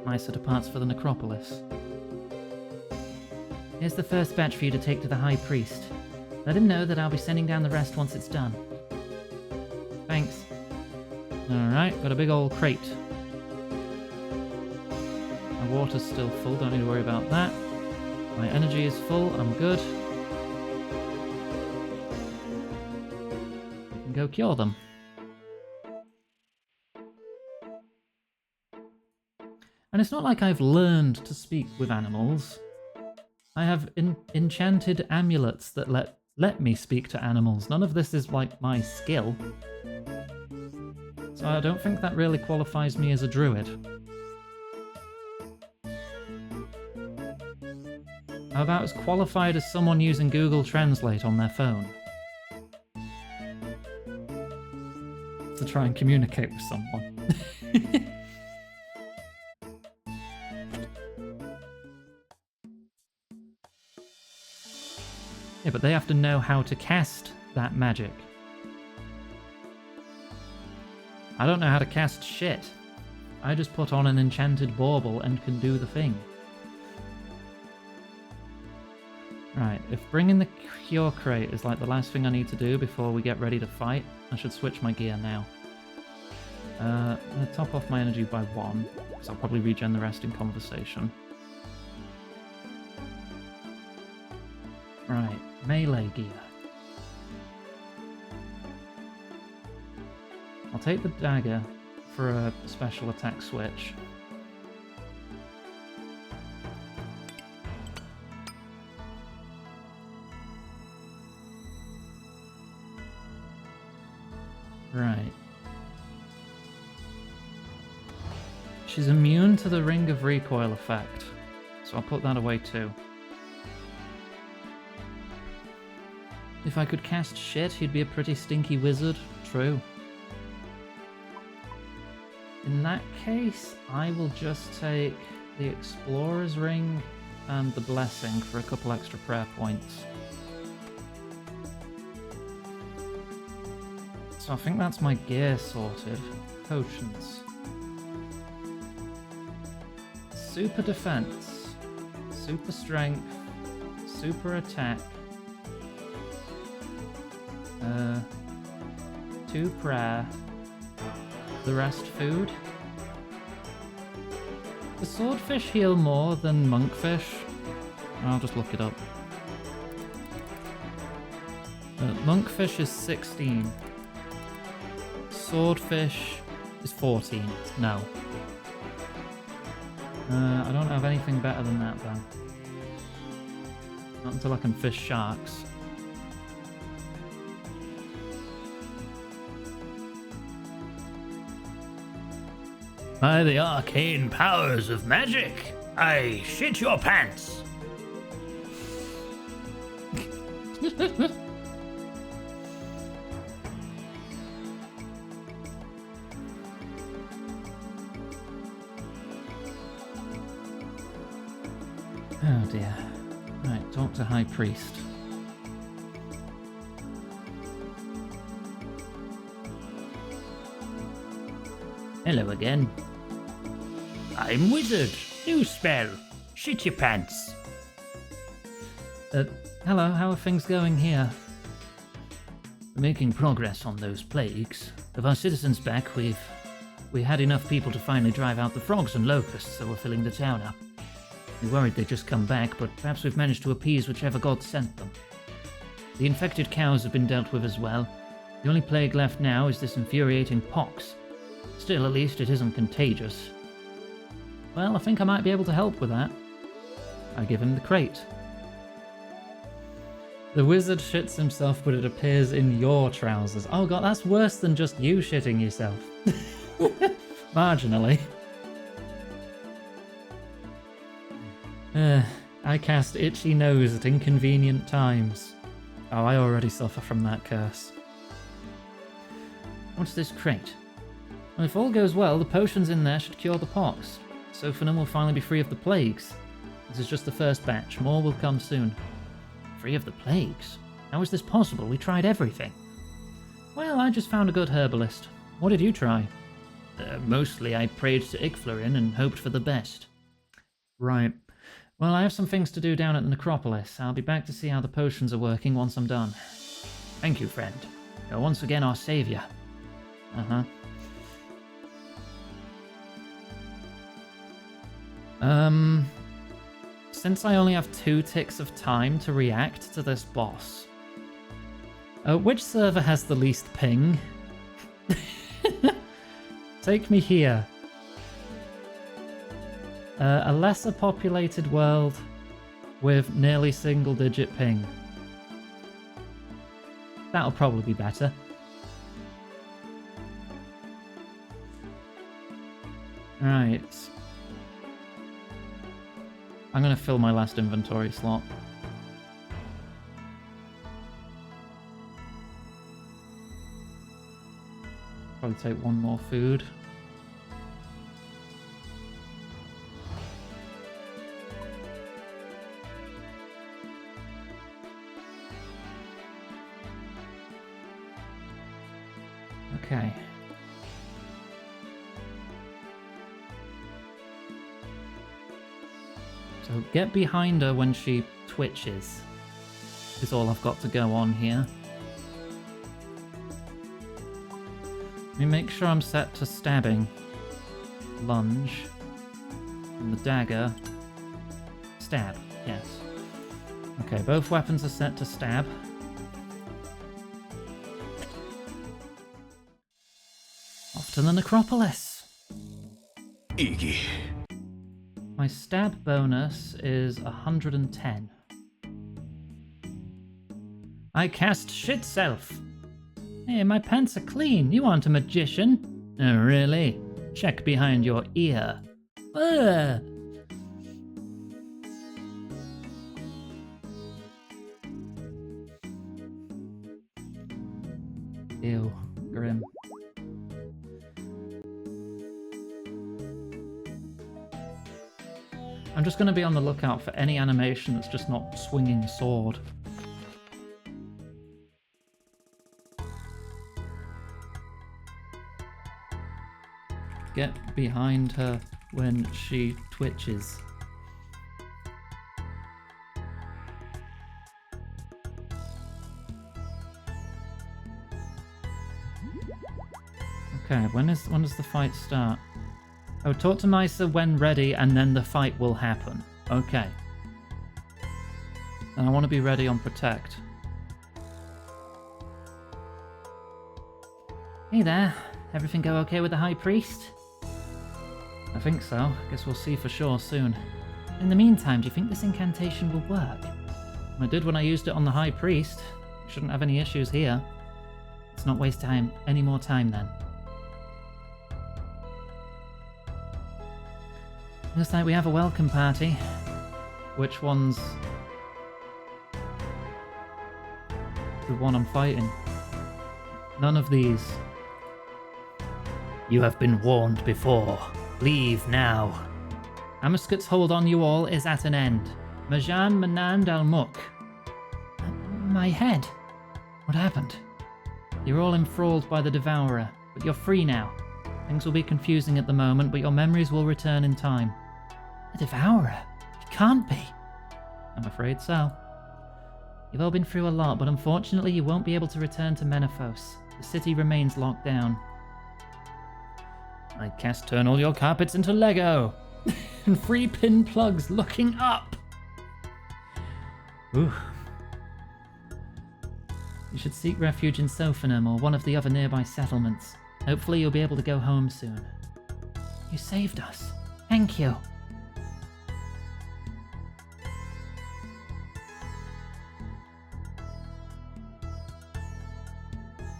Mysa departs for the Necropolis. Here's the first batch for you to take to the High Priest. Let him know that I'll be sending down the rest once it's done. Thanks. Alright, got a big old crate. My water's still full, don't need to worry about that. My energy is full, I'm good. We can go cure them. And it's not like I've learned to speak with animals. I have enchanted amulets that let me speak to animals. None of this is like my skill. So I don't think that really qualifies me as a druid. How about as qualified as someone using Google Translate on their phone? To try and communicate with someone. Yeah, but they have to know how to cast that magic. I don't know how to cast shit. I just put on an enchanted bauble and can do the thing. Right, if bringing the cure crate is like the last thing I need to do before we get ready to fight, I should switch my gear now. I'm going to top off my energy by 1, because I'll probably regen the rest in conversation. Right, melee gear. I'll take the dagger for a special attack switch. Right. She's immune to the Ring of Recoil effect, so I'll put that away too. If I could cast shit, he'd be a pretty stinky wizard. True. In that case, I will just take the Explorer's Ring and the Blessing for a couple extra prayer points. So I think that's my gear sorted. Potions. Super defense. Super strength. Super attack. 2 prayer. The rest food. Does swordfish heal more than monkfish? I'll just look it up. Monkfish is 16. Swordfish is 14. No. I don't have anything better than that though. Not until I can fish sharks. By the arcane powers of magic, I shit your pants. Oh dear. Right, talk to High Priest. Hello again. I'm wizard. New spell. Shit your pants. Hello, how are things going here? We're making progress on those plagues. With our citizens back, we had enough people to finally drive out the frogs and locusts that were filling the town up. We worried they'd just come back, but perhaps we've managed to appease whichever god sent them. The infected cows have been dealt with as well. The only plague left now is this infuriating pox. Still, at least it isn't contagious. Well, I think I might be able to help with that. I give him the crate. The wizard shits himself, but it appears in your trousers. Oh god, that's worse than just you shitting yourself. Marginally. I cast Itchy Nose at inconvenient times. Oh, I already suffer from that curse. What's this crate? Well, if all goes well, the potions in there should cure the pox. Sophanum will finally be free of the plagues. This is just the first batch. More will come soon. Free of the plagues? How is this possible? We tried everything. Well, I just found a good herbalist. What did you try? Mostly I prayed to Icflarin and hoped for the best. Right. Well, I have some things to do down at the necropolis. I'll be back to see how the potions are working once I'm done. Thank you, friend. You're once again our saviour. Uh-huh. Since I only have 2 ticks of time to react to this boss, which server has the least ping? Take me here. A lesser populated world with nearly single-digit ping. That'll probably be better. Right. I'm gonna fill my last inventory slot. Probably take one more food. Okay. So get behind her when she twitches, is all I've got to go on here. Let me make sure I'm set to stabbing. Lunge. And the dagger. Stab, yes. Okay, both weapons are set to stab. Off to the necropolis. Iggy. My stab bonus is 110. I cast shit self. Hey, my pants are clean. You aren't a magician. Oh, really? Check behind your ear. Ugh. Ew, grim. I'm just going to be on the lookout for any animation that's just not swinging a sword. Get behind her when she twitches. Okay, when does the fight start? Oh, talk to Misa when ready, and then the fight will happen. Okay. And I want to be ready on protect. Hey there. Everything go okay with the High Priest? I think so. Guess we'll see for sure soon. In the meantime, do you think this incantation will work? I did when I used it on the High Priest. Shouldn't have any issues here. Let's not waste any more time then. Looks like we have a welcome party. Which one's the one I'm fighting? None of these. You have been warned before. Leave now. Amaskut's hold on you all is at an end. Majan Manand al-Muk. My head. What happened? You're all enthralled by the Devourer, but you're free now. Things will be confusing at the moment, but your memories will return in time. The Devourer? He can't be. I'm afraid so. You've all been through a lot, but unfortunately you won't be able to return to Menaphos. The city remains locked down. I cast turn all your carpets into Lego. And 3 pin plugs looking up. Ooh. You should seek refuge in Sophanum or one of the other nearby settlements. Hopefully you'll be able to go home soon. You saved us. Thank you.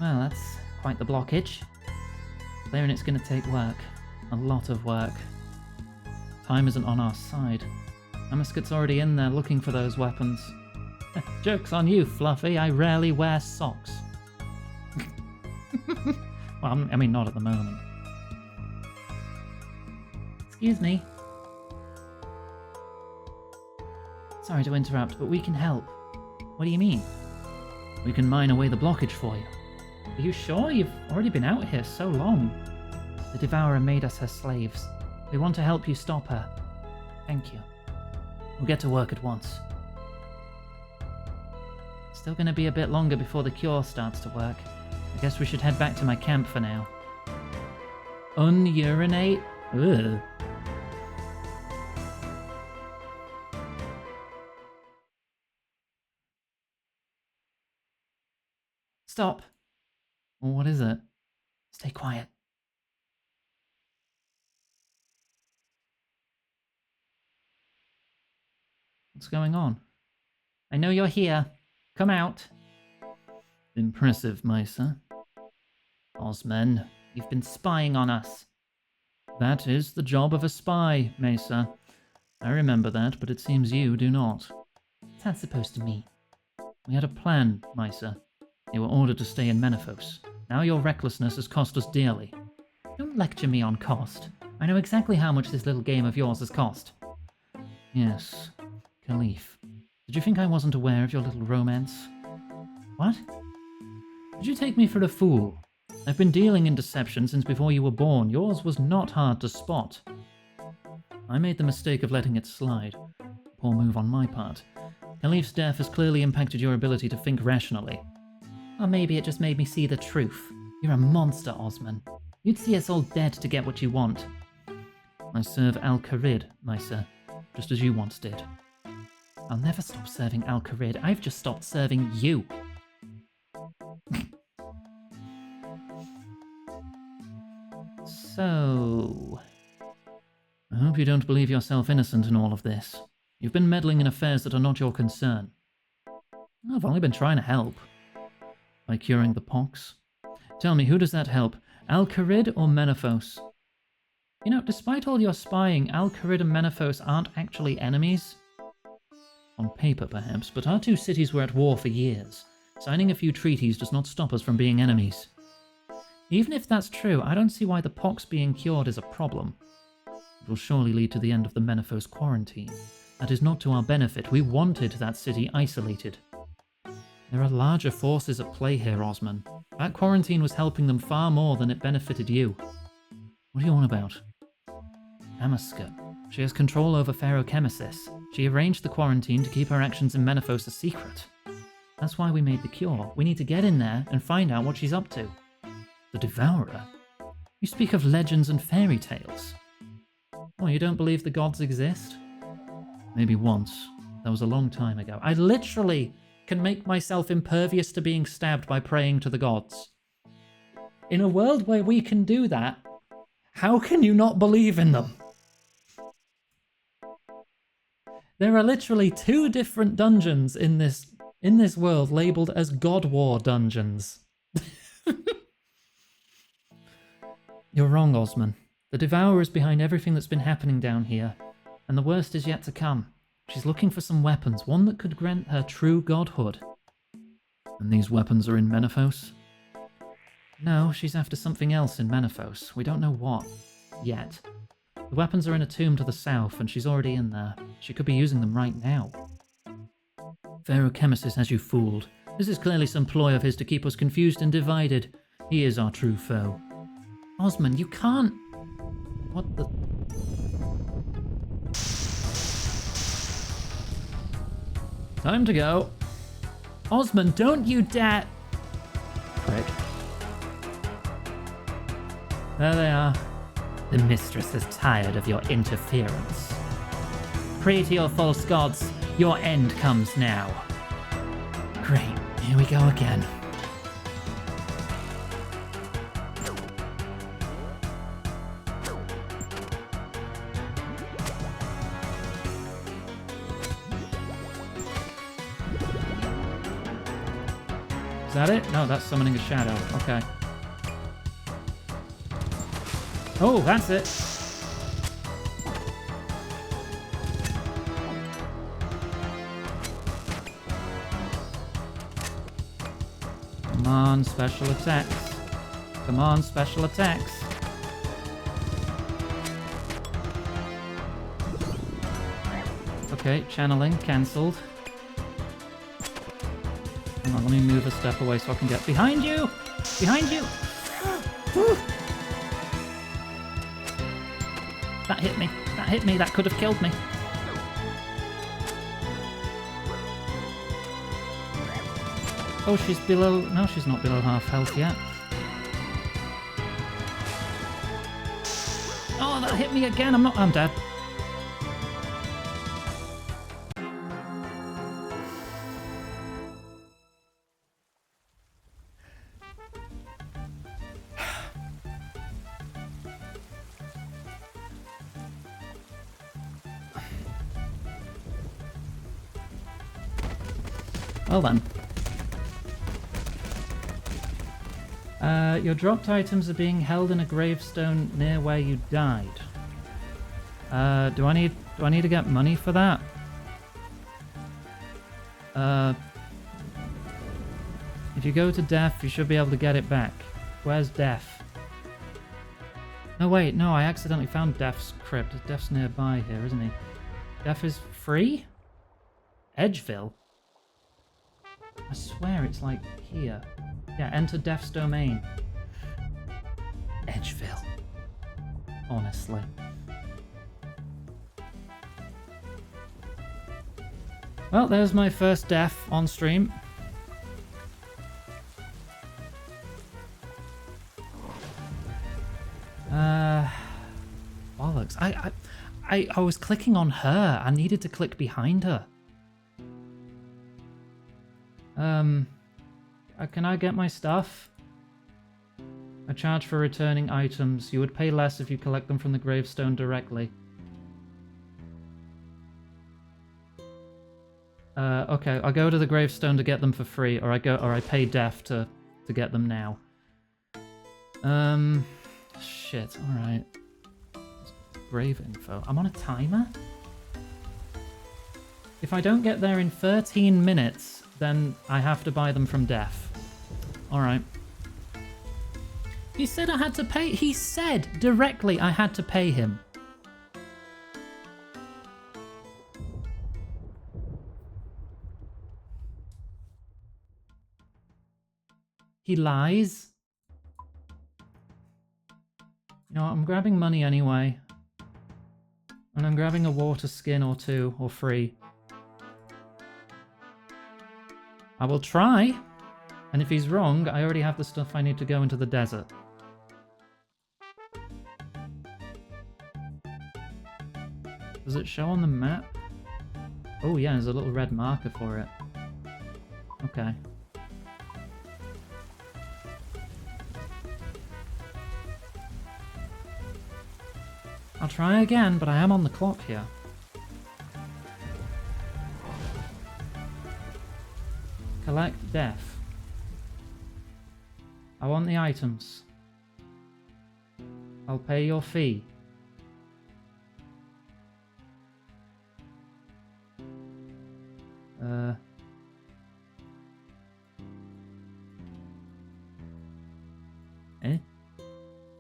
Well, that's quite the blockage. Clearing it's going to take work. A lot of work. Time isn't on our side. Amaskut's already in there looking for those weapons. Joke's on you, Fluffy. I rarely wear socks. Well, I mean, not at the moment. Excuse me. Sorry to interrupt, but we can help. What do you mean? We can mine away the blockage for you. Are you sure? You've already been out here so long. The Devourer made us her slaves. We want to help you stop her. Thank you. We'll get to work at once. Still gonna be a bit longer before the cure starts to work. I guess we should head back to my camp for now. Unurinate? Ugh. Stop. Well, what is it? Stay quiet. What's going on? I know you're here. Come out. Impressive, Misa. Osman, you've been spying on us. That is the job of a spy, Mesa. I remember that, but it seems you do not. What's that supposed to mean? We had a plan, Mesa. You were ordered to stay in Menaphos. Now your recklessness has cost us dearly. Don't lecture me on cost. I know exactly how much this little game of yours has cost. Yes, Khalif. Did you think I wasn't aware of your little romance? What? Did you take me for a fool? I've been dealing in deception since before you were born. Yours was not hard to spot. I made the mistake of letting it slide. Poor move on my part. Khalif's death has clearly impacted your ability to think rationally. Or maybe it just made me see the truth. You're a monster, Osman. You'd see us all dead to get what you want. I serve Al-Kharid, Misa, just as you once did. I'll never stop serving Al-Kharid. I've just stopped serving you. So... I hope you don't believe yourself innocent in all of this. You've been meddling in affairs that are not your concern. I've only been trying to help. By curing the pox. Tell me, who does that help? Al-Kharid or Menaphos? You know, despite all your spying, Al-Kharid and Menaphos aren't actually enemies. On paper, perhaps, but our two cities were at war for years. Signing a few treaties does not stop us from being enemies. Even if that's true, I don't see why the pox being cured is a problem. It will surely lead to the end of the Menaphos quarantine. That is not to our benefit. We wanted that city isolated. There are larger forces at play here, Osman. That quarantine was helping them far more than it benefited you. What are you on about? Amaska. She has control over Pherochemesis. She arranged the quarantine to keep her actions in Menaphos a secret. That's why we made the cure. We need to get in there and find out what she's up to. The Devourer? You speak of legends and fairy tales. Oh, you don't believe the gods exist? Maybe once. That was a long time ago. I literally can make myself impervious to being stabbed by praying to the gods. In a world where we can do that, how can you not believe in them? There are literally 2 different dungeons in this world labeled as God War dungeons. You're wrong, Osman. The Devourer is behind everything that's been happening down here, and the worst is yet to come. She's looking for some weapons, one that could grant her true godhood. And these weapons are in Menaphos? No, she's after something else in Menaphos. We don't know what. Yet. The weapons are in a tomb to the south, and she's already in there. She could be using them right now. Pherochemesis has you fooled. This is clearly some ploy of his to keep us confused and divided. He is our true foe. Osman, you can't... What the... Time to go. Osman, don't you dare... Prick. There they are. The mistress is tired of your interference. Pray to your false gods. Your end comes now. Great. Here we go again. Is that it? No, that's summoning a shadow. Okay. Oh, that's it. Come on, special attacks. Come on, special attacks. Okay, channeling cancelled. Hang on, let me move a step away so I can get behind you! Behind you! That hit me. That hit me. That could have killed me. Oh, she's below... No, she's not below half health yet. Oh, that hit me again. I'm dead. Well then. Your dropped items are being held in a gravestone near where you died. Do I need to get money for that? If you go to Death, you should be able to get it back. Where's Death? No, wait, no, I accidentally found Death's crypt. Death's nearby here, isn't he? Death is free? Edgeville? I swear it's like here. Yeah, enter Death's domain. Edgeville. Honestly. Well, there's my first death on stream. Bollocks. I was clicking on her. I needed to click behind her. Can I get my stuff? A charge for returning items. You would pay less if you collect them from the gravestone directly. Okay, I go to the gravestone to get them for free, or I pay Death to get them now. Shit. All right. Grave info. I'm on a timer. If I don't get there in 13 minutes, then I have to buy them from Death. All right. He said I had to pay. He said directly I had to pay him. He lies. You know what, I'm grabbing money anyway. And I'm grabbing a water skin or two, or free. I will try. And if he's wrong, I already have the stuff I need to go into the desert. Does it show on the map? Oh yeah, there's a little red marker for it. Okay. I'll try again, but I am on the clock here. Collect Death. I want the items. I'll pay your fee.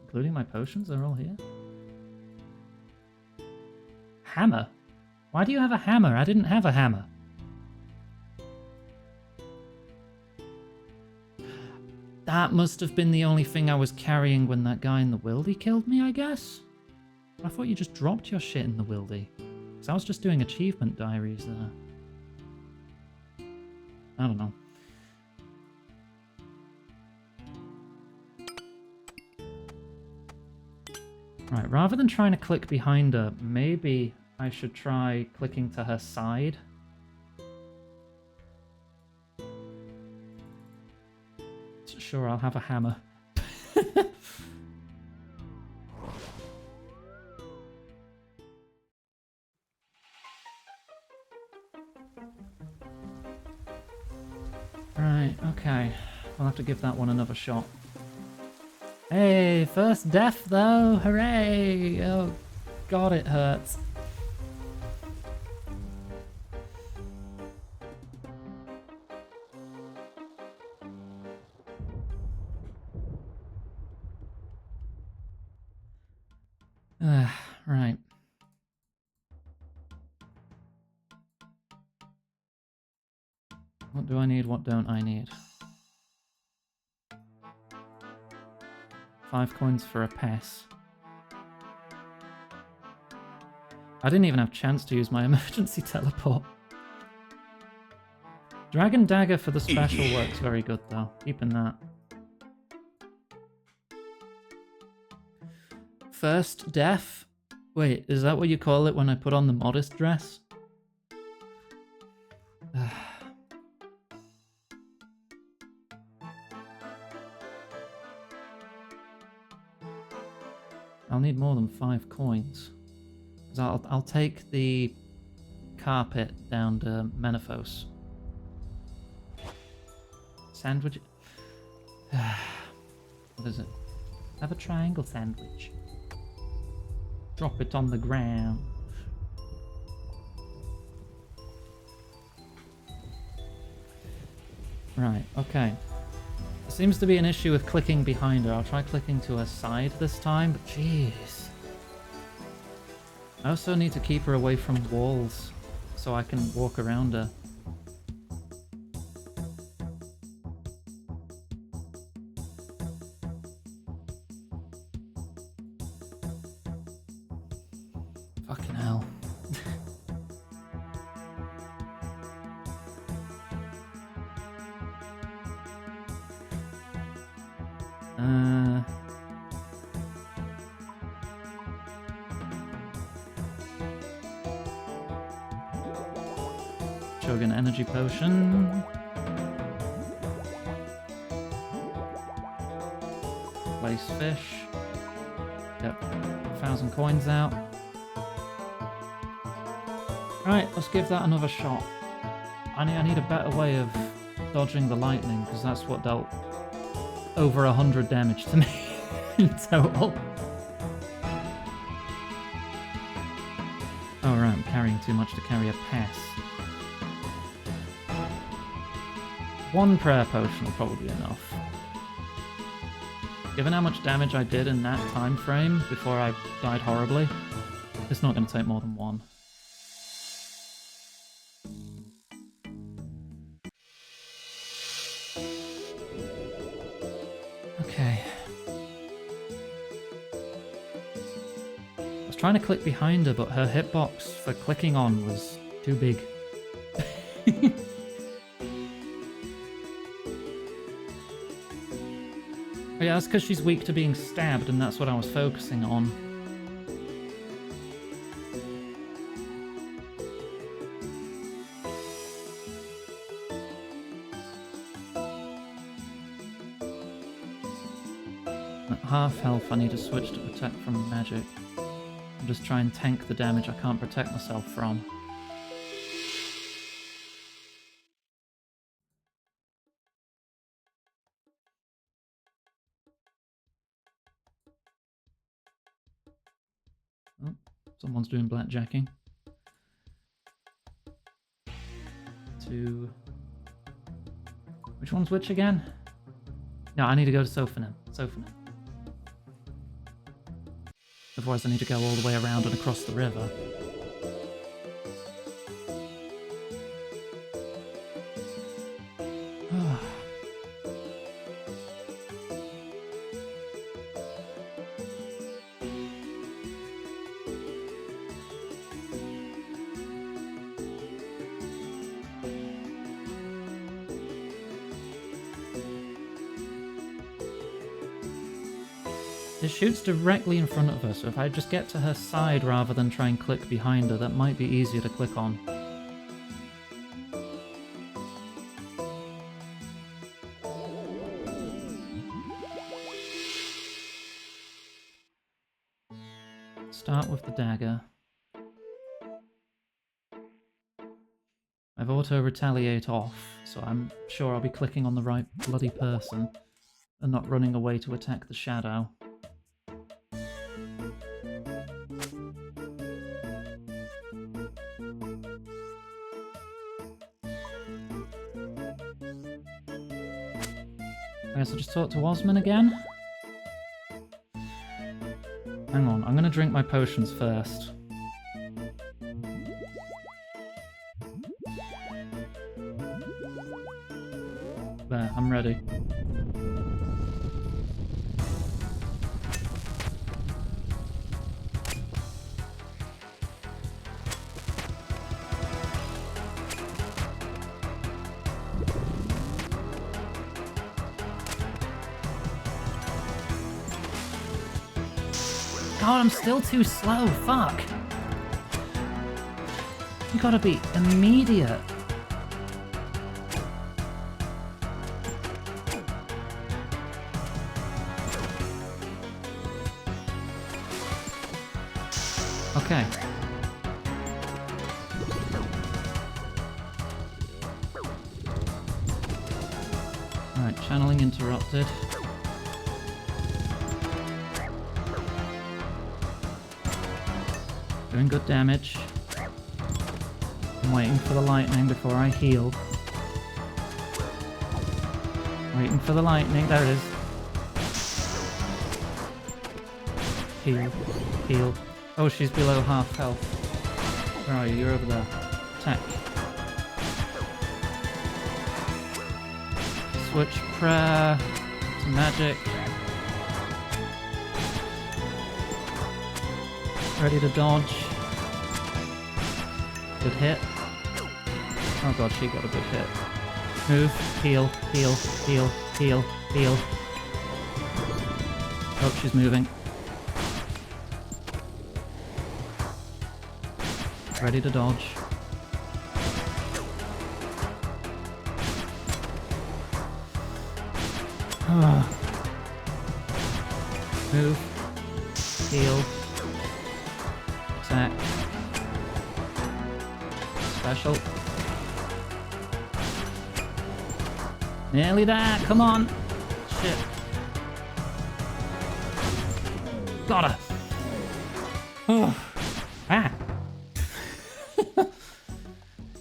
Including my potions, they're all here? Hammer? Why do you have a hammer? I didn't have a hammer. That must have been the only thing I was carrying when that guy in the wildy killed me, I guess? I thought you just dropped your shit in the wildy. Because I was just doing achievement diaries there. I don't know. Right, rather than trying to click behind her, maybe I should try clicking to her side. Sure, I'll have a hammer. Right, okay. I'll have to give that one another shot. Hey, first death though! Hooray! Oh god, it hurts. Right. What do I need? What don't I need? 5 coins for a pass. I didn't even have a chance to use my emergency teleport. Dragon Dagger for the special works very good though. Keeping that. First death? Wait, is that what you call it when I put on the modest dress? I'll need more than 5 coins. Because I'll take the carpet down to Menaphos. Sandwich. What is it? Have a triangle sandwich. Drop it on the ground. Right, okay. There seems to be an issue with clicking behind her. I'll try clicking to her side this time, but jeez. I also need to keep her away from walls so I can walk around her. Fucking hell. Chug an energy potion. Place fish. Get 1,000 coins out. Right, let's give that another shot. I need a better way of dodging the lightning, because that's what dealt over 100 damage to me in total. Oh right, I'm carrying too much to carry a pass. One prayer potion will probably be enough. Given how much damage I did in that time frame before I died horribly, it's not going to take more than one. Okay. I was trying to click behind her, but her hitbox for clicking on was too big. Oh yeah, that's because she's weak to being stabbed, and that's what I was focusing on. At half health, I need to switch to protect from magic. I'll just try and tank the damage I can't protect myself from. Oh, someone's doing blackjacking. Which one's which again? No, I need to go to Sophanin. Otherwise I need to go all the way around and across the river. It shoots directly in front of her, so if I just get to her side rather than try and click behind her, that might be easier to click on. Start with the dagger. I've auto-retaliate off, so I'm sure I'll be clicking on the right bloody person and not running away to attack the shadow. I guess I'll just talk to Osman again. Hang on, I'm gonna drink my potions first. There, I'm ready. God, I'm still too slow, fuck! You gotta be immediate. Okay. Alright, channeling interrupted. Doing good damage. I'm waiting for the lightning before I heal. Waiting for the lightning. There it is. Heal. Heal. Oh, she's below half health. Where are you? You're over there. Attack. Switch prayer to magic. Ready to dodge. Good hit. Oh god, she got a good hit. Move, heal, heal, heal, heal, heal. Oh, she's moving. Ready to dodge. Move. Heal. Attack. Special. Nearly there, come on! Shit. Got her! Oh. Ah!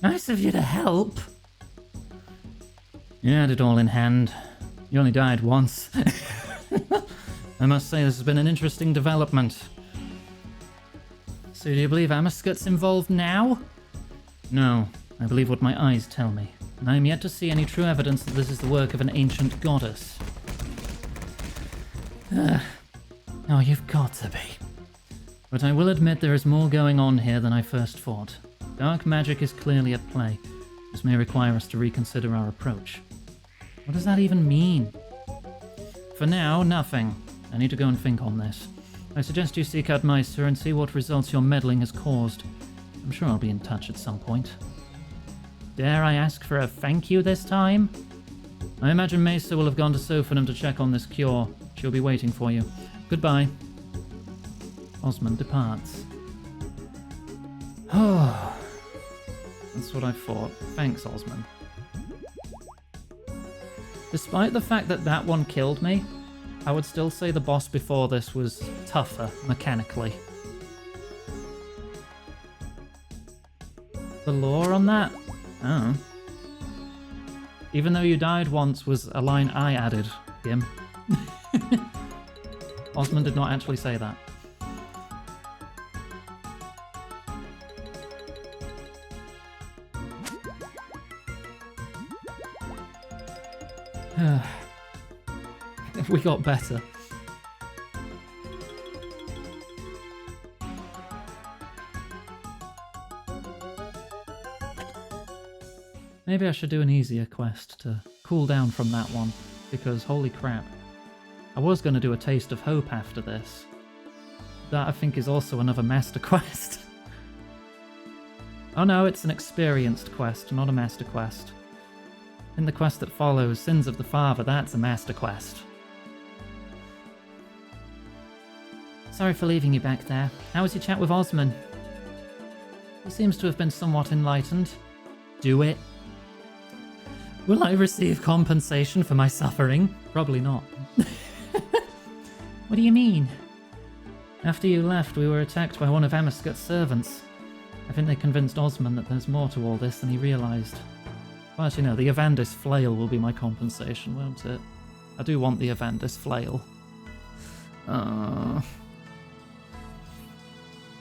Nice of you to help. You had it all in hand. You only died once. I must say this has been an interesting development. So do you believe Amaskut's involved now? No, I believe what my eyes tell me. And I am yet to see any true evidence that this is the work of an ancient goddess. Oh, you've got to be. But I will admit there is more going on here than I first thought. Dark magic is clearly at play. This may require us to reconsider our approach. What does that even mean? For now, nothing. I need to go and think on this. I suggest you seek out Meister and see what results your meddling has caused. I'm sure I'll be in touch at some point. Dare I ask for a thank you this time? I imagine Meister will have gone to Sophanum to check on this cure. She'll be waiting for you. Goodbye. Osmond departs. Oh, that's what I thought. Thanks, Osmond. Despite the fact that that one killed me, I would still say the boss before this was tougher mechanically. The lore on that? Oh. Even though you died once was a line I added, Kim. Osmond did not actually say that. We got better. Maybe I should do an easier quest to cool down from that one, because holy crap. I was going to do a Taste of Hope after this. That I think is also another master quest. Oh no, it's an experienced quest, not a master quest. In the quest that follows, Sins of the Father, that's a master quest. Sorry for leaving you back there. How was your chat with Osman? He seems to have been somewhat enlightened. Do it. Will I receive compensation for my suffering? Probably not. What do you mean? After you left, we were attacked by one of Amaskut's servants. I think they convinced Osman that there's more to all this than he realised. But you know, the Evandis flail will be my compensation, won't it? I do want the Evandis flail.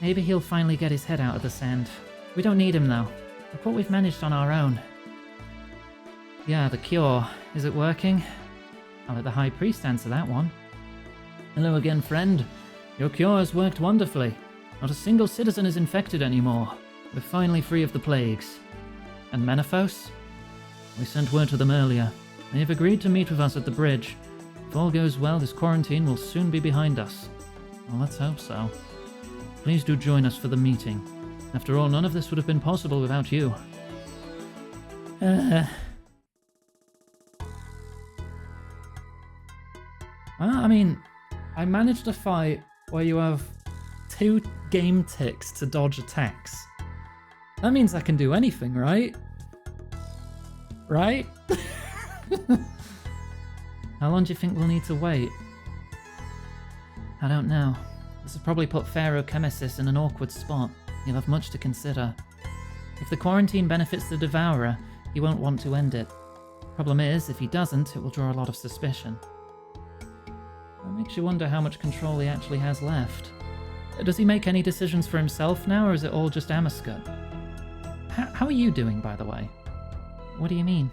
Maybe he'll finally get his head out of the sand. We don't need him though. Look what we've managed on our own. Yeah, the cure. Is it working? I'll let the High Priest answer that one. Hello again, friend. Your cure has worked wonderfully. Not a single citizen is infected anymore. We're finally free of the plagues. And Menaphos? We sent word to them earlier. They have agreed to meet with us at the bridge. If all goes well, this quarantine will soon be behind us. Well, let's hope so. Please do join us for the meeting. After all, none of this would have been possible without you. Well, I mean, I managed a fight where you have 2 game ticks to dodge attacks. That means I can do anything, right? Right? How long do you think we'll need to wait? I don't know. This will probably put Pharaoh Chemesis in an awkward spot. He'll have much to consider. If the quarantine benefits the Devourer, he won't want to end it. Problem is, if he doesn't, it will draw a lot of suspicion. It makes you wonder how much control he actually has left. Does he make any decisions for himself now, or is it all just Amaskut? How are you doing, by the way? What do you mean?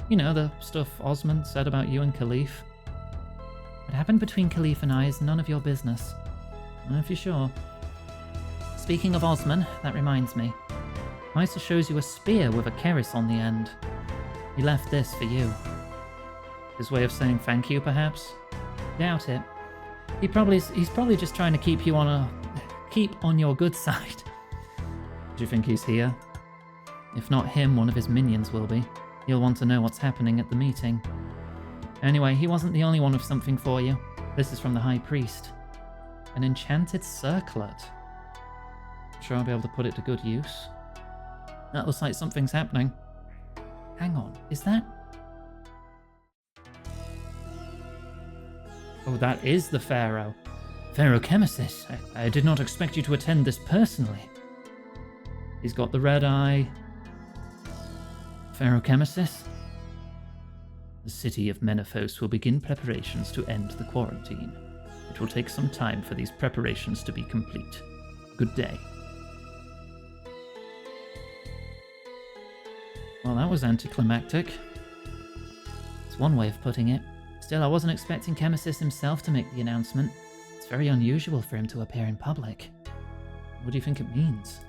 You know, the stuff Osmond said about you and Khalif. What happened between Khalif and I is none of your business. If you're sure. Speaking of Osmond, that reminds me. Meister shows you a spear with a keris on the end. He left this for you. His way of saying thank you, perhaps? Doubt it. He's probably just trying to keep on your good side. Do you think he's here? If not him, one of his minions will be. He'll want to know what's happening at the meeting. Anyway, he wasn't the only one with something for you. This is from the High Priest. An enchanted circlet. I'm sure I'll be able to put it to good use. That looks like something's happening. Hang on, is that... Oh, that is the Pharaoh. Pharaoh Chemesis, I did not expect you to attend this personally. He's got the red eye. Pharaoh Chemesis? The city of Menaphos will begin preparations to end the quarantine. It will take some time for these preparations to be complete. Good day. Well, that was anticlimactic. It's one way of putting it. Still, I wasn't expecting Chemesis himself to make the announcement. It's very unusual for him to appear in public. What do you think it means?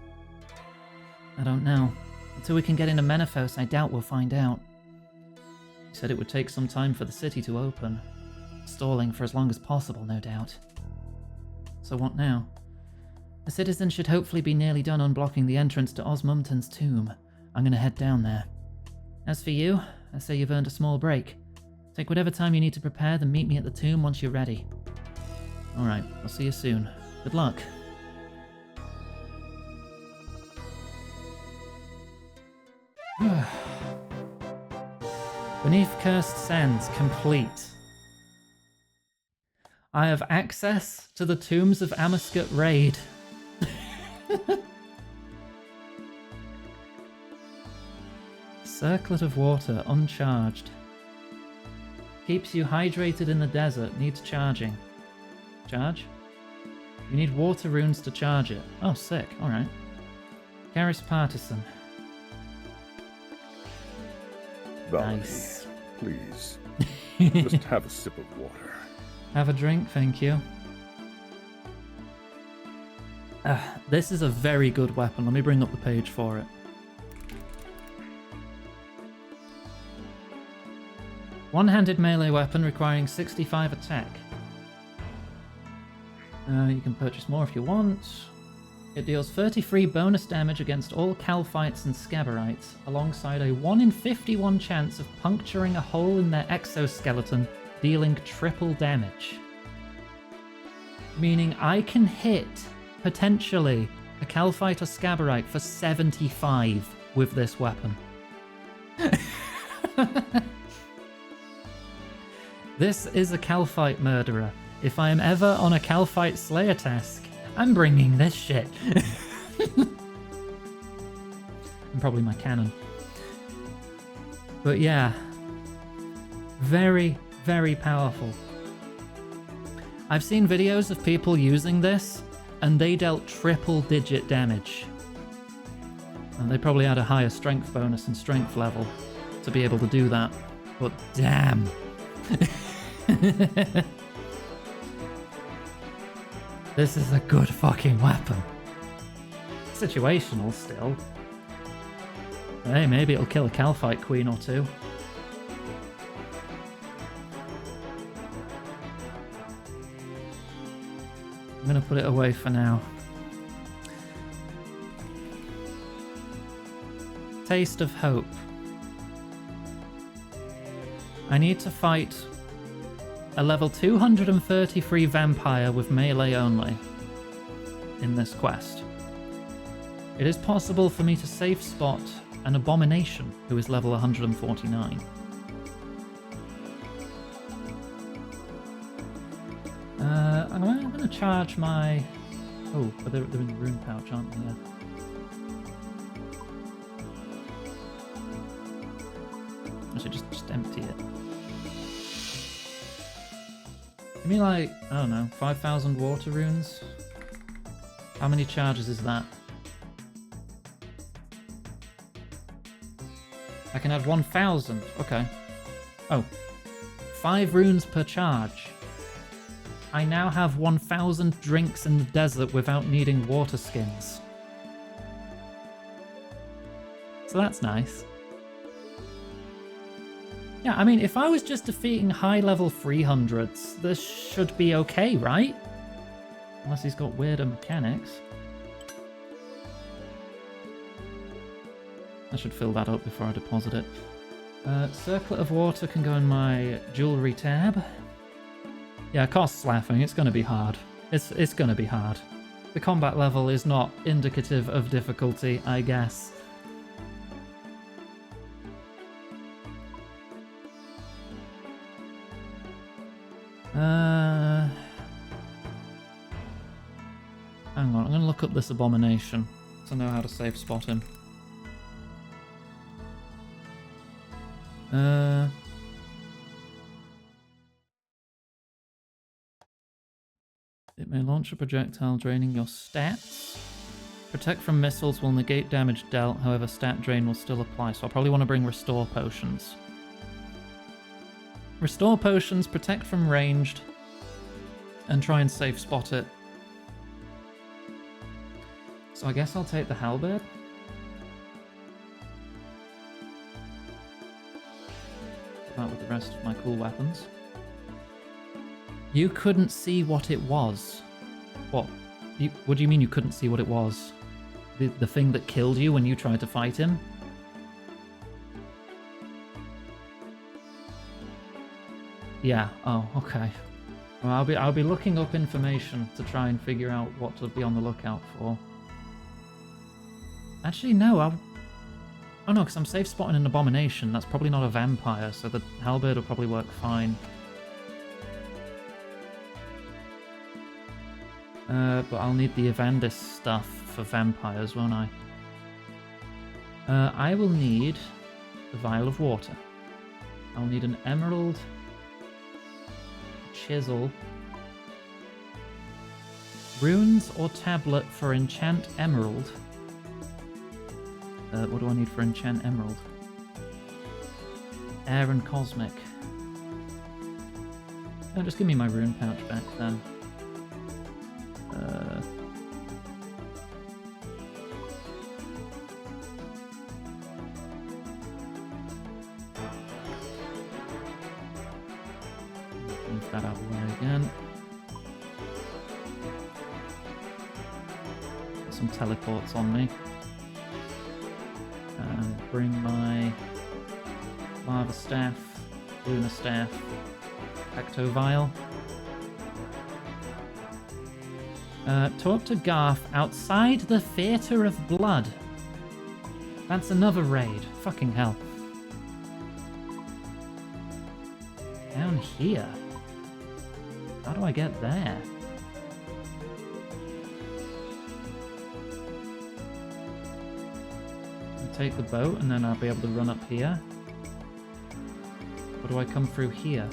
I don't know. Until we can get into Menaphos, I doubt we'll find out. He said it would take some time for the city to open. Stalling for as long as possible, no doubt. So what now? The citizens should hopefully be nearly done unblocking the entrance to Osmumton's tomb. I'm gonna head down there. As for you, I say you've earned a small break. Take whatever time you need to prepare, then meet me at the tomb once you're ready. Alright, I'll see you soon. Good luck. Beneath Cursed Sands, complete. I have access to the Tombs of Amaskut raid. Circlet of water, uncharged. Keeps you hydrated in the desert, needs charging. Charge? You need water runes to charge it. Oh, sick, alright. Karis Partisan. Valentine, Nice. please. Just have a sip of water. Have a drink, thank you. This is a very good weapon. Let me bring up the page for it. One-handed melee weapon requiring 65 attack. You can purchase more if you want. It deals 33 bonus damage against all Calphites and Scabberites, alongside a 1 in 51 chance of puncturing a hole in their exoskeleton, dealing triple damage. Meaning I can hit, potentially, a Calphite or Scabberite for 75 with this weapon. This is a Calphite murderer. If I am ever on a Calphite Slayer task, I'm bringing this shit. And probably my cannon. But yeah, very, very powerful. I've seen videos of people using this, and they dealt triple-digit damage. And they probably had a higher strength bonus and strength level to be able to do that. But damn. This is a good fucking weapon. Situational still. Hey, maybe it'll kill a Calphite queen or two. I'm gonna put it away for now. Taste of Hope. I need to fight a level 233 vampire with melee only in this quest. It is possible for me to safe spot an abomination who is level 149. I'm going to charge my... Oh, but they're in the rune pouch, aren't they? Yeah. Actually, just empty it. Give me like, I don't know, 5,000 water runes? How many charges is that? I can add 1,000. Okay. Oh. 5 runes per charge. I now have 1,000 drinks in the desert without needing water skins. So that's nice. Yeah, I mean, if I was just defeating high-level 300s, this should be okay, right? Unless he's got weirder mechanics. I should fill that up before I deposit it. Circlet of water can go in my jewelry tab. Yeah, costs laughing. It's going to be hard. It's going to be hard. The combat level is not indicative of difficulty, I guess. Hang on, I'm going to look up this abomination to know how to safe spot him. It may launch a projectile draining your stats. Protect from missiles will negate damage dealt, however stat drain will still apply, so I'll probably want to bring restore potions. Restore potions, protect from ranged, and try and safe spot it. So I guess I'll take the halberd. That with the rest of my cool weapons. You couldn't see what it was. What? What do you mean you couldn't see what it was? The thing that killed you when you tried to fight him? Yeah. Oh, okay. Well, I'll be looking up information to try and figure out what to be on the lookout for. Actually, no. Oh no, because I'm safe spotting an abomination. That's probably not a vampire, so the halberd will probably work fine. But I'll need the Evandis stuff for vampires, won't I? I will need the vial of water. I'll need an emerald, chisel, runes or tablet for enchant emerald. What do I need for enchant emerald? Air and cosmic. Oh, just give me my rune pouch back then. Move that out of the way again. Get some teleports on me. And bring my lava staff, lunar staff, ecto vial. Talk to Garth outside the Theatre of Blood. That's another raid. Fucking hell. Down here? How do I get there? I'll take the boat and then I'll be able to run up here. Or do I come through here?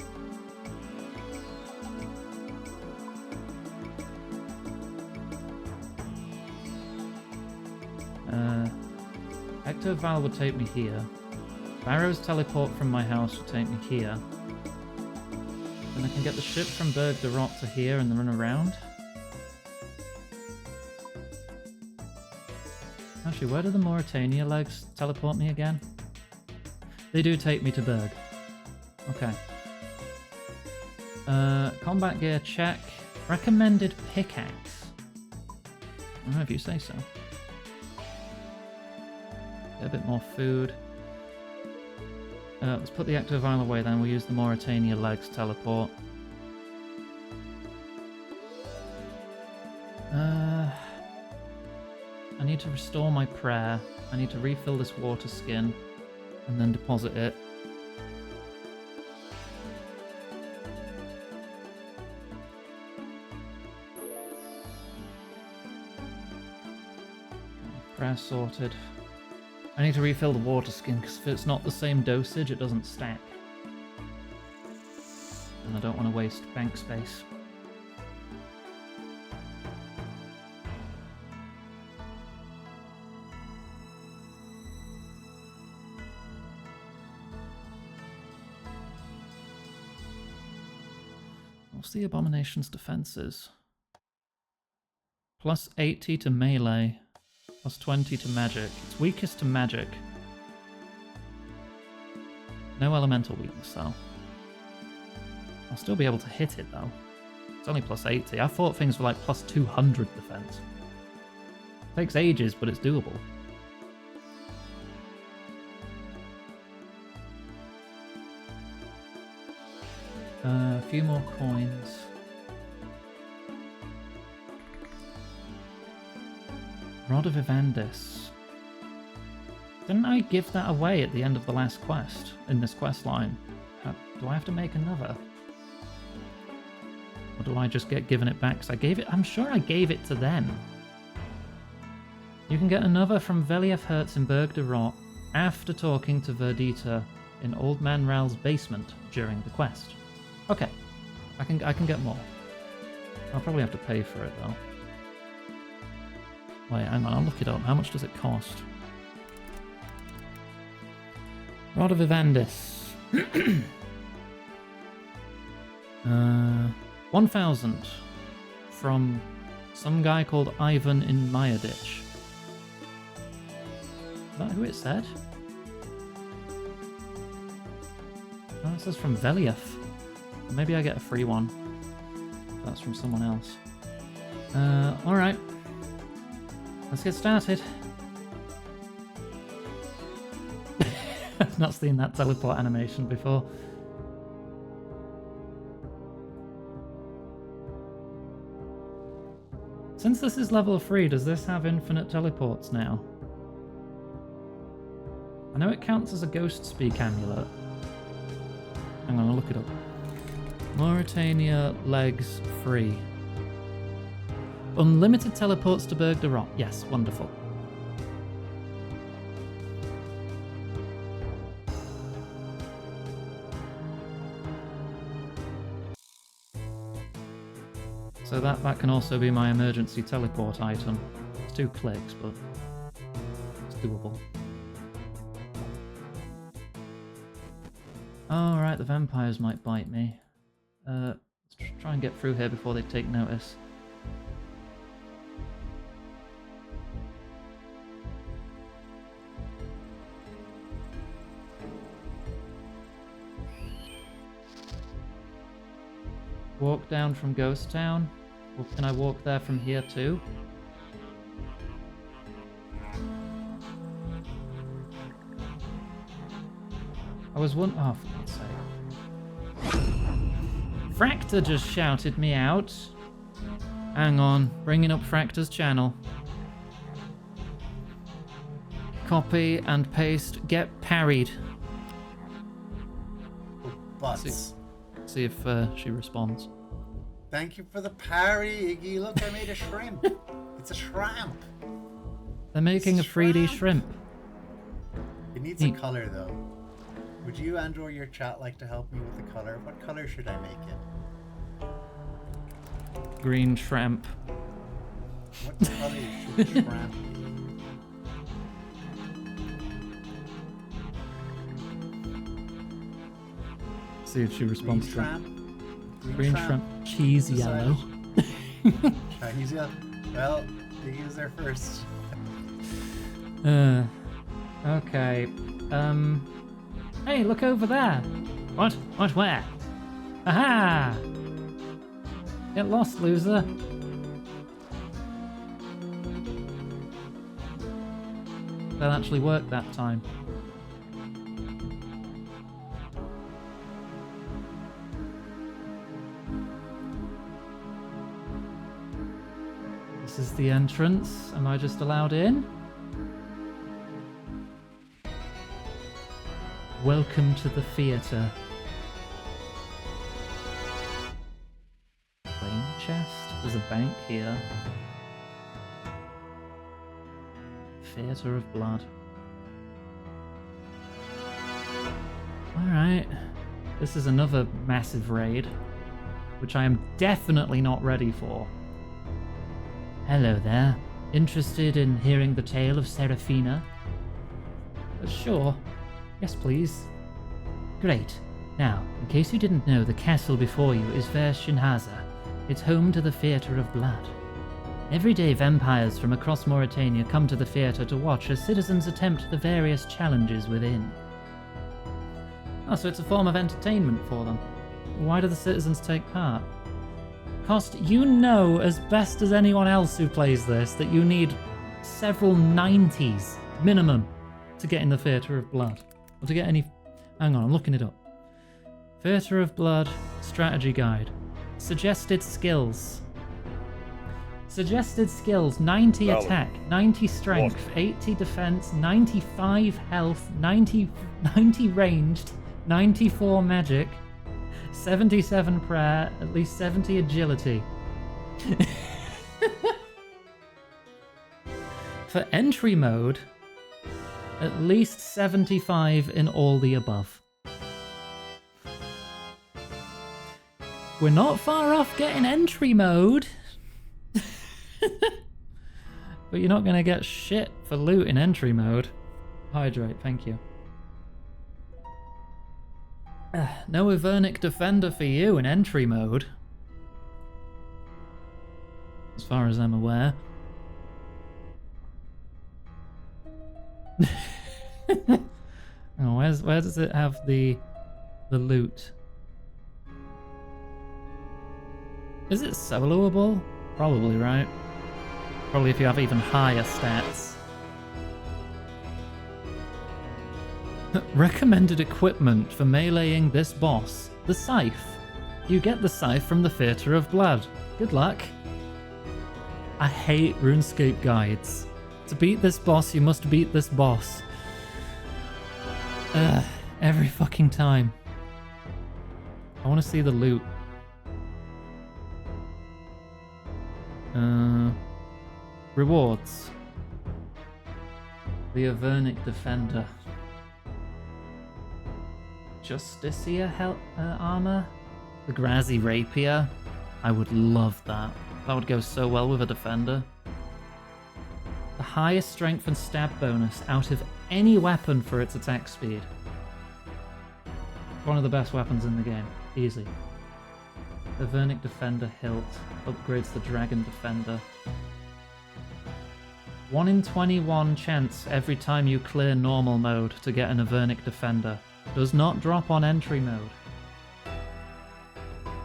Ecto-Val would take me here. Barrow's teleport from my house would take me here. Then I can get the ship from Berg de Rot to here and then run around. Actually, where do the Mauritania legs teleport me again? They do take me to Berg. Okay. Combat gear check. Recommended pickaxe. I don't know if you say so. Get a bit more food. Let's put the Ecto Vial away then. We'll use the Mauritania legs teleport. I need to restore my prayer. I need to refill this water skin and then deposit it. Prayer sorted. I need to refill the water skin because if it's not the same dosage, it doesn't stack. And I don't want to waste bank space. What's the Abomination's defenses? Plus 80 to melee, plus 20 to magic. It's weakest to magic. No elemental weakness though. I'll still be able to hit it though. It's only plus 80. I thought things were like plus 200 defense. Takes ages, but it's doable. A few more coins. Rod of Evandis. Didn't I give that away at the end of the last quest, in this quest line? Do I have to make another? Or do I just get given it back? Because I gave it, I'm sure I gave it to them. You can get another from Veliev Hertz in Berg de Rot after talking to Verdita in Old Man Ral's basement during the quest. Okay, I can get more. I'll probably have to pay for it though. Wait, hang on, I'll look it up. How much does it cost? Rod of Evandis. 1,000 from some guy called Ivan in Mayaditch. Is that who it said? Oh, it says from Veliev. Maybe I get a free one. That's from someone else. Alright. Let's get started. I've not seen that teleport animation before. Since this is level 3, does this have infinite teleports now? I know it counts as a ghost speak amulet. Hang on, I'll look it up. Mauritania legs free. Unlimited teleports to Berg de Rot. Yes, wonderful. So that can also be my emergency teleport item. It's 2 clicks, but it's doable. Alright, the vampires might bite me. Let's try and get through here before they take notice. Walk down from Ghost Town? Or can I walk there from here too? I was one. Oh, for God's sake. Fractor just shouted me out. Hang on, bringing up Fractor's channel. Copy and paste, get parried. Butts. See if she responds. Thank you for the parry, Iggy. Look, I made a shrimp. It's a shrimp. They're making a 3D shrimp. It needs a color, though. Would you and/or your chat like to help me with the color? What color should I make it? Green shrimp. What color should shrimp be? See if she responds to it. Shrimp? Green shrimp. Cheese yellow. Chinese yellow. Well, Iggy's there first. Okay. Hey, look over there. What? What? Where? Aha! Get lost, loser. That actually worked that time. This is the entrance. Am I just allowed in? Welcome to the theatre. Plain chest? There's a bank here. Theatre of blood. Alright. This is another massive raid, which I am definitely not ready for. Hello there. Interested in hearing the tale of Seraphina? Sure. Yes, please. Great. Now, in case you didn't know, the castle before you is Verschinhaza. It's home to the Theatre of Blood. Every day, vampires from across Mauritania come to the theatre to watch as citizens attempt the various challenges within. Oh, so it's a form of entertainment for them. Why do the citizens take part? Cost, you know as best as anyone else who plays this that you need several 90s minimum to get in the Theatre of Blood. Or to get any... Hang on, I'm looking it up. Theatre of Blood Strategy Guide. Suggested skills. Suggested skills, 90 attack, 90 strength, 80 defense, 95 health, 90 ranged, 94 magic, 77 prayer, at least 70 agility. For entry mode, at least 75 in all the above. We're not far off getting entry mode. But you're not going to get shit for loot in entry mode. Hydrate, thank you. No Avernic Defender for you in entry mode. As far as I'm aware. Oh, where does it have the loot? Is it soloable? Probably, right? Probably if you have even higher stats. Recommended equipment for meleeing this boss. The scythe. You get the scythe from the Theatre of Blood. Good luck. I hate RuneScape guides. To beat this boss, you must beat this boss. Every fucking time. I want to see the loot. Rewards. The Avernic Defender. Justicia armor? The Grazi Rapier? I would love that. That would go so well with a defender. The highest strength and stab bonus out of any weapon for its attack speed. One of the best weapons in the game. Easy. Avernic Defender hilt. Upgrades the Dragon Defender. 1 in 21 chance every time you clear normal mode to get an Avernic Defender. Does not drop on entry mode.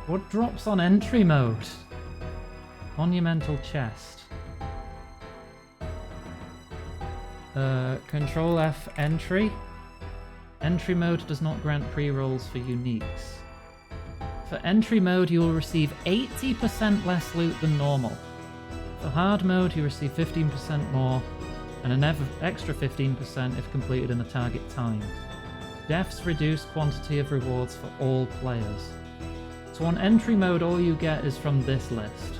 What drops on entry mode? Monumental Chest. Control F entry. Entry mode does not grant pre-rolls for uniques. For entry mode, you will receive 80% less loot than normal. For hard mode, you receive 15% more, and an extra 15% if completed in a target time. Deaths reduce quantity of rewards for all players. So on entry mode, all you get is from this list,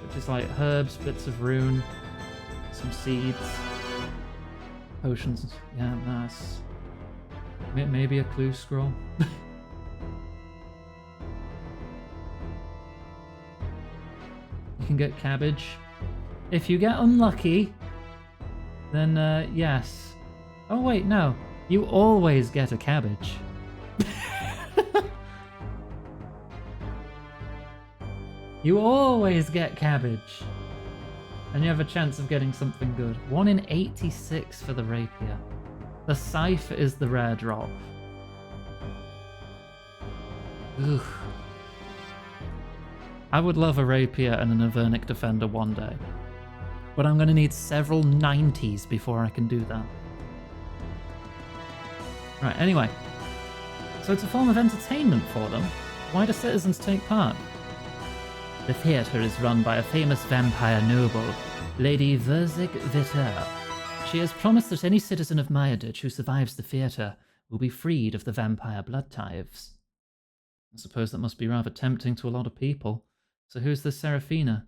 which is like herbs, bits of rune, some seeds, potions. Yeah, nice. Maybe a clue scroll. You can get cabbage. If you get unlucky, then yes. Oh wait, no. You always get a cabbage. You always get cabbage. And you have a chance of getting something good. 1 in 86 for the rapier. The scythe is the rare drop. Ugh. I would love a rapier and an Avernic Defender one day. But I'm going to need several 90s before I can do that. Right, anyway. So it's a form of entertainment for them. Why do citizens take part? The theatre is run by a famous vampire noble, Lady Verzig Vitter. She has promised that any citizen of Mayaditch who survives the theatre will be freed of the vampire blood tithes. I suppose that must be rather tempting to a lot of people. So who's this Seraphina?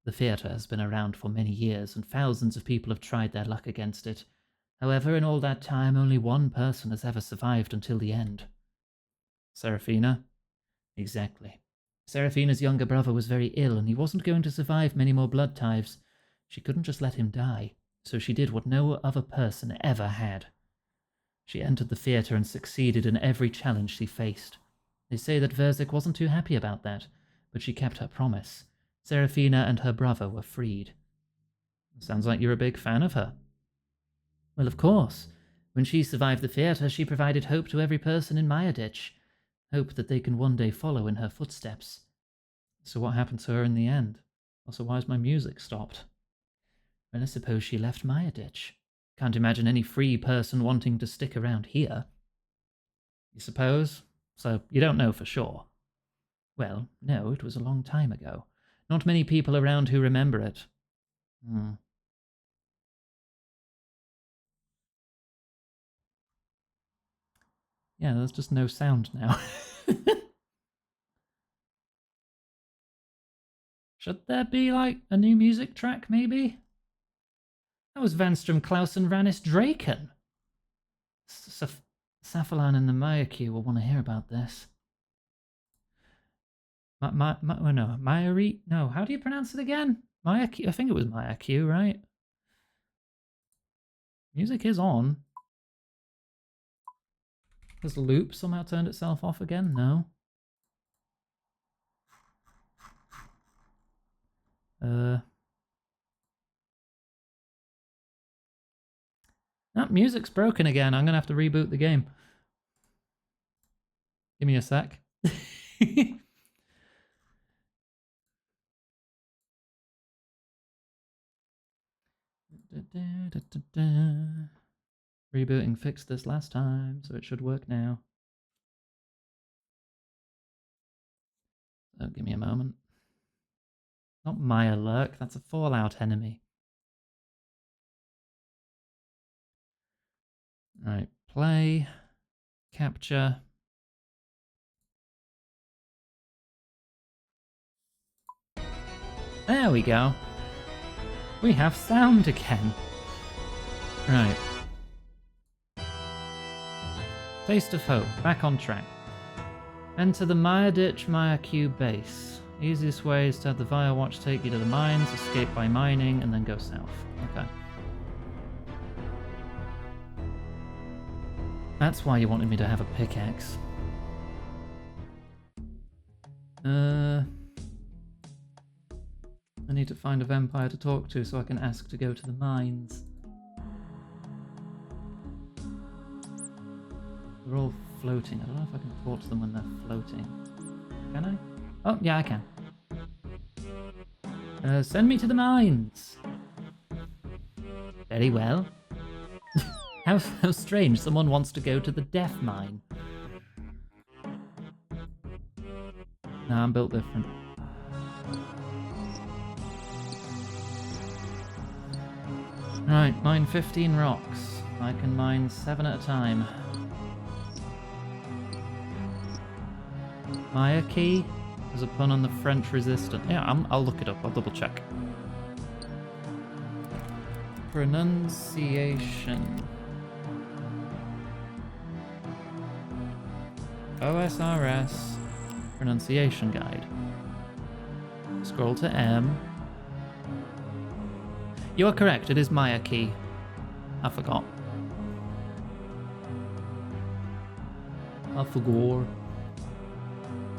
The theatre has been around for many years, and thousands of people have tried their luck against it. However, in all that time, only one person has ever survived until the end. Seraphina? Exactly. Seraphina's younger brother was very ill, and he wasn't going to survive many more blood tithes. She couldn't just let him die, so she did what no other person ever had. She entered the theatre and succeeded in every challenge she faced. They say that Verzik wasn't too happy about that, but she kept her promise. Seraphina and her brother were freed. Sounds like you're a big fan of her. Well, of course. When she survived the theatre, she provided hope to every person in Mayaditch. Hope that they can one day follow in her footsteps. So what happened to her in the end? Also, why's my music stopped? Well, I suppose she left Mayaditch. Can't imagine any free person wanting to stick around here. You suppose? So you don't know for sure? Well, no, it was a long time ago. Not many people around who remember it. Yeah, there's just no sound now. Should there be, like, a new music track, maybe? That was Vanstrom, Klaus, and Ranis Draken. Safalan and the Mayaku will want to hear about this. Mayari? No, how do you pronounce it again? Mayaku? I think it was Mayaku, right? Music is on. Has the loop somehow turned itself off again? No. That music's broken again. I'm gonna have to reboot the game. Give me a sec. Rebooting fixed this last time, so it should work now. So give me a moment. Not Maya Lurk, that's a Fallout enemy. Right, play, capture. There we go. We have sound again. Right. Taste of Hope, back on track. Enter the Mayaditch Mayaku base. Easiest way is to have the Via Watch take you to the mines, escape by mining, and then go south. Okay. That's why you wanted me to have a pickaxe. I need to find a vampire to talk to so I can ask to go to the mines. They're all floating. I don't know if I can talk to them when they're floating. Can I? Oh, yeah, I can. Send me to the mines. Very well. How strange, someone wants to go to the death mine. Nah, I'm built different. Right, mine 15 rocks. I can mine 7 at a time. Mayaki is a pun on the French resistance. Yeah, I'll look it up. I'll double check. Pronunciation. OSRS pronunciation guide. Scroll to M. You are correct, it is Mayaki. I forgot. I forgot.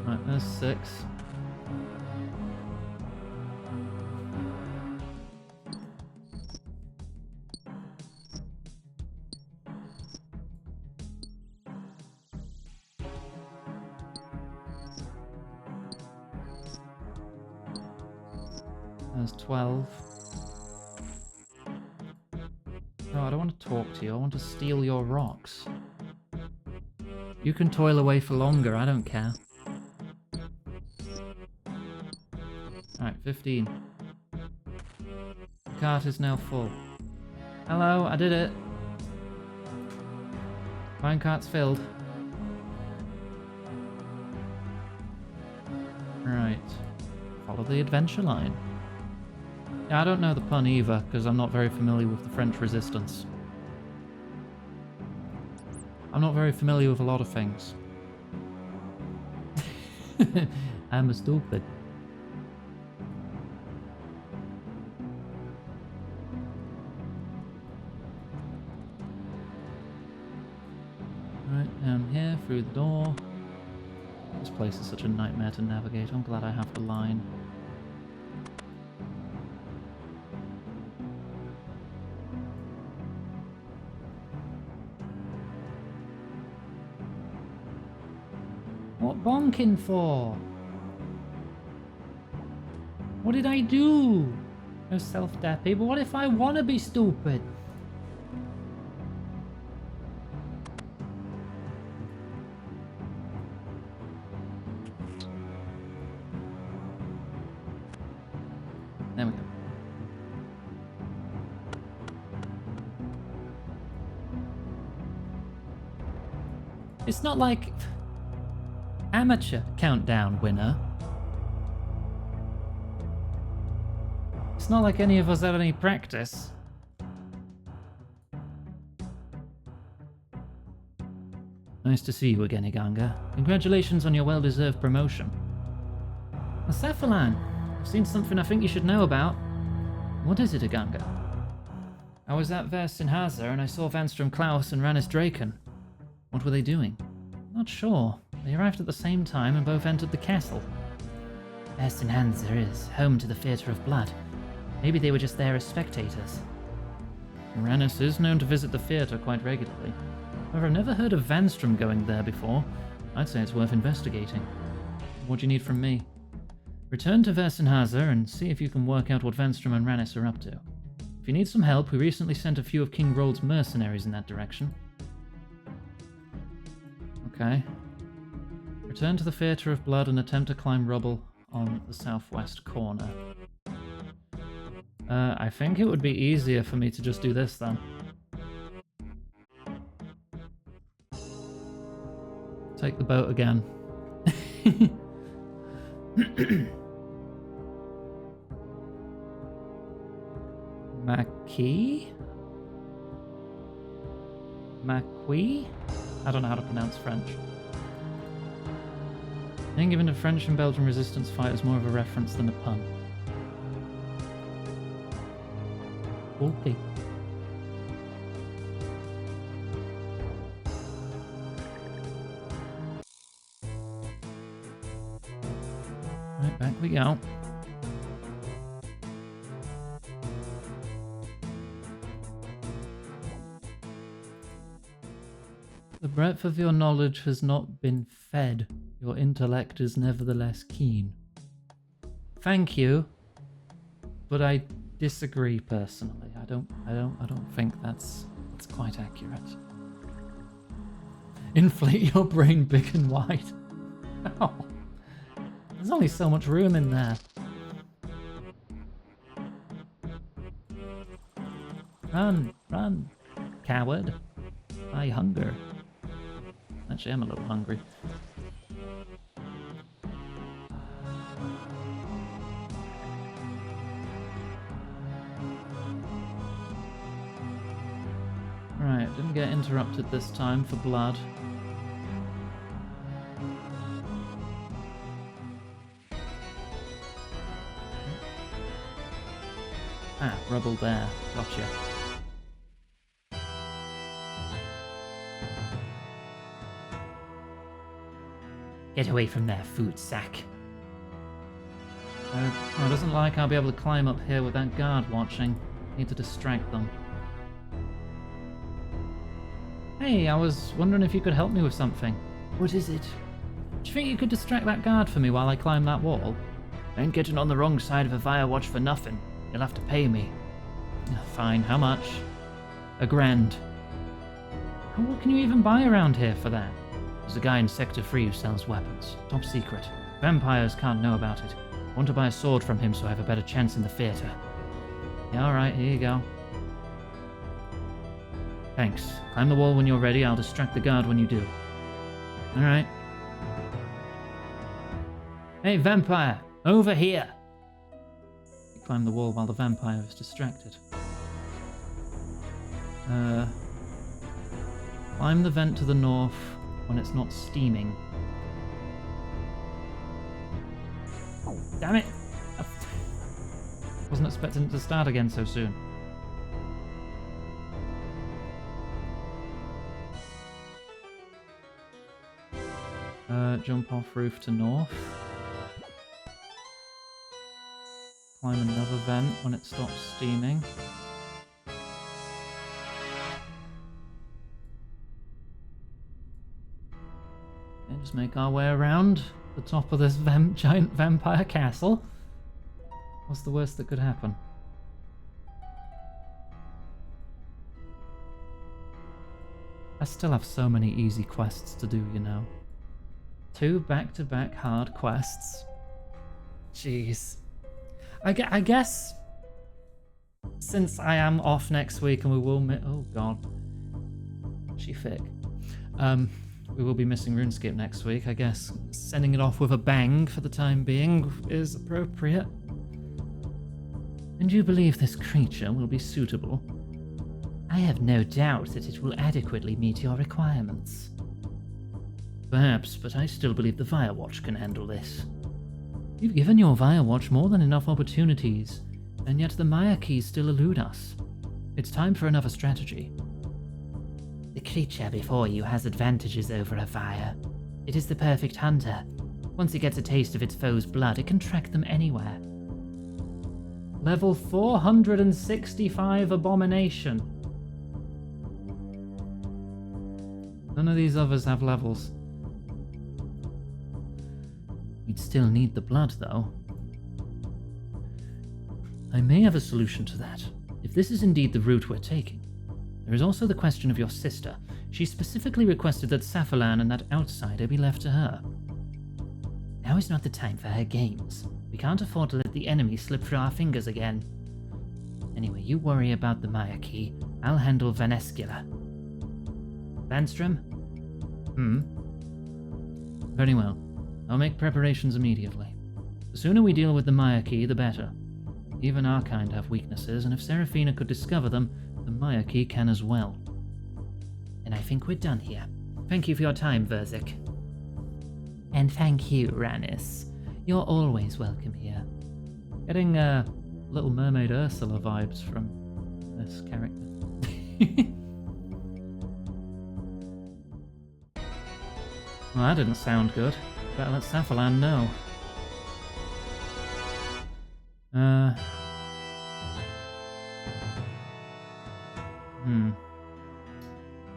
Right, there's 6. There's 12. No, I don't want to talk to you. I want to steal your rocks. You can toil away for longer, I don't care. Alright, 15. The cart is now full. Hello, I did it. Minecart's filled. Right. Follow the adventure line. Yeah, I don't know the pun either, because I'm not very familiar with the French resistance. I'm not very familiar with a lot of things. I'm a stupid. Right, down here, through the door. This place is such a nightmare to navigate. I'm glad I have the line. What bonking for? What did I do? No self-deppy, but what if I want to be stupid? There we go. It's not like amateur countdown winner. It's not like any of us have any practice. Nice to see you again, Iganga. Congratulations on your well-deserved promotion. Cephalan, I've seen something I think you should know about. What is it, Iganga? I was at Versenhazer and I saw Vanstrom Klaus and Rannis Draken. What were they doing? Not sure. They arrived at the same time and both entered the castle. Versenhazer is home to the Theatre of Blood. Maybe they were just there as spectators. Rannis is known to visit the theatre quite regularly. However, I've never heard of Vanstrom going there before. I'd say it's worth investigating. What do you need from me? Return to Versenhazer and see if you can work out what Vanstrom and Rannis are up to. If you need some help, we recently sent a few of King Rold's mercenaries in that direction. Okay. Return to the Theatre of Blood and attempt to climb rubble on the southwest corner. I think it would be easier for me to just do this then. Take the boat again. Maquis? Maquis? I don't know how to pronounce French. I think given the French and Belgian resistance fight is more of a reference than a pun. Okay. Right, back we go. The breadth of your knowledge has not been fed. Your intellect is nevertheless keen. Thank you, but I disagree personally. I don't think that's quite accurate. Inflate your brain big and wide. Oh, there's only so much room in there. Run, run, coward. I hunger. Actually, I'm a little hungry. Right, didn't get interrupted this time for blood. Ah, rubble there. Gotcha. Get away from there, food sack. Oh, it doesn't like I'll be able to climb up here with that guard watching. Need to distract them. Hey, I was wondering if you could help me with something. What is it? Do you think you could distract that guard for me while I climb that wall? I ain't getting on the wrong side of a fire watch for nothing. You'll have to pay me. Fine, how much? $1,000. What can you even buy around here for that? There's a guy in Sector 3 who sells weapons. Top secret. Vampires can't know about it. I want to buy a sword from him so I have a better chance in the theatre. Yeah, alright, here you go. Thanks. Climb the wall when you're ready. I'll distract the guard when you do. Alright. Hey, vampire! Over here! You climb the wall while the vampire is distracted. Climb the vent to the north when it's not steaming. Damn it! I wasn't expecting it to start again so soon. Jump off roof to north. Climb another vent when it stops steaming. And just make our way around the top of this giant vampire castle. What's the worst that could happen? I still have so many easy quests to do, you know. 2 back-to-back hard quests. Jeez. I guess since I am off next week and we will oh god. She thick. We will be missing RuneScape next week. I guess sending it off with a bang for the time being is appropriate. And you believe this creature will be suitable? I have no doubt that it will adequately meet your requirements. Perhaps, but I still believe the Firewatch can handle this. You've given your Firewatch more than enough opportunities, and yet the Maya keys still elude us. It's time for another strategy. The creature before you has advantages over a fire. It is the perfect hunter. Once it gets a taste of its foe's blood, it can track them anywhere. Level 465 Abomination. None of these others have levels. We'd still need the blood, though. I may have a solution to that. If this is indeed the route we're taking. There is also the question of your sister. She specifically requested that Safalan and that outsider be left to her. Now is not the time for her games. We can't afford to let the enemy slip through our fingers again. Anyway, you worry about the Maya key. I'll handle Vanescula. Vanstrom? Very well. I'll make preparations immediately. The sooner we deal with the Maya key, the better. Even our kind have weaknesses, and if Seraphina could discover them, the Maya key can as well. And I think we're done here. Thank you for your time, Verzik. And thank you, Ranis. You're always welcome here. Getting Little Mermaid Ursula vibes from this character. Well, that didn't sound good. Better let Safalan know.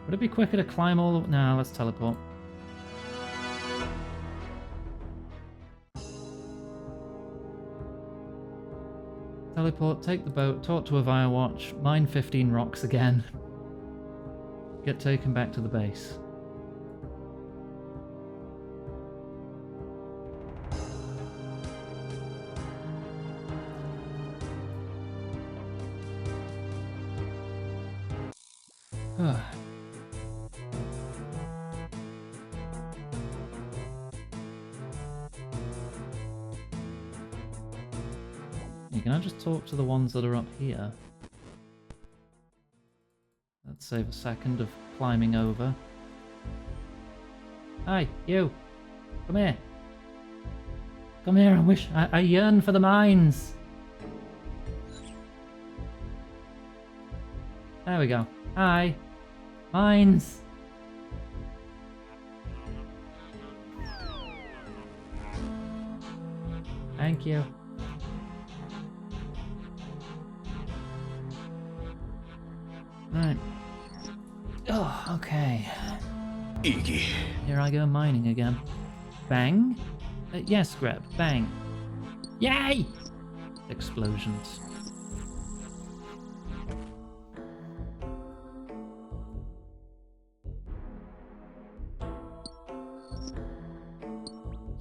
Would it be quicker to climb all the... Nah, let's teleport. Teleport, take the boat, talk to a Firewatch, mine 15 rocks again. Get taken back to the base. Can I just talk to the ones that are up here? Let's save a second of climbing over. Hi, you! Come here! Come here, I yearn for the mines! There we go. Hi! Mines! Thank you. Right. Oh, okay. Iggy. Here I go mining again. Bang? Yes, Greb. Bang. Yay! Explosions.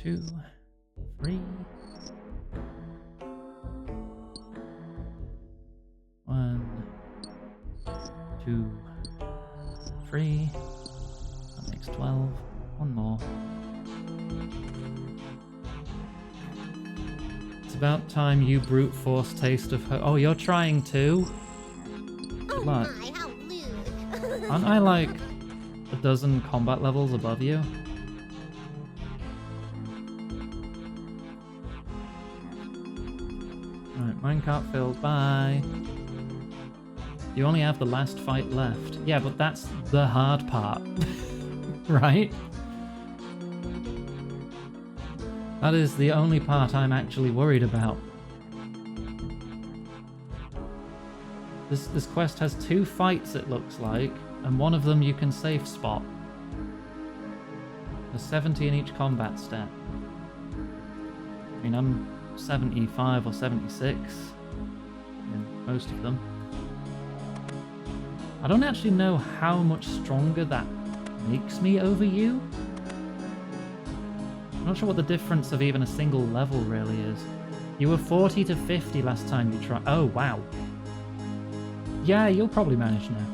Two, three. 1, 2, 3. That makes 12. One more. It's about time you brute force taste of her. Oh, you're trying to? Good luck. My, how lewd. Aren't I like a dozen combat levels above you. Alright, minecart filled, bye. You only have the last fight left. Yeah, but that's the hard part. Right? That is the only part I'm actually worried about. This quest has 2 fights, it looks like, and one of them you can safe spot. There's 70 in each combat step. I mean, I'm 75 or 76 in most of them. I don't actually know how much stronger that makes me over you. I'm not sure what the difference of even a single level really is. You were 40 to 50 last time you tried. Oh, wow. Yeah, you'll probably manage now.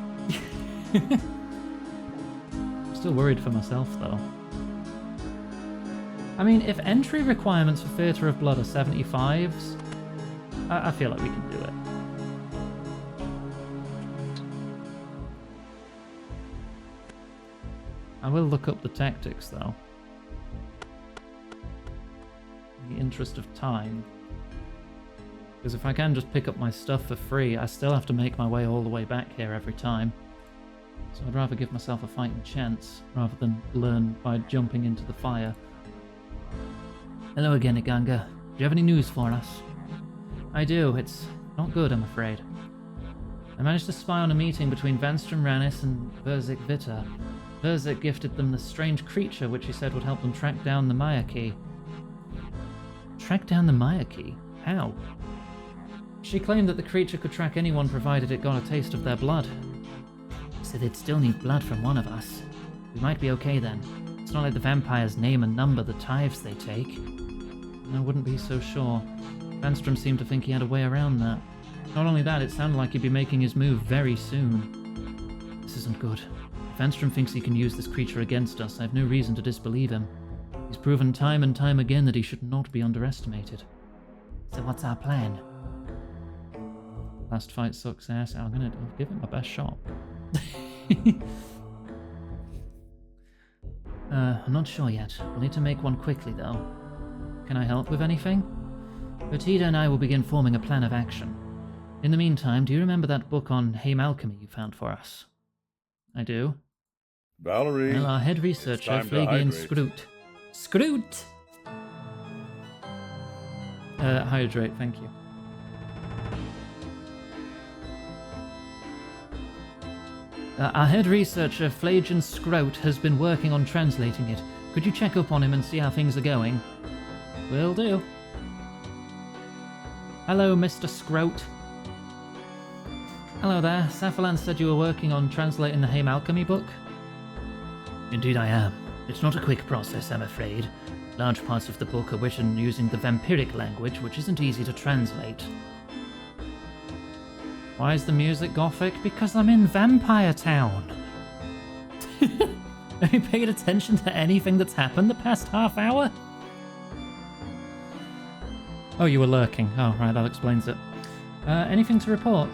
I'm still worried for myself, though. I mean, if entry requirements for Theatre of Blood are 75s, I feel like we can do it. I will look up the tactics, though. In the interest of time. Because if I can just pick up my stuff for free, I still have to make my way all the way back here every time. So I'd rather give myself a fighting chance, rather than learn by jumping into the fire. Hello again, Iganga. Do you have any news for us? I do. It's not good, I'm afraid. I managed to spy on a meeting between Vanstrom Ranis and Verzik Vita. Verzik gifted them the strange creature which he said would help them track down the Maya key. Track down the Maya key? How? She claimed that the creature could track anyone provided it got a taste of their blood. So they'd still need blood from one of us. We might be okay then. It's not like the vampires name and number the tithes they take. I wouldn't be so sure. Vanstrom seemed to think he had a way around that. Not only that, it sounded like he'd be making his move very soon. This isn't good. If Vanstrom thinks he can use this creature against us, I have no reason to disbelieve him. He's proven time and time again that he should not be underestimated. So what's our plan? Last fight sucks ass. I'll give it my best shot. I'm not sure yet. We'll need to make one quickly, though. Can I help with anything? Bertida and I will begin forming a plan of action. In the meantime, do you remember that book on Haim alchemy you found for us? I do. Valerie. Well, our head researcher, Flavian Scroot. Scroot! Hydrate, thank you. Our head researcher, Flavian Scroat, has been working on translating it. Could you check up on him and see how things are going? Will do. Hello, Mr. Scroat. Hello there. Safalan said you were working on translating the Haim alchemy book? Indeed I am. It's not a quick process, I'm afraid. Large parts of the book are written using the vampiric language, which isn't easy to translate. Why is the music gothic? Because I'm in Vampire Town. Have you paid attention to anything that's happened the past half hour? Oh, you were lurking. Oh, right, that explains it. Anything to report?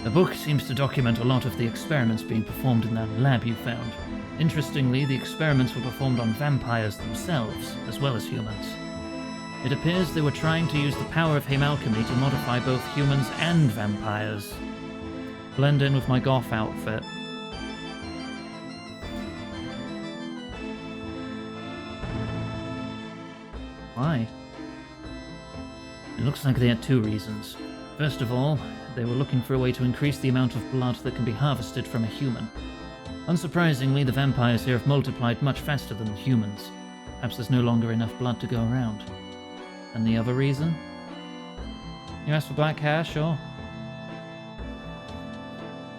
The book seems to document a lot of the experiments being performed in that lab you found. Interestingly, the experiments were performed on vampires themselves, as well as humans. It appears they were trying to use the power of Haim alchemy to modify both humans and vampires. Blend in with my goth outfit. Why? It looks like they had 2 reasons. First of all, they were looking for a way to increase the amount of blood that can be harvested from a human. Unsurprisingly, the vampires here have multiplied much faster than the humans. Perhaps there's no longer enough blood to go around. And the other reason? You asked for black hair, sure.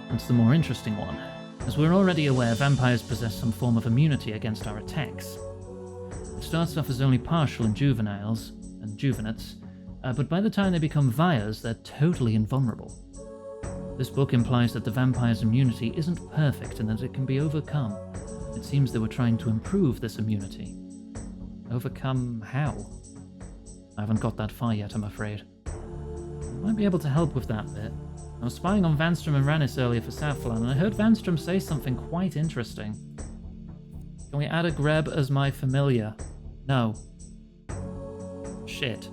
That's the more interesting one. As we're already aware, vampires possess some form of immunity against our attacks. It starts off as only partial in juveniles and juvenates, but by the time they become Vyres, they're totally invulnerable. This book implies that the vampire's immunity isn't perfect and that it can be overcome. It seems they were trying to improve this immunity. Overcome how? I haven't got that far yet, I'm afraid. I might be able to help with that bit. I was spying on Vanstrom and Rannis earlier for Safflan, and I heard Vanstrom say something quite interesting. Can we add a Greb as my familiar? No. Shit.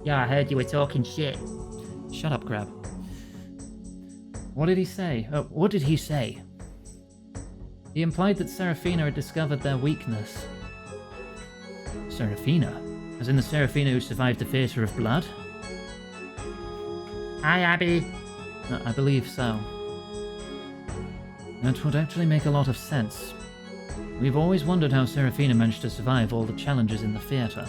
Yeah, I heard you were talking shit. Shut up, Grab. What did he say? What did he say? He implied that Seraphina had discovered their weakness. Seraphina? As in the Seraphina who survived the Theatre of Blood? Hi, Abby. I believe so. That would actually make a lot of sense. We've always wondered how Seraphina managed to survive all the challenges in the theatre.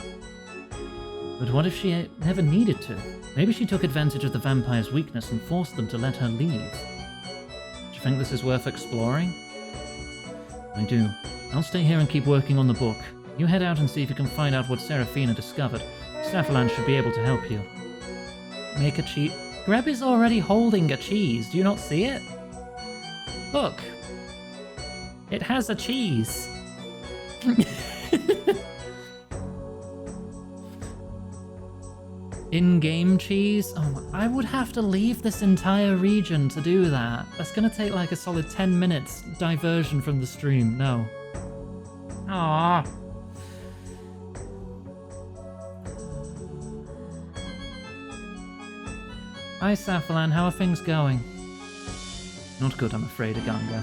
But what if she never needed to? Maybe she took advantage of the vampire's weakness and forced them to let her leave. Do you think this is worth exploring? I do. I'll stay here and keep working on the book. You head out and see if you can find out what Seraphina discovered. Safflan should be able to help you. Make a cheese. Greb is already holding a cheese. Do you not see it? Look. It has a cheese. In-game cheese? Oh, I would have to leave this entire region to do that. That's gonna take like a solid 10 minutes diversion from the stream. No. Aww. Hi Safflan, how are things going? Not good, I'm afraid, Aganga.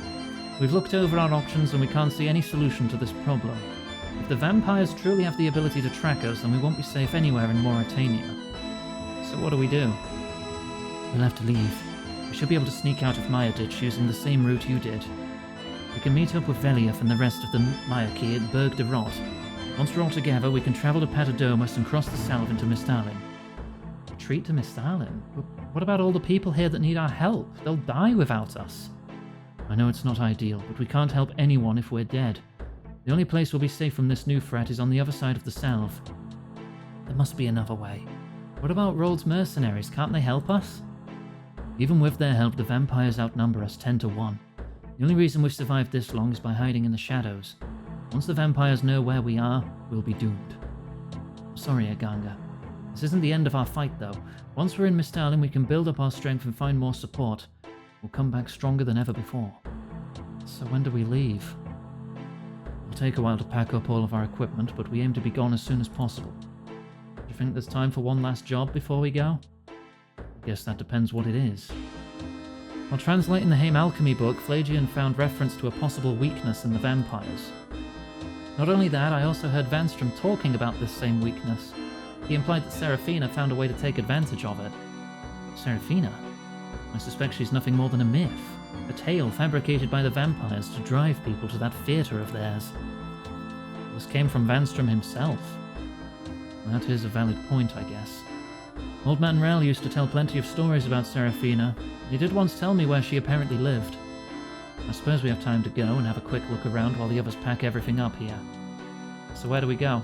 We've looked over our options and we can't see any solution to this problem. If the vampires truly have the ability to track us, then we won't be safe anywhere in Mauritania. So what do? We'll have to leave. We should be able to sneak out of Mayaditch using the same route you did. We can meet up with Veliath and the rest of the Mayaki at Berg de Rot. Once we're all together, we can travel to Patadomus and cross the Salve into Mistalin. Retreat to Mistalin? What about all the people here that need our help? They'll die without us. I know it's not ideal, but we can't help anyone if we're dead. The only place we'll be safe from this new threat is on the other side of the Salve. There must be another way. What about Rold's mercenaries? Can't they help us? Even with their help, the vampires outnumber us 10 to 1. The only reason we've survived this long is by hiding in the shadows. Once the vampires know where we are, we'll be doomed. I'm sorry, Aganga. This isn't the end of our fight, though. Once we're in Mistalin, we can build up our strength and find more support. We'll come back stronger than ever before. So when do we leave? It'll take a while to pack up all of our equipment, but we aim to be gone as soon as possible. Do you think there's time for one last job before we go? I guess that depends what it is. While translating the Haim Alchemy book, Flagian found reference to a possible weakness in the vampires. Not only that, I also heard Vanstrom talking about this same weakness. He implied that Seraphina found a way to take advantage of it. Seraphina? I suspect she's nothing more than a myth. A tale fabricated by the vampires to drive people to that theatre of theirs. This came from Vanstrom himself. That is a valid point, I guess. Old Man Rel used to tell plenty of stories about Seraphina. He did once tell me where she apparently lived. I suppose we have time to go and have a quick look around while the others pack everything up here. So where do we go?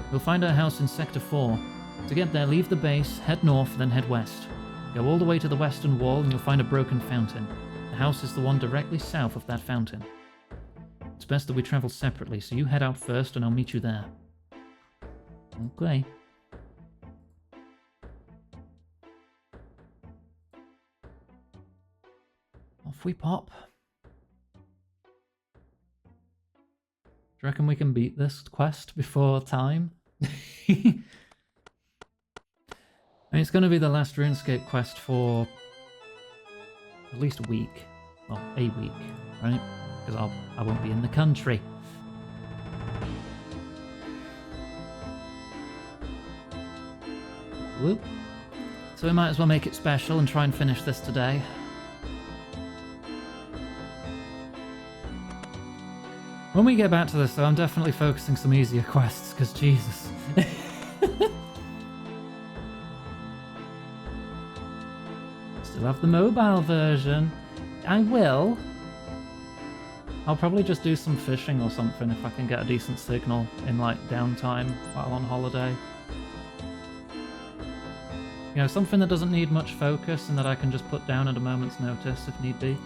We'll find our house in Sector 4. To get there, leave the base, head north, then head west. Go all the way to the western wall and you'll find a broken fountain. The house is the one directly south of that fountain. It's best that we travel separately, so you head out first and I'll meet you there. Okay. Off we pop. Do you reckon we can beat this quest before time? I mean, it's going to be the last RuneScape quest for at least a week. Well, a week, right? Because I won't be in the country. Whoop. So we might as well make it special and try and finish this today. When we get back to this, though, I'm definitely focusing some easier quests, because Jesus. Still have the mobile version. I will. I'll probably just do some fishing or something if I can get a decent signal in, like, downtime while on holiday. You know, something that doesn't need much focus and that I can just put down at a moment's notice if need be.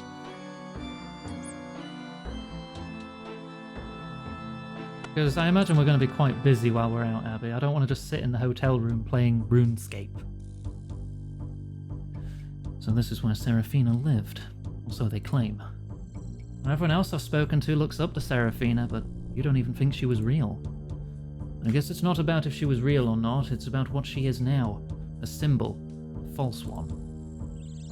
Because I imagine we're going to be quite busy while we're out, Abby. I don't want to just sit in the hotel room playing RuneScape. So this is where Serafina lived, or so they claim. Everyone else I've spoken to looks up to Serafina, but you don't even think she was real. I guess it's not about if she was real or not, it's about what she is now. A symbol. A false one.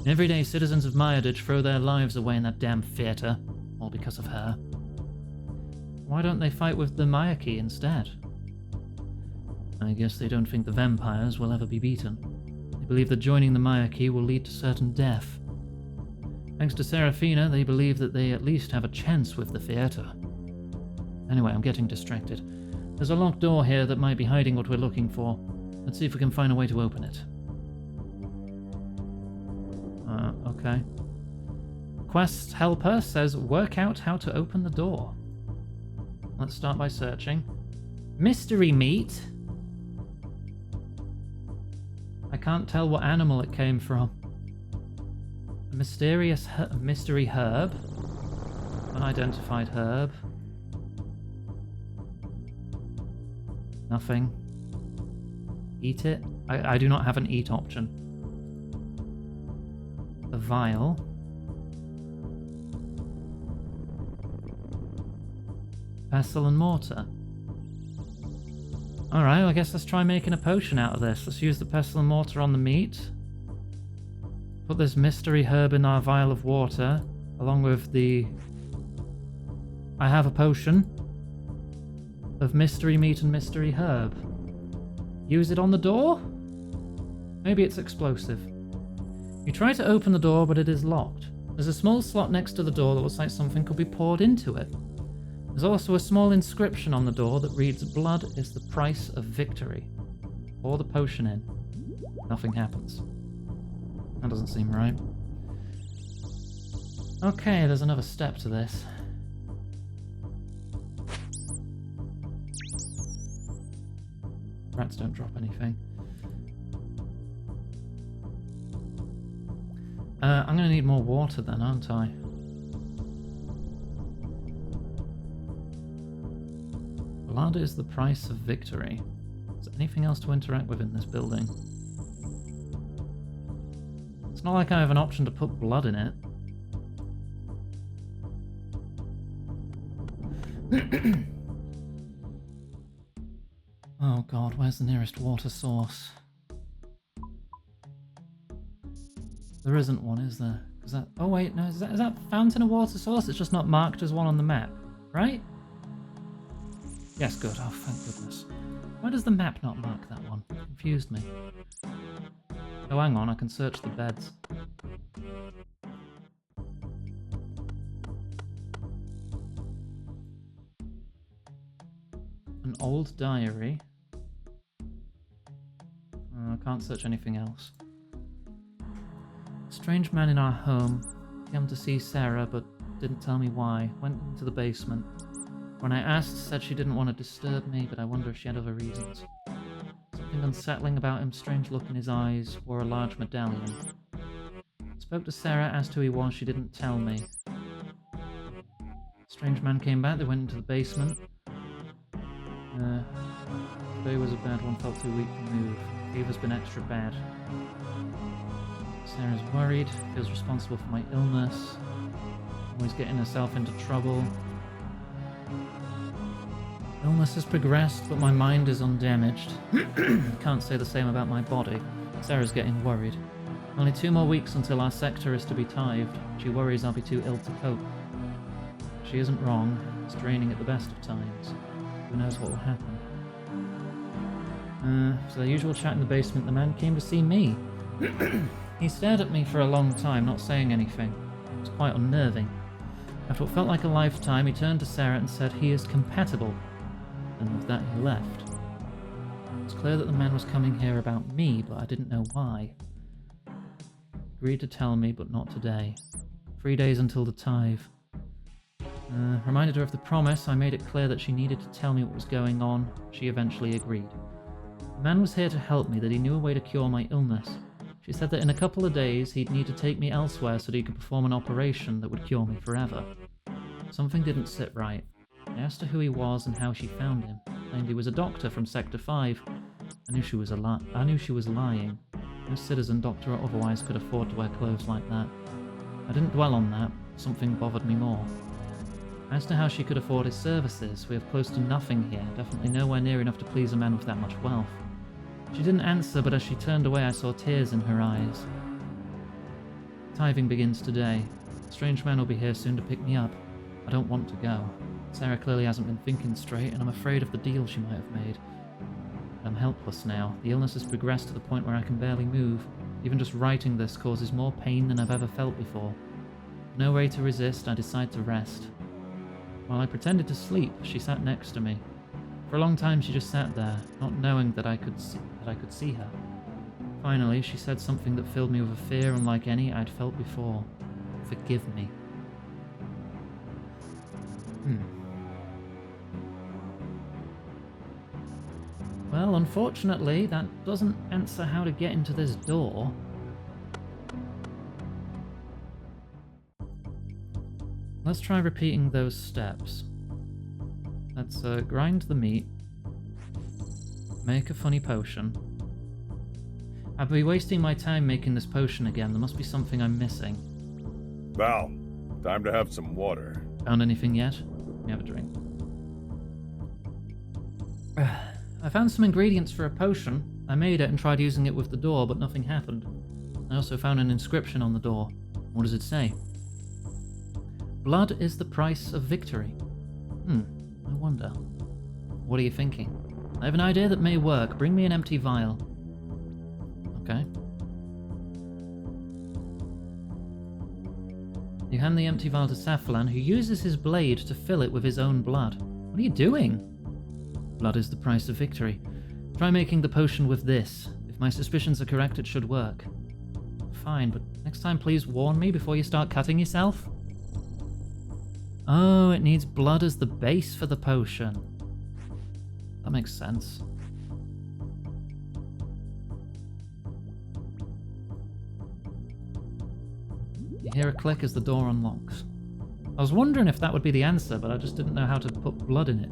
Everyday citizens of Mayaditch throw their lives away in that damn theatre, all because of her. Why don't they fight with the Mayaki instead? I guess they don't think the vampires will ever be beaten. They believe that joining the Mayaki will lead to certain death. Thanks to Serafina, they believe that they at least have a chance with the theatre. Anyway, I'm getting distracted. There's a locked door here that might be hiding what we're looking for. Let's see if we can find a way to open it. Okay. Quest helper says work out how to open the door. Let's start by searching. Mystery meat? I can't tell what animal it came from. A mysterious mystery herb. Unidentified herb. Nothing. Eat it? I do not have an eat option. A vial. Pestle and mortar. Alright, I guess let's try making a potion out of this. Let's use the pestle and mortar on the meat. Put this mystery herb in our vial of water, along with the... I have a potion of mystery meat and mystery herb. Use it on the door? Maybe it's explosive. You try to open the door, but it is locked. There's a small slot next to the door that looks like something could be poured into it. There's also a small inscription on the door that reads, "Blood is the price of victory." Pour the potion in. Nothing happens. That doesn't seem right. Okay, there's another step to this. Rats don't drop anything. I'm gonna need more water then, aren't I? Blood is the price of victory. Is there anything else to interact with in this building? It's not like I have an option to put blood in it. Oh god, where's the nearest water source? There isn't one, is there? Is that... Oh wait, no, is that fountain a water source? It's just not marked as one on the map, right? Yes, good. Oh, thank goodness. Why does the map not mark that one? It confused me. Oh, hang on, I can search the beds. An old diary. Oh, I can't search anything else. A strange man in our home came to see Sarah, but didn't tell me why. Went into the basement. When I asked, said she didn't want to disturb me, but I wonder if she had other reasons. Something unsettling about him, strange look in his eyes, wore a large medallion. Spoke to Sarah, asked who he was, she didn't tell me. Strange man came back, they went into the basement. Today was a bad one, felt too weak to move. Fever's been extra bad. Sarah's worried, feels responsible for my illness. Always getting herself into trouble. Illness has progressed, but my mind is undamaged. Can't say the same about my body. Sarah's getting worried. Only 2 more weeks until our sector is to be tithed. She worries I'll be too ill to cope. She isn't wrong. It's draining at the best of times. Who knows what will happen? So the usual chat in the basement, the man came to see me. He stared at me for a long time, not saying anything. It was quite unnerving. After what felt like a lifetime, he turned to Sarah and said he is compatible. And with that he left. It was clear that the man was coming here about me, but I didn't know why. Agreed to tell me, but not today. 3 days until the tithe. Reminded her of the promise, I made it clear that she needed to tell me what was going on. She eventually agreed. The man was here to help me, that he knew a way to cure my illness. She said that in a couple of days he'd need to take me elsewhere so that he could perform an operation that would cure me forever. Something didn't sit right. I asked her who he was and how she found him. Claimed he was a doctor from Sector 5. I knew she was lying. No citizen, doctor, or otherwise could afford to wear clothes like that. I didn't dwell on that. Something bothered me more. As to how she could afford his services, we have close to nothing here, definitely nowhere near enough to please a man with that much wealth. She didn't answer, but as she turned away I saw tears in her eyes. Tithing begins today. A strange man will be here soon to pick me up. I don't want to go. Sarah clearly hasn't been thinking straight, and I'm afraid of the deal she might have made. I'm helpless now. The illness has progressed to the point where I can barely move. Even just writing this causes more pain than I've ever felt before. No way to resist, I decide to rest. While I pretended to sleep, she sat next to me. For a long time she just sat there, not knowing that I could see her. Finally, she said something that filled me with a fear unlike any I'd felt before. Forgive me. Well, unfortunately, that doesn't answer how to get into this door. Let's try repeating those steps. Let's grind the meat. Make a funny potion. I'll be wasting my time making this potion again. There must be something I'm missing. Val, time to have some water. Found anything yet? Let me have a drink. I found some ingredients for a potion. I made it and tried using it with the door, but nothing happened. I also found an inscription on the door. What does it say? Blood is the price of victory. I wonder. What are you thinking? I have an idea that may work. Bring me an empty vial. Okay. You hand the empty vial to Safflan, who uses his blade to fill it with his own blood. What are you doing? Blood is the price of victory. Try making the potion with this. If my suspicions are correct, it should work. Fine, but next time please warn me before you start cutting yourself. Oh, it needs blood as the base for the potion. That makes sense. You hear a click as the door unlocks. I was wondering if that would be the answer, but I just didn't know how to put blood in it.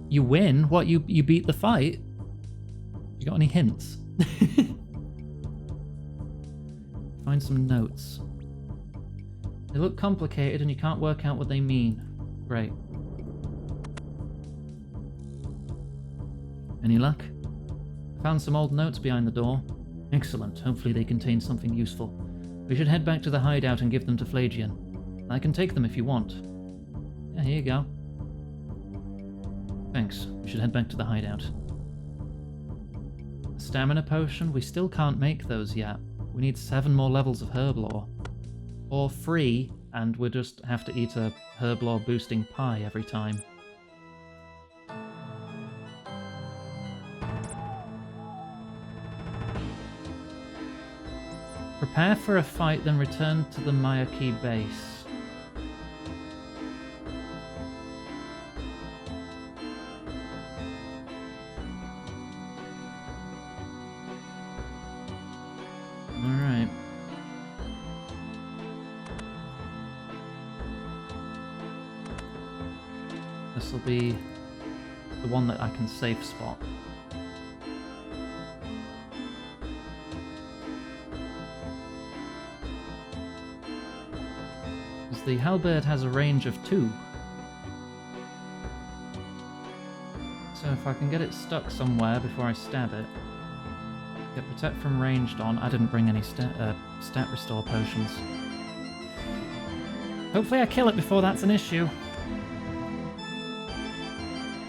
You win? What, you beat the fight? You got any hints? Find some notes. They look complicated and you can't work out what they mean. Great. Any luck? Found some old notes behind the door. Excellent. Hopefully they contain something useful. We should head back to the hideout and give them to Flagian. I can take them if you want. Yeah, here you go. Thanks. We should head back to the hideout. A stamina potion? We still can't make those yet. We need 7 more levels of herb lore. Or 3, and we'll just have to eat a herb lore boosting pie every time. Prepare for a fight, then return to the Mayaki base. Alright. This will be the one that I can safe spot. The halberd has a range of 2. So if I can get it stuck somewhere before I stab it. Get protect from ranged on. I didn't bring any stat restore potions. Hopefully I kill it before that's an issue.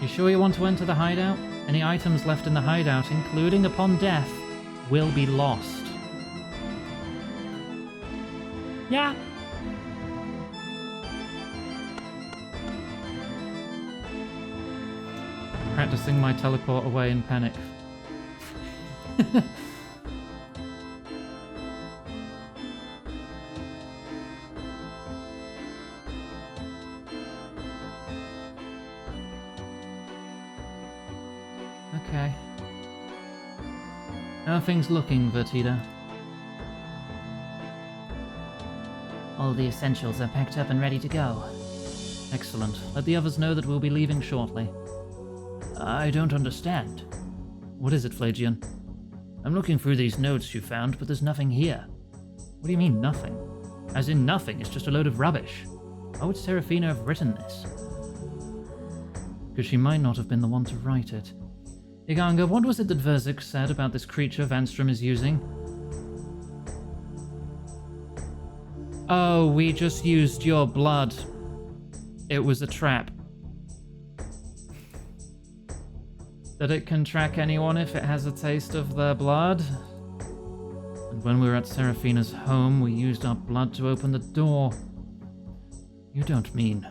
You sure you want to enter the hideout? Any items left in the hideout, including upon death, will be lost. Yeah. Practicing my teleport away in panic. Okay. How are things looking, Vertida? All the essentials are packed up and ready to go. Excellent. Let the others know that we'll be leaving shortly. I don't understand. What is it, Flagian? I'm looking through these notes you found, but there's nothing here. What do you mean, nothing? As in nothing, it's just a load of rubbish. Why would Seraphina have written this? Because she might not have been the one to write it. Iganga, what was it that Verzik said about this creature Vanstrom is using? Oh, we just used your blood. It was a trap. That it can track anyone if it has a taste of their blood. And when we were at Seraphina's home, we used our blood to open the door. You don't mean...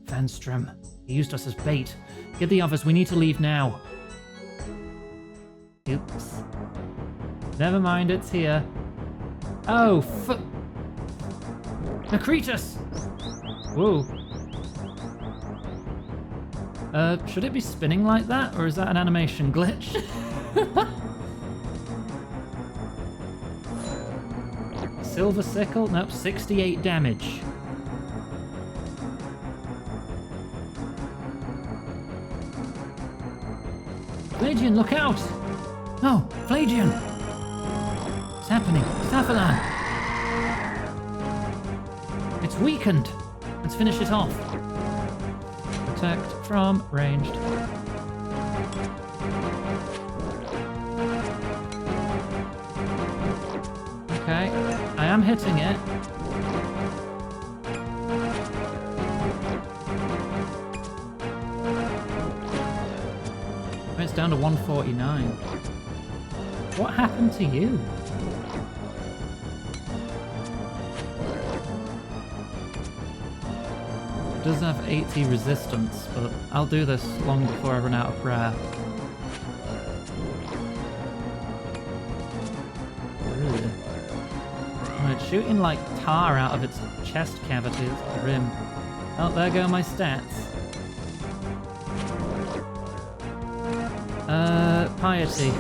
Vanstrom. He used us as bait. Get the others, we need to leave now. Oops. Never mind, it's here. Oh, Nakritas! Whoa. Should it be spinning like that, or is that an animation glitch? Silver Sickle? Nope, 68 damage. Flagian, look out! No, Flagian! What's happening? Staffalan! It's weakened! Let's finish it off. Protect from ranged. Okay, I am hitting it. It's down to 149. What happened to you? It does have 80 resistance, but I'll do this long before I run out of prayer. Ugh. Oh, it's shooting like tar out of its chest cavity. It's grim. Oh, there go my stats. Piety.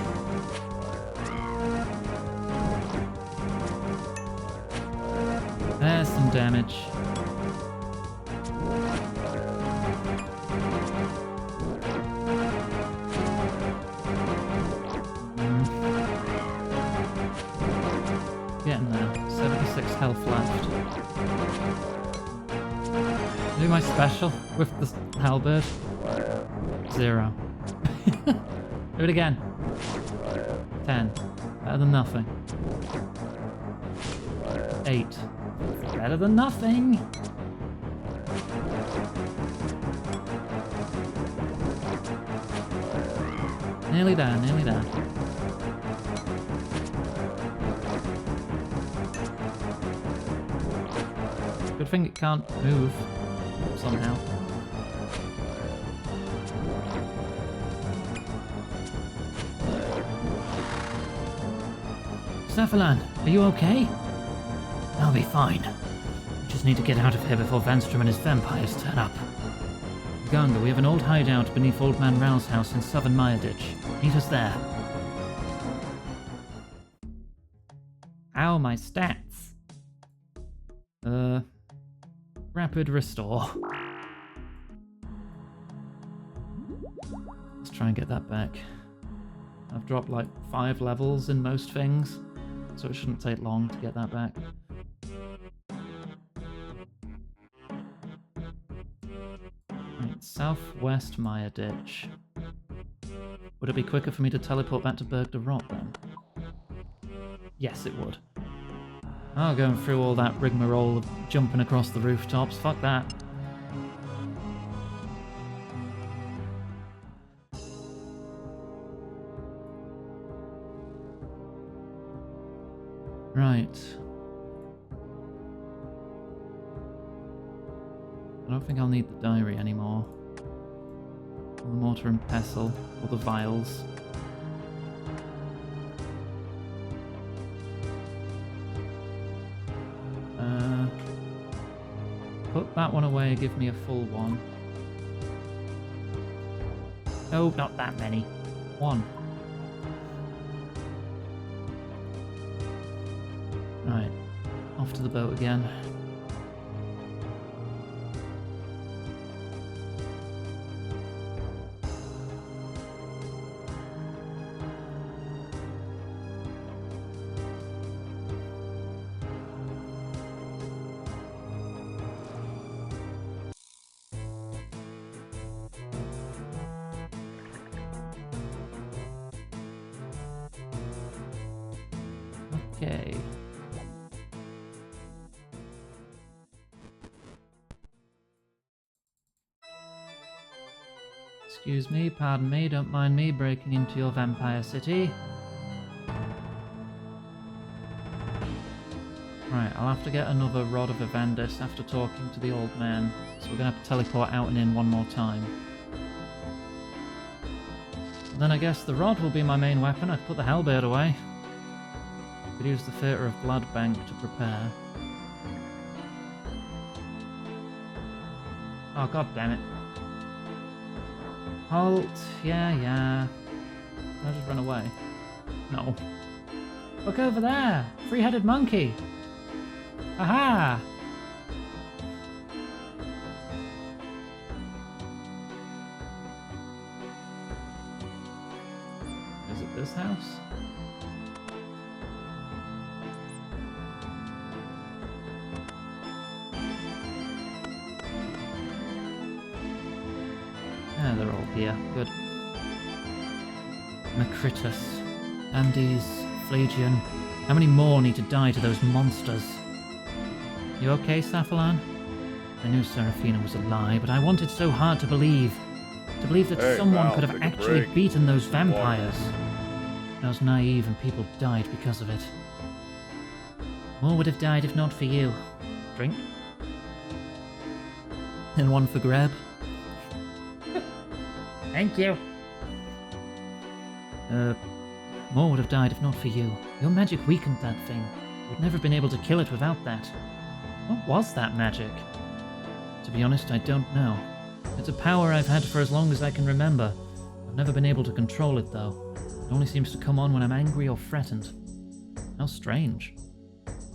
There's some damage. Getting there. 76 health left. Do my special with the halberd. 0. Do it again. 10. Better than nothing. 8. Better than nothing. Nearly there, nearly there. Good thing it can't move somehow. Staffalan, are you okay? I'll be fine. We just need to get out of here before Vanstrom and his vampires turn up. Ganga, we have an old hideout beneath Old Man Rao's house in southern Mayaditch. Meet us there. Ow, my stats. Rapid restore. Let's try and get that back. I've dropped like 5 levels in most things, so it shouldn't take long to get that back. Right, southwest Mayaditch. Would it be quicker for me to teleport back to Berg de Rot then? Yes, it would. Oh, going through all that rigmarole of jumping across the rooftops, fuck that. Right. I don't think I'll need the diary anymore. Or the mortar and pestle, or the vials. Put that one away, give me a full one. Oh, not that many. 1. Right, off to the boat again. Okay. Excuse me, pardon me, don't mind me breaking into your vampire city. Right, I'll have to get another Rod of Evandis after talking to the old man, so we're gonna have to teleport out and in one more time. Then I guess the rod will be my main weapon. I could put the halberd away. Could use the Theatre of Blood Bank to prepare. Oh, god damn it. Halt. Yeah. I'll just run away. No. Look over there! Three-headed monkey! Aha! Is it this house? Ah, they're all here. Good. Macritus, Andes, Phlegian. How many more need to die to those monsters? You okay, Saphalan? I knew Seraphina was a lie, but I wanted so hard to believe. To believe that Hey, someone Val, could have take a actually break. beaten those vampires. I was naive and people died because of it. More would have died if not for you. Drink? And one for grab? Thank you. More would have died if not for you. Your magic weakened that thing. We'd never been able to kill it without that. What was that magic? To be honest, I don't know. It's a power I've had for as long as I can remember. I've never been able to control it, though. It only seems to come on when I'm angry or threatened. How strange.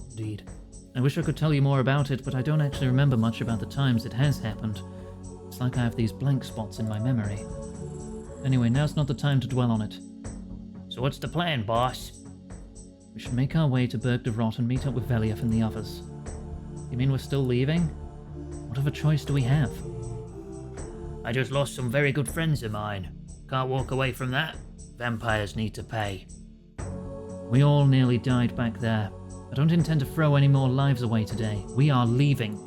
Indeed. I wish I could tell you more about it, but I don't actually remember much about the times it has happened. It's like I have these blank spots in my memory. Anyway, now's not the time to dwell on it. So what's the plan, boss? We should make our way to Berg de Rot and meet up with Velief and the others. You mean we're still leaving? What other choice do we have? I just lost some very good friends of mine. Can't walk away from that. Vampires need to pay. We all nearly died back there. I don't intend to throw any more lives away today. We are leaving.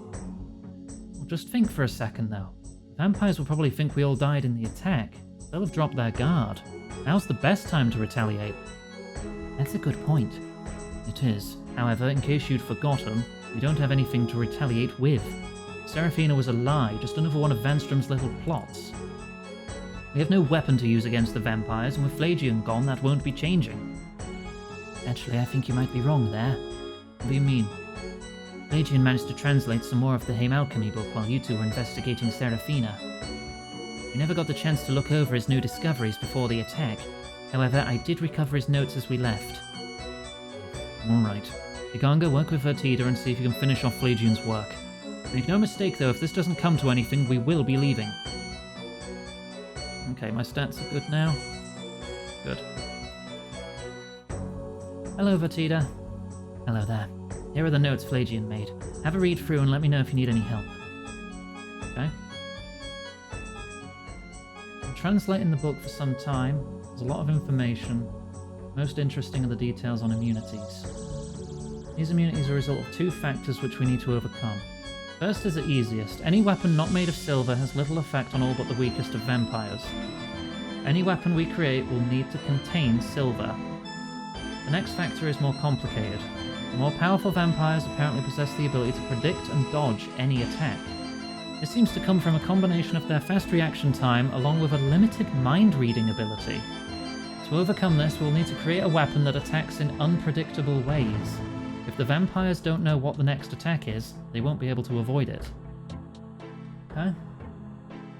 Well, just think for a second, though. Vampires will probably think we all died in the attack. They'll have dropped their guard. Now's the best time to retaliate. That's a good point. It is. However, in case you'd forgotten, we don't have anything to retaliate with. Seraphina was a lie, just another one of Vanstrom's little plots. We have no weapon to use against the vampires, and with Phlegian gone, that won't be changing. Actually, I think you might be wrong there. What do you mean? Phlegian managed to translate some more of the Haim Alchemy book while you two were investigating Seraphina. We never got the chance to look over his new discoveries before the attack. However, I did recover his notes as we left. Alright. Iganga, work with Vertida and see if you can finish off Phlegian's work. Make no mistake though, if this doesn't come to anything, we will be leaving. Okay, my stats are good now. Good. Hello, Vertida. Hello there. Here are the notes Phlegian made. Have a read through and let me know if you need any help. Okay. I'm translating the book for some time. There's a lot of information. Most interesting are the details on immunities. These immunities are a result of two factors which we need to overcome. First is the easiest. Any weapon not made of silver has little effect on all but the weakest of vampires. Any weapon we create will need to contain silver. The next factor is more complicated. The more powerful vampires apparently possess the ability to predict and dodge any attack. This seems to come from a combination of their fast reaction time along with a limited mind-reading ability. To overcome this, we'll need to create a weapon that attacks in unpredictable ways. If the vampires don't know what the next attack is, they won't be able to avoid it. Okay.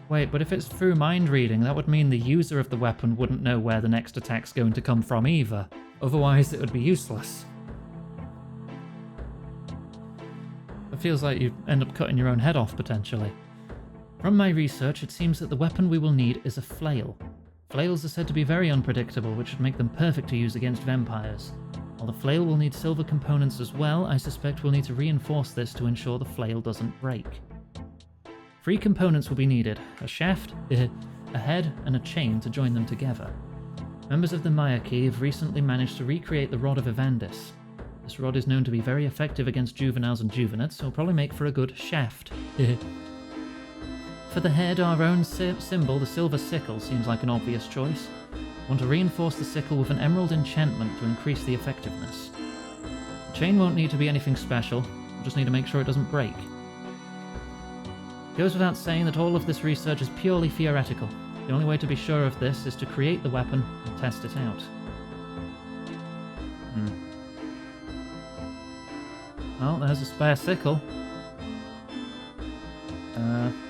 Wait, but if it's through mind reading, that would mean the user of the weapon wouldn't know where the next attack's going to come from either. Otherwise, it would be useless. It feels like you end up cutting your own head off, potentially. From my research, it seems that the weapon we will need is a flail. Flails are said to be very unpredictable, which should make them perfect to use against vampires. While the flail will need silver components as well, I suspect we'll need to reinforce this to ensure the flail doesn't break. 3 components will be needed: a shaft, a head, and a chain to join them together. Members of the Mayaki have recently managed to recreate the Rod of Evandis. This rod is known to be very effective against juveniles and juvenites, so it'll probably make for a good shaft. For the head, our own symbol, the silver sickle, seems like an obvious choice. Want to reinforce the sickle with an emerald enchantment to increase the effectiveness. The chain won't need to be anything special, we'll just need to make sure it doesn't break. It goes without saying that all of this research is purely theoretical. The only way to be sure of this is to create the weapon and test it out. Well, there's a spare sickle.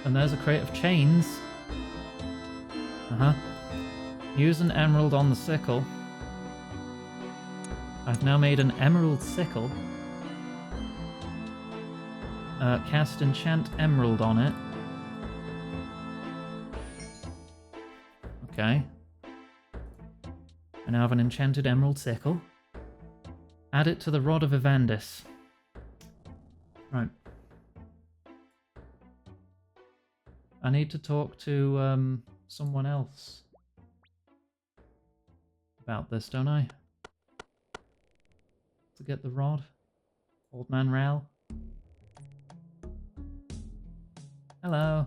And there's a crate of chains. Use an emerald on the sickle. I've now made an emerald sickle. Cast enchant emerald on it. Okay. I now have an enchanted emerald sickle. Add it to the rod of Evandis. Right. I need to talk to someone else about this, don't I? To get the rod. Old man Ral. Hello.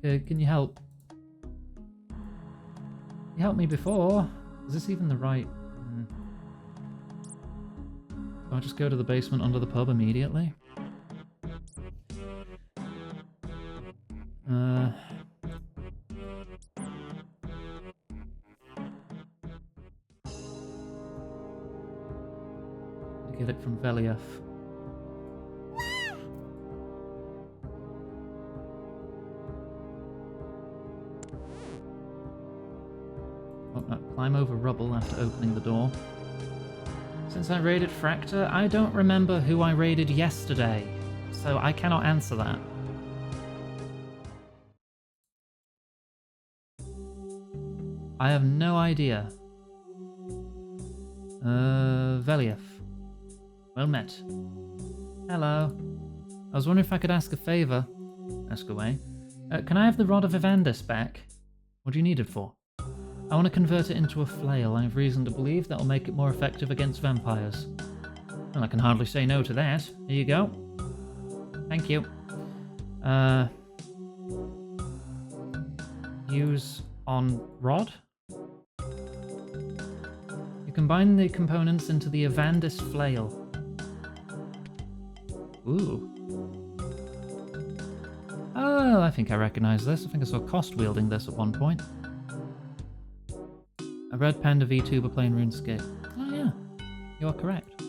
Can you help? You helped me before. Is this even the right... Do I just go to the basement under the pub immediately? To get it from Velief. Climb over rubble after opening the door. Since I raided Fracta, I don't remember who I raided yesterday, so I cannot answer that. I have no idea. Velief. Well met. Hello. I was wondering if I could ask a favour. Ask away. Can I have the Rod of Evandis back? What do you need it for? I want to convert it into a flail. I have reason to believe that will make it more effective against vampires. Well, I can hardly say no to that. Here you go. Thank you. Use on rod. You combine the components into the Evandis flail. Ooh. Oh, I think I recognise this. I think I saw Cost wielding this at one point. A red panda VTuber playing RuneScape. Oh yeah, you are correct.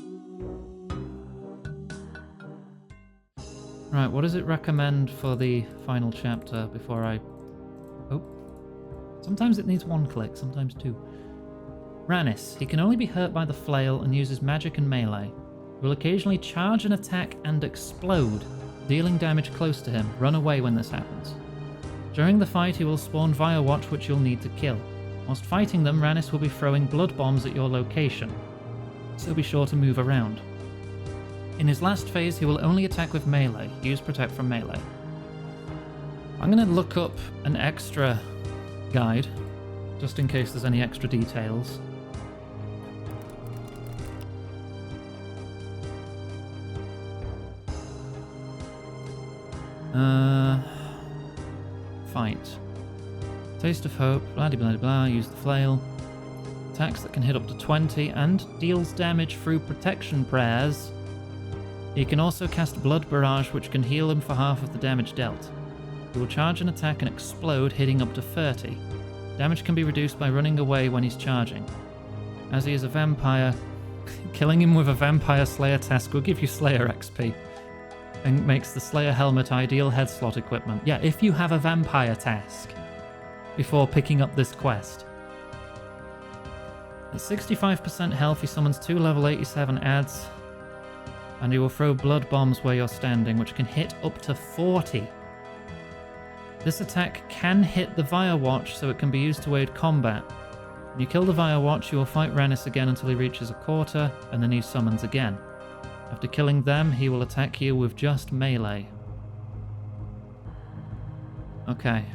Right, what does it recommend for the final chapter before I... Oh. Sometimes it needs one click, sometimes two. Ranis. He can only be hurt by the flail and uses magic and melee. He will occasionally charge an attack and explode, dealing damage close to him. Run away when this happens. During the fight, he will spawn Firewatch, which you'll need to kill. Whilst fighting them, Ranis will be throwing blood bombs at your location, so be sure to move around. In his last phase, he will only attack with melee. Use Protect from melee. I'm going to look up an extra guide, just in case there's any extra details. Fight. Taste of Hope, blah blah blah, use the flail. Attacks that can hit up to 20 and deals damage through protection prayers. He can also cast Blood Barrage, which can heal him for half of the damage dealt. He will charge an attack and explode, hitting up to 30. Damage can be reduced by running away when he's charging. As he is a vampire, killing him with a Vampire Slayer task will give you Slayer XP. And makes the Slayer helmet ideal head slot equipment. Yeah, if you have a vampire task before picking up this quest. At 65% health, he summons 2 level 87 adds, and he will throw blood bombs where you're standing, which can hit up to 40. This attack can hit the Firewatch, so it can be used to aid combat. When you kill the Firewatch, you will fight Ranis again until he reaches a quarter, and then he summons again. After killing them, he will attack you with just melee. Okay.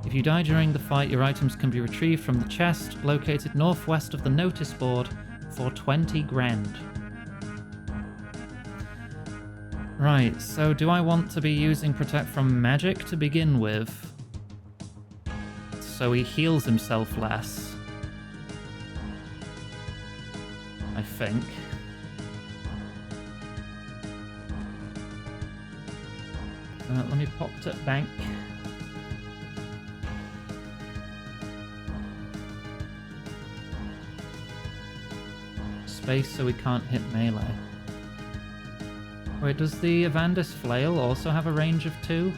If you die during the fight, your items can be retrieved from the chest located northwest of the notice board for 20 grand. Right, so do I want to be using Protect from Magic to begin with? So he heals himself less. I think. Let me pop to bank. Space so we can't hit melee. Wait, does the Evandis Flail also have a range of 2?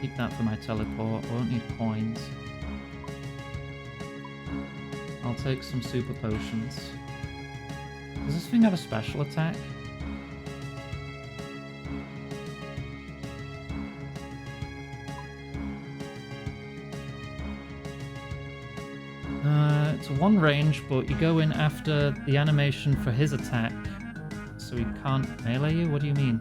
Keep that for my teleport. I won't need coins. I'll take some super potions. Does this thing have a special attack? It's one range, but you go in after the animation for his attack, so he can't melee you? What do you mean?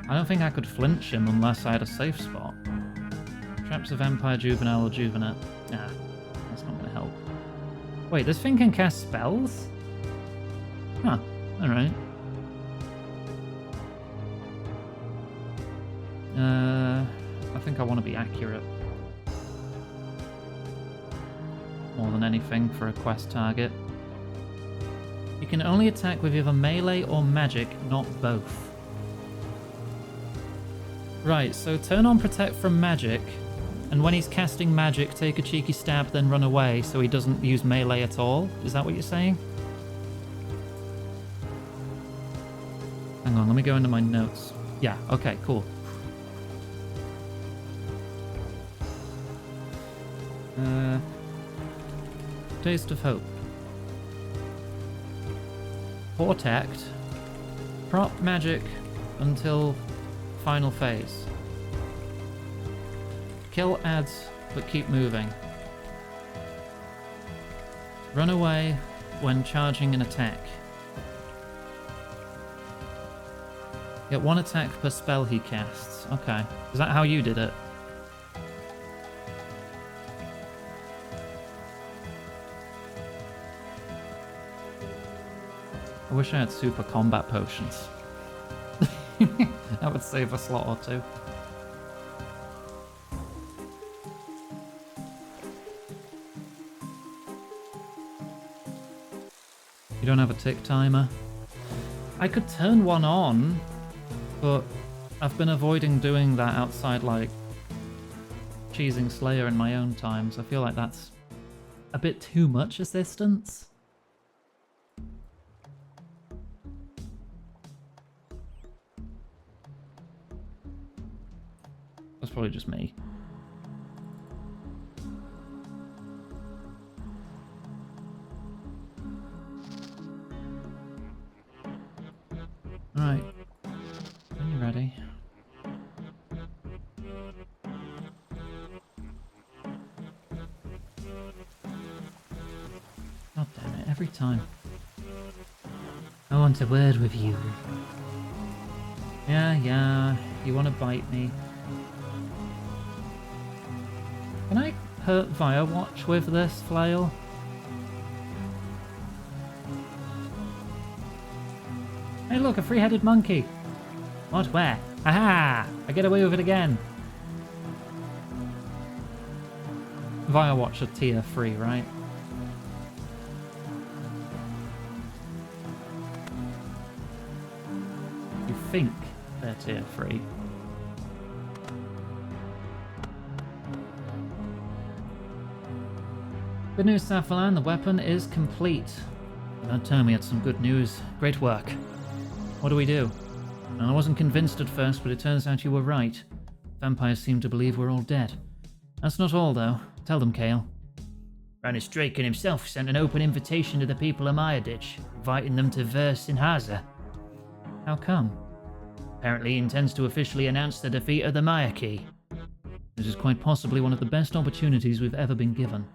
I don't think I could flinch him unless I had a safe spot. Traps of Vampire, Juvenile, or Juvenile. Nah, that's not going to help. Wait, this thing can cast spells? Huh, alright. I think I want to be accurate. More than anything for a quest target. You can only attack with either melee or magic, not both. Right, so turn on Protect from Magic, and when he's casting magic, take a cheeky stab, then run away so he doesn't use melee at all? Is that what you're saying? Hang on, let me go into my notes. Yeah, okay, cool. Taste of Hope. Protect. Prop magic until final phase. Kill adds, but keep moving. Run away when charging an attack. Get 1 attack per spell he casts. Okay. Is that how you did it? I wish I had super combat potions. That would save a slot or 2. You don't have a tick timer? I could turn one on, but I've been avoiding doing that outside, like, cheesing Slayer in my own times. I feel like that's a bit too much assistance. That's probably just me. Right. Are you ready? God damn it, every time. I want a word with you. Yeah, you want to bite me. Can I hurt Firewatch with this flail? Hey look, a three-headed monkey! What, where? Aha! I get away with it again! Firewatch are tier 3, right? You think they're tier 3. Good news, Safalan, the weapon is complete. Don't tell me it's some good news. Great work. What do we do? I wasn't convinced at first, but it turns out you were right. Vampires seem to believe we're all dead. That's not all, though. Tell them, Kale. Ranus Draken himself sent an open invitation to the people of Mayaditch, inviting them to verse in Haza. How come? Apparently he intends to officially announce the defeat of the Mayaki. This is quite possibly one of the best opportunities we've ever been given.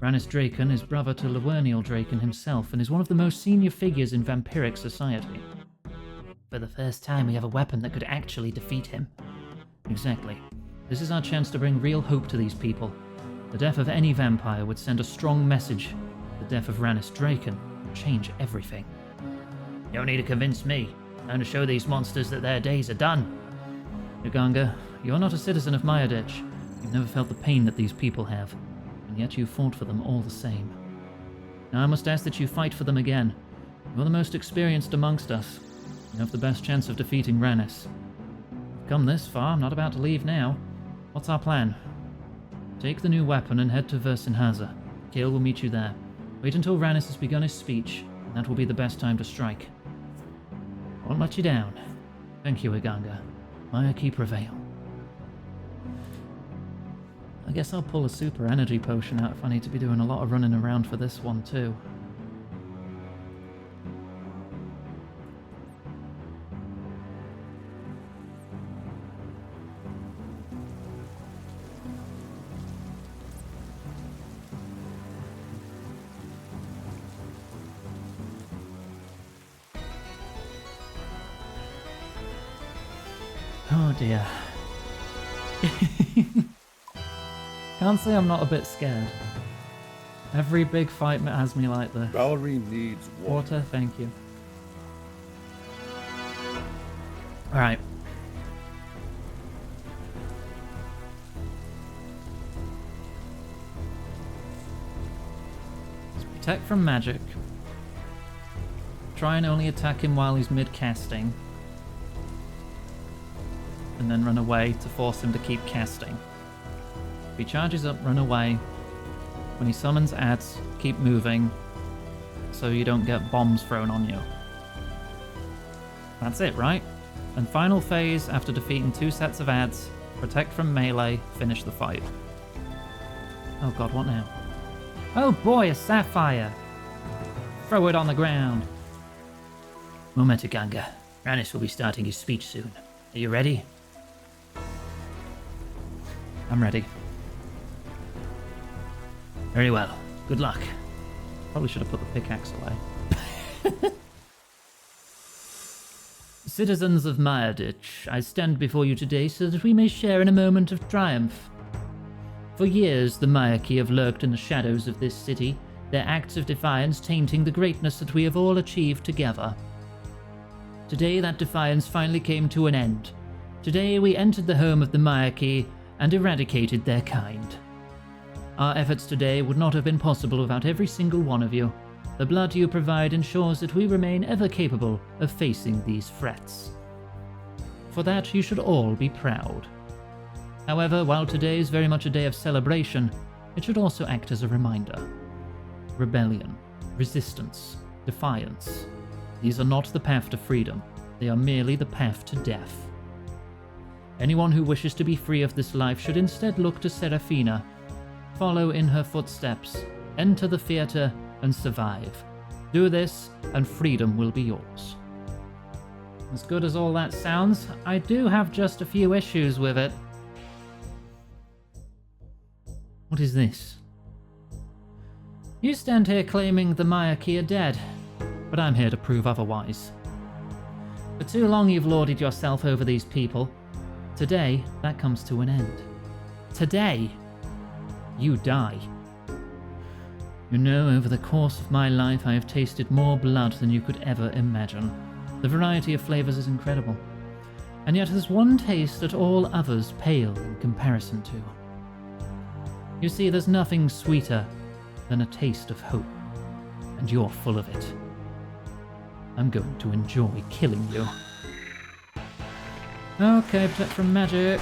Rannis Draken is brother to Lawerniel Draken himself and is one of the most senior figures in vampiric society. For the first time, we have a weapon that could actually defeat him. Exactly. This is our chance to bring real hope to these people. The death of any vampire would send a strong message. The death of Rannis Draken would change everything. You don't need to convince me. Time to show these monsters that their days are done. Uganga, you're not a citizen of Mayaditch. You've never felt the pain that these people have, and yet you fought for them all the same. Now I must ask that you fight for them again. You're the most experienced amongst us. You have the best chance of defeating Rannis. We've come this far, I'm not about to leave now. What's our plan? Take the new weapon and head to Versenhaza. Kael will meet you there. Wait until Rannis has begun his speech, and that will be the best time to strike. Won't let you down. Thank you, Uganga. Mayaki prevail. I guess I'll pull a super energy potion out if I need to be doing a lot of running around for this one too. Oh dear. Can't say I'm not a bit scared. Every big fight has me like this. Valerie needs water. Water, thank you. Alright. Protect from magic. Try and only attack him while he's mid-casting. And then run away to force him to keep casting. If he charges up, run away. When he summons adds, keep moving, so you don't get bombs thrown on you. That's it, right? And final phase, after defeating 2 sets of adds, protect from melee, finish the fight. Oh god, what now? Oh boy, a sapphire! Throw it on the ground. Moment, Uganga. Rannis will be starting his speech soon. Are you ready? I'm ready. Very well. Good luck. Probably should have put the pickaxe away. Citizens of Mayaditch, I stand before you today so that we may share in a moment of triumph. For years, the Mayaki have lurked in the shadows of this city, their acts of defiance tainting the greatness that we have all achieved together. Today, that defiance finally came to an end. Today, we entered the home of the Mayaki and eradicated their kind. Our efforts today would not have been possible without every single one of you. The blood you provide ensures that we remain ever capable of facing these threats. For that, you should all be proud. However, while today is very much a day of celebration, it should also act as a reminder. Rebellion, resistance, defiance. These are not the path to freedom. They are merely the path to death. Anyone who wishes to be free of this life should instead look to Seraphina, follow in her footsteps, enter the theatre, and survive. Do this, and freedom will be yours. As good as all that sounds, I do have just a few issues with it. What is this? You stand here claiming the Mayaki are dead, but I'm here to prove otherwise. For too long you've lorded yourself over these people. Today, that comes to an end. Today, you die. You know, over the course of my life, I have tasted more blood than you could ever imagine. The variety of flavors is incredible. And yet there's one taste that all others pale in comparison to. You see, there's nothing sweeter than a taste of hope. And you're full of it. I'm going to enjoy killing you. Okay, protect from magic.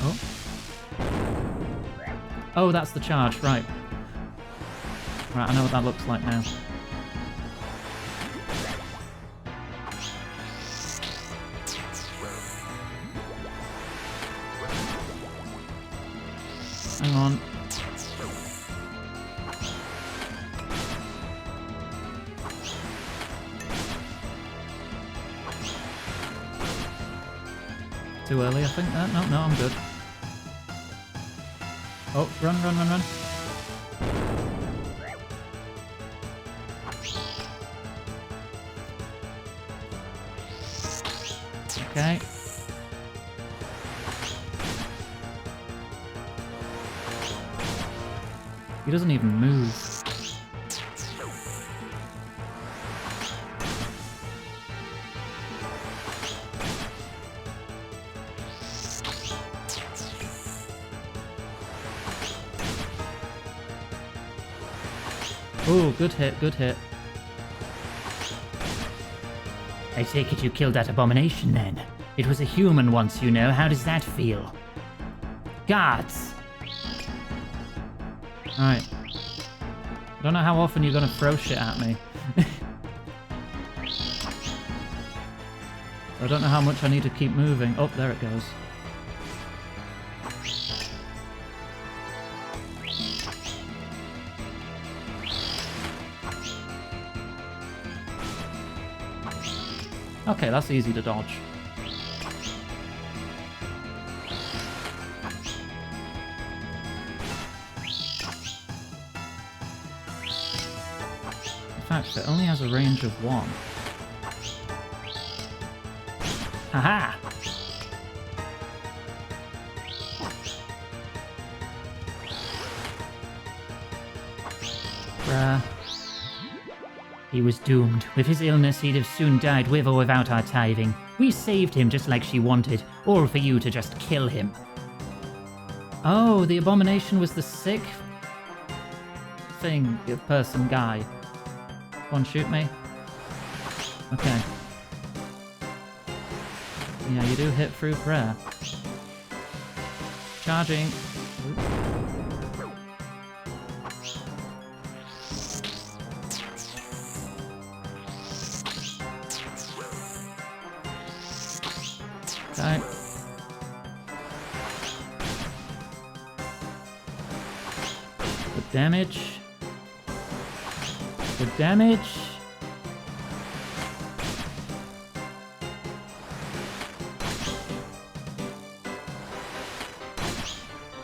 Oh. Oh, that's the charge, right. Right, I know what that looks like now. Hang on. Too early, I think. No, I'm good. Oh, run, run, run, run. Okay. He doesn't even move. Oh, good hit, good hit. I take it you killed that abomination then. It was a human once, you know. How does that feel? Guards! Alright. I don't know how often you're gonna throw shit at me. I don't know how much I need to keep moving. Oh, there it goes. Okay, that's easy to dodge. In fact, it only has a range of 1. Haha! Bruh. He was doomed. With his illness, he'd have soon died with or without our tithing. We saved him just like she wanted, all for you to just kill him. Oh, the abomination was the sick thing, the person guy. Go on, shoot me. Okay. Yeah, you do hit through prayer. Charging. Oops. Okay. Good damage. Good damage.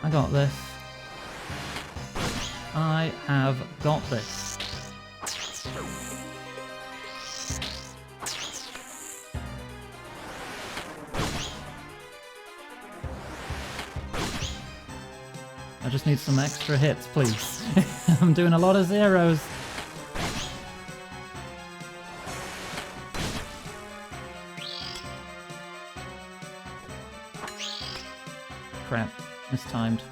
I got this. I have got this. I just need some extra hits, please. I'm doing a lot of zeros. Crap, mistimed.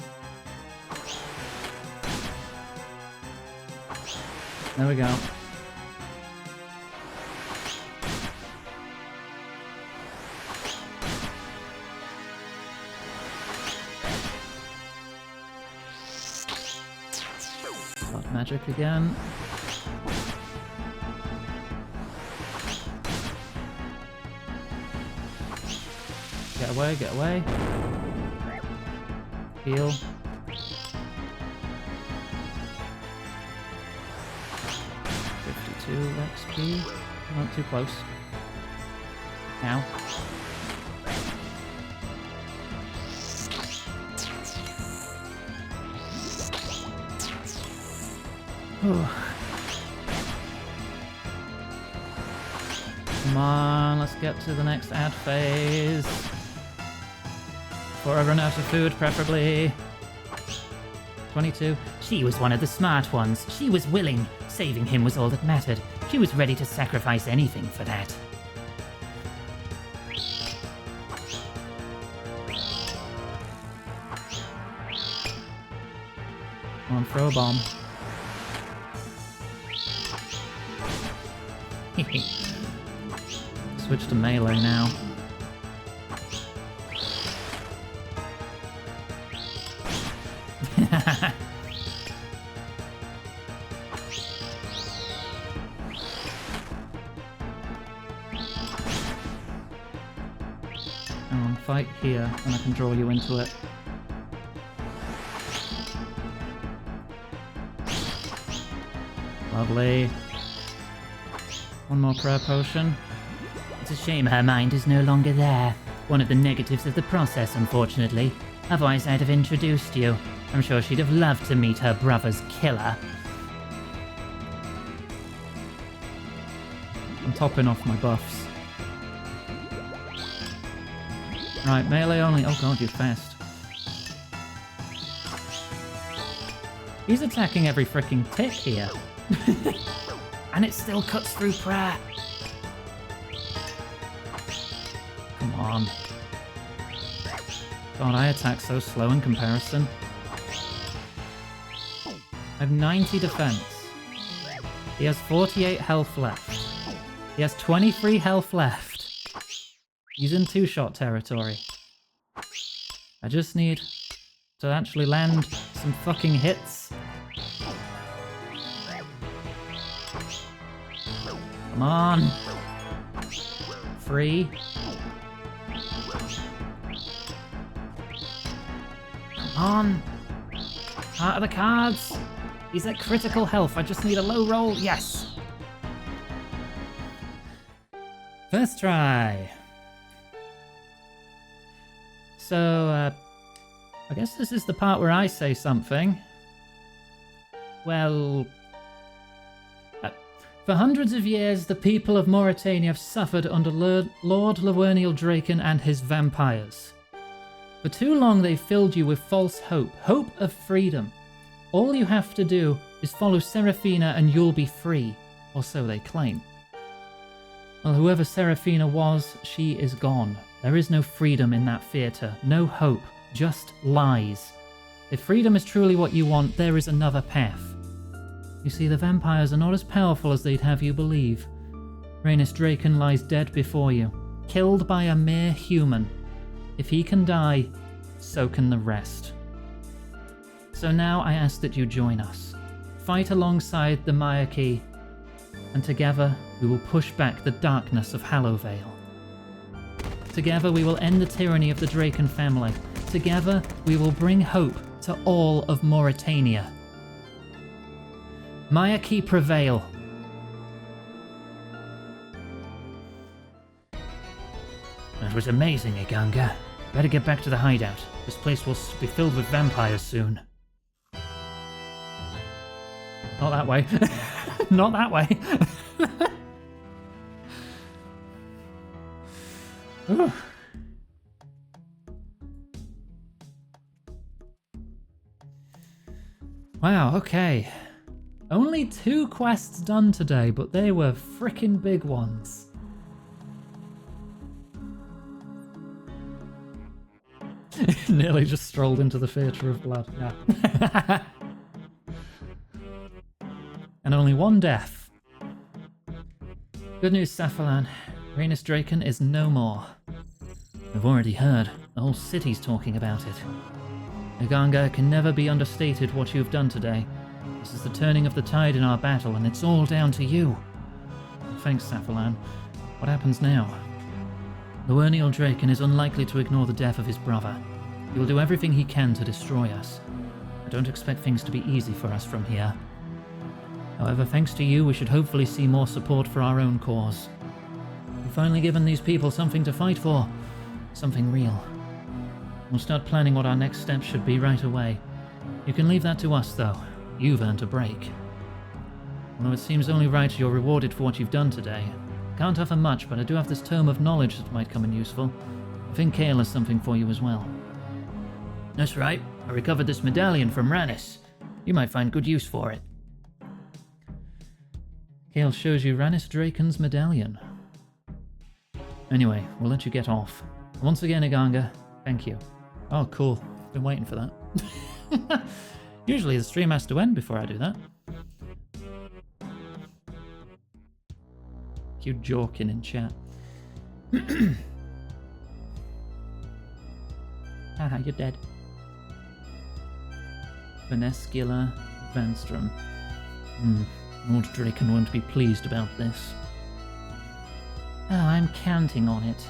There we go. Got magic again. Get away, get away. Heal. XP. Not too close. Now. Come on, let's get to the next ad phase. Before I run out of food, preferably. 22. She was one of the smart ones. She was willing. Saving him was all that mattered. She was ready to sacrifice anything for that. Come on, throw a bomb. Switch to melee now. Come on, fight here, and I can draw you into it. Lovely. One more prayer potion. It's a shame her mind is no longer there. One of the negatives of the process, unfortunately. Otherwise, I'd have introduced you. I'm sure she'd have loved to meet her brother's killer. I'm topping off my buffs. Right, melee only. Oh god, you're fast. He's attacking every freaking tick here. And it still cuts through prayer. Come on. God, I attack so slow in comparison. I have 90 defense. He has 48 health left. He has 23 health left. He's in two-shot territory. I just need to actually land some fucking hits. Come on. 3. Come on. Heart of the cards. He's at critical health. I just need a low roll. Yes. First try. So, I guess this is the part where I say something. Well, for hundreds of years, the people of Mauritania have suffered under Lord Lavernial Draken and his vampires. For too long, they filled you with false hope, hope of freedom. All you have to do is follow Seraphina and you'll be free, or so they claim. Well, whoever Seraphina was, she is gone. There is no freedom in that theatre, no hope, just lies. If freedom is truly what you want, there is another path. You see, the vampires are not as powerful as they'd have you believe. Rhaenys Draken lies dead before you, killed by a mere human. If he can die, so can the rest. So now I ask that you join us. Fight alongside the Myaki, and together we will push back the darkness of Hallowvale. Together we will end the tyranny of the Draken family. Together we will bring hope to all of Mauritania. Myaki prevail. That was amazing, Iganga. Better get back to the hideout. This place will be filled with vampires soon. Not that way. Not that way. Ooh. Wow, okay. Only 2 quests done today, but they were frickin' big ones. Nearly just strolled into the theatre of blood, yeah. And only 1 death. Good news, Safalan. Rhaenys Draken is no more. I've already heard. The whole city's talking about it. Iganga, can never be understated what you've done today. This is the turning of the tide in our battle, and it's all down to you. Thanks, Safalan. What happens now? Lavernial Draken is unlikely to ignore the death of his brother. He will do everything he can to destroy us. I don't expect things to be easy for us from here. However, thanks to you, we should hopefully see more support for our own cause. We've finally given these people something to fight for. Something real. We'll start planning what our next steps should be right away. You can leave that to us, though. You've earned a break. Although it seems only right you're rewarded for what you've done today. I can't offer much, but I do have this tome of knowledge that might come in useful. I think Kale has something for you as well. That's right. I recovered this medallion from Rhaenys. You might find good use for it. Kale shows you Rhaenys Draken's medallion. Anyway, we'll let you get off. Once again, Iganga, thank you. Oh, cool. Been waiting for that. Usually the stream has to end before I do that. You joking in chat. Haha, you're dead. Venescula Vanstrom. Lord Draken won't be pleased about this. Oh, I'm counting on it.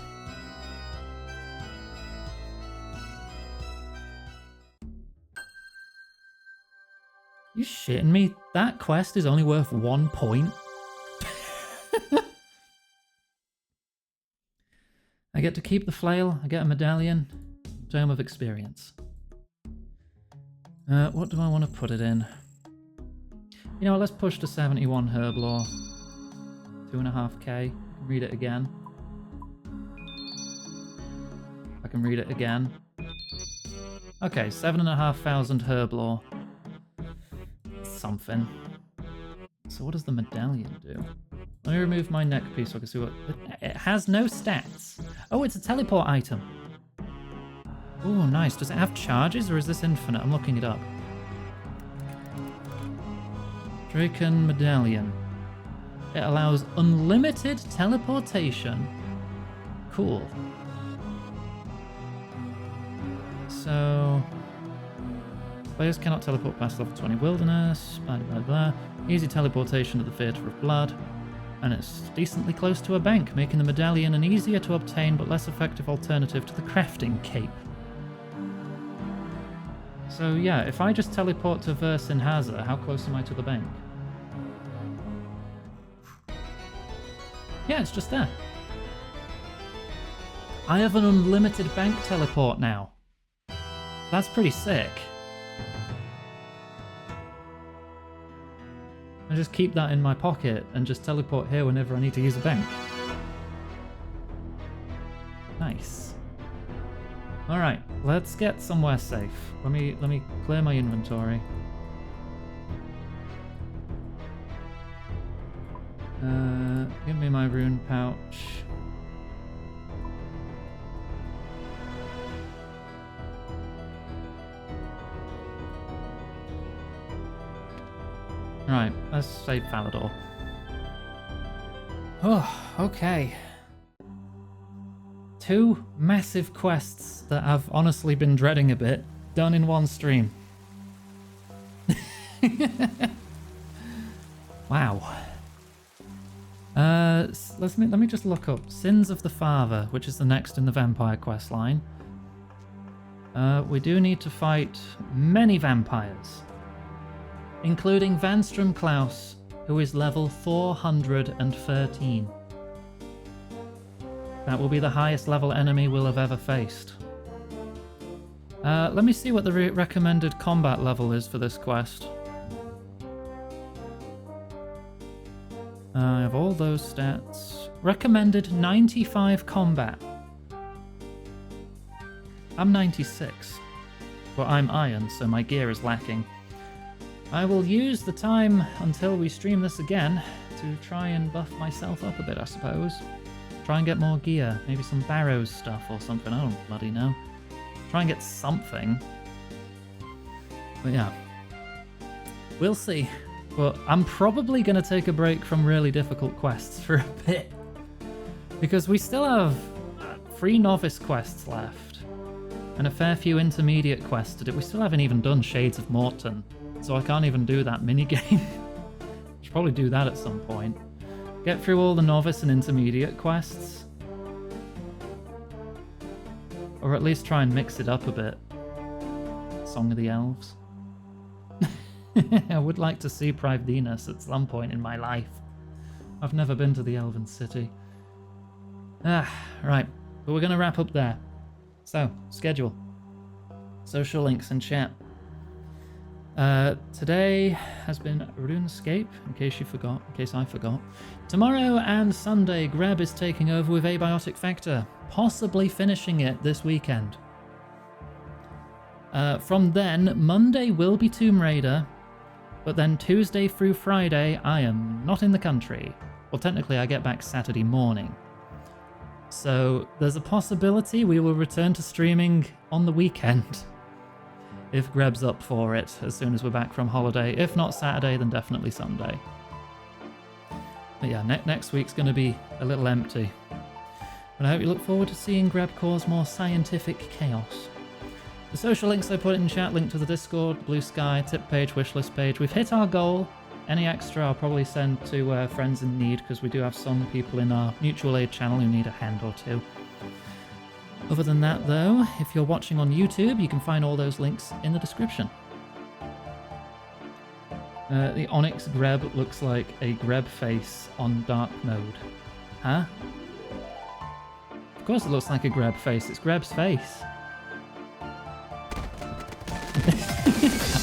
You shitting me? That quest is only worth 1 point? I get to keep the flail, I get a medallion, Tome of Experience. What do I want to put it in? You know what, let's push to 71 herb lore. 2.5k. Read it again. I can read it again. Okay, 7,500 herb lore. Something. So what does the medallion do? Let me remove my neck piece so I can see what... It has no stats. Oh, it's a teleport item. Oh, nice. Does it have charges or is this infinite? I'm looking it up. Draken Medallion. It allows unlimited teleportation. Cool. So... Players cannot teleport past level 20 wilderness, blah blah blah. Easy teleportation to the Theatre of Blood. And it's decently close to a bank, making the medallion an easier to obtain but less effective alternative to the crafting cape. So yeah, if I just teleport to Versinhaza, how close am I to the bank? Yeah, it's just there. I have an unlimited bank teleport now. That's pretty sick. I just keep that in my pocket and just teleport here whenever I need to use a bank. Nice. Alright, let's get somewhere safe. Let me clear my inventory. Give me my rune pouch. Right, let's save Falador. Oh, okay. 2 massive quests that I've honestly been dreading a bit, done in one stream. Wow. Let me just look up Sins of the Father, which is the next in the vampire quest line. We do need to fight many vampires, including Vanstrom Klaus, who is level 413. That will be the highest level enemy we'll have ever faced. Let me see what the recommended combat level is for this quest. I have all those stats. Recommended 95 combat. I'm 96, but I'm iron, so my gear is lacking. I will use the time until we stream this again to try and buff myself up a bit, I suppose. Try and get more gear, maybe some Barrows stuff or something, I don't bloody know. Try and get something. But yeah, we'll see. But I'm probably going to take a break from really difficult quests for a bit. Because we still have 3 novice quests left. And a fair few intermediate quests to do. We still haven't even done Shades of Morton. So I can't even do that minigame. Should probably do that at some point. Get through all the novice and intermediate quests. Or at least try and mix it up a bit. Song of the Elves. I would like to see Privdinus at some point in my life. I've never been to the Elven City. Right. But we're going to wrap up there. So, schedule. Social links and chat. Today has been RuneScape, in case I forgot. Tomorrow and Sunday, Greb is taking over with Abiotic Factor, possibly finishing it this weekend. From then, Monday will be Tomb Raider, but then Tuesday through Friday, I am not in the country. Well, technically, I get back Saturday morning. So, there's a possibility we will return to streaming on the weekend. If Greb's up for it, as soon as we're back from holiday. If not Saturday, then definitely Sunday. But yeah, next week's going to be a little empty. But I hope you look forward to seeing Greb cause more scientific chaos. The social links I put in chat, link to the Discord, Blue Sky, tip page, wishlist page. We've hit our goal. Any extra I'll probably send to friends in need, because we do have some people in our mutual aid channel who need a hand or two. Other than that, though, if you're watching on YouTube, you can find all those links in the description. The Onyx Greb looks like a Greb face on dark mode. Huh? Of course it looks like a Greb face. It's Greb's face.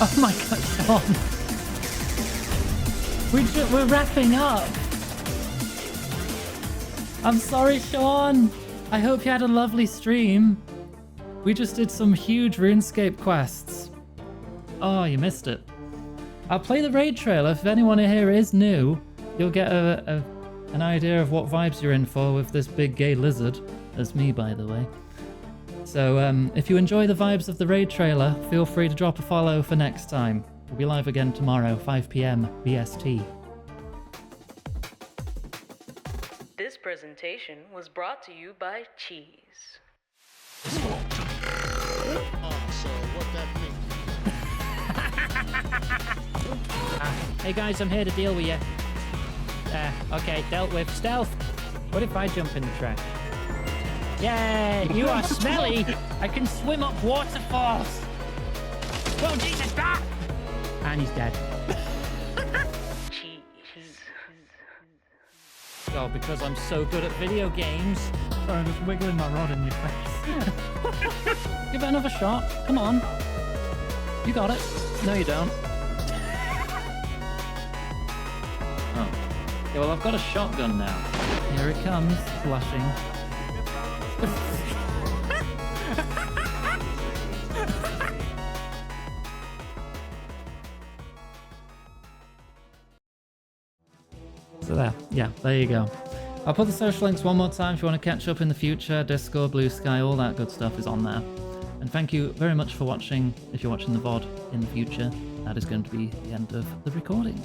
Oh my god, Sean. We're wrapping up. I'm sorry, Sean. I hope you had a lovely stream. We just did some huge RuneScape quests. Oh, you missed it. I'll play the raid trailer. If anyone here is new, you'll get an idea of what vibes you're in for with this big gay lizard. That's me, by the way. So if you enjoy the vibes of the raid trailer, feel free to drop a follow for next time. We'll be live again tomorrow, 5 PM BST. This presentation was brought to you by Cheese. Hey guys, I'm here to deal with you. Okay, dealt with. Stealth! What if I jump in the trash? Yay! You are smelly! I can swim up waterfalls! Whoa, Jesus! Ah! And he's dead. Cheese. Oh, because I'm so good at video games. Sorry, I'm just wiggling my rod in your face. Give it another shot. Come on. You got it. No, you don't. Oh. Yeah, well, I've got a shotgun now. Here it comes, blushing. So there you go. I'll put the social links one more time if you want to catch up in the future. Discord, Blue Sky, all that good stuff is on there. And thank you very much for watching. If you're watching the VOD in the future, that is going to be the end of the recording.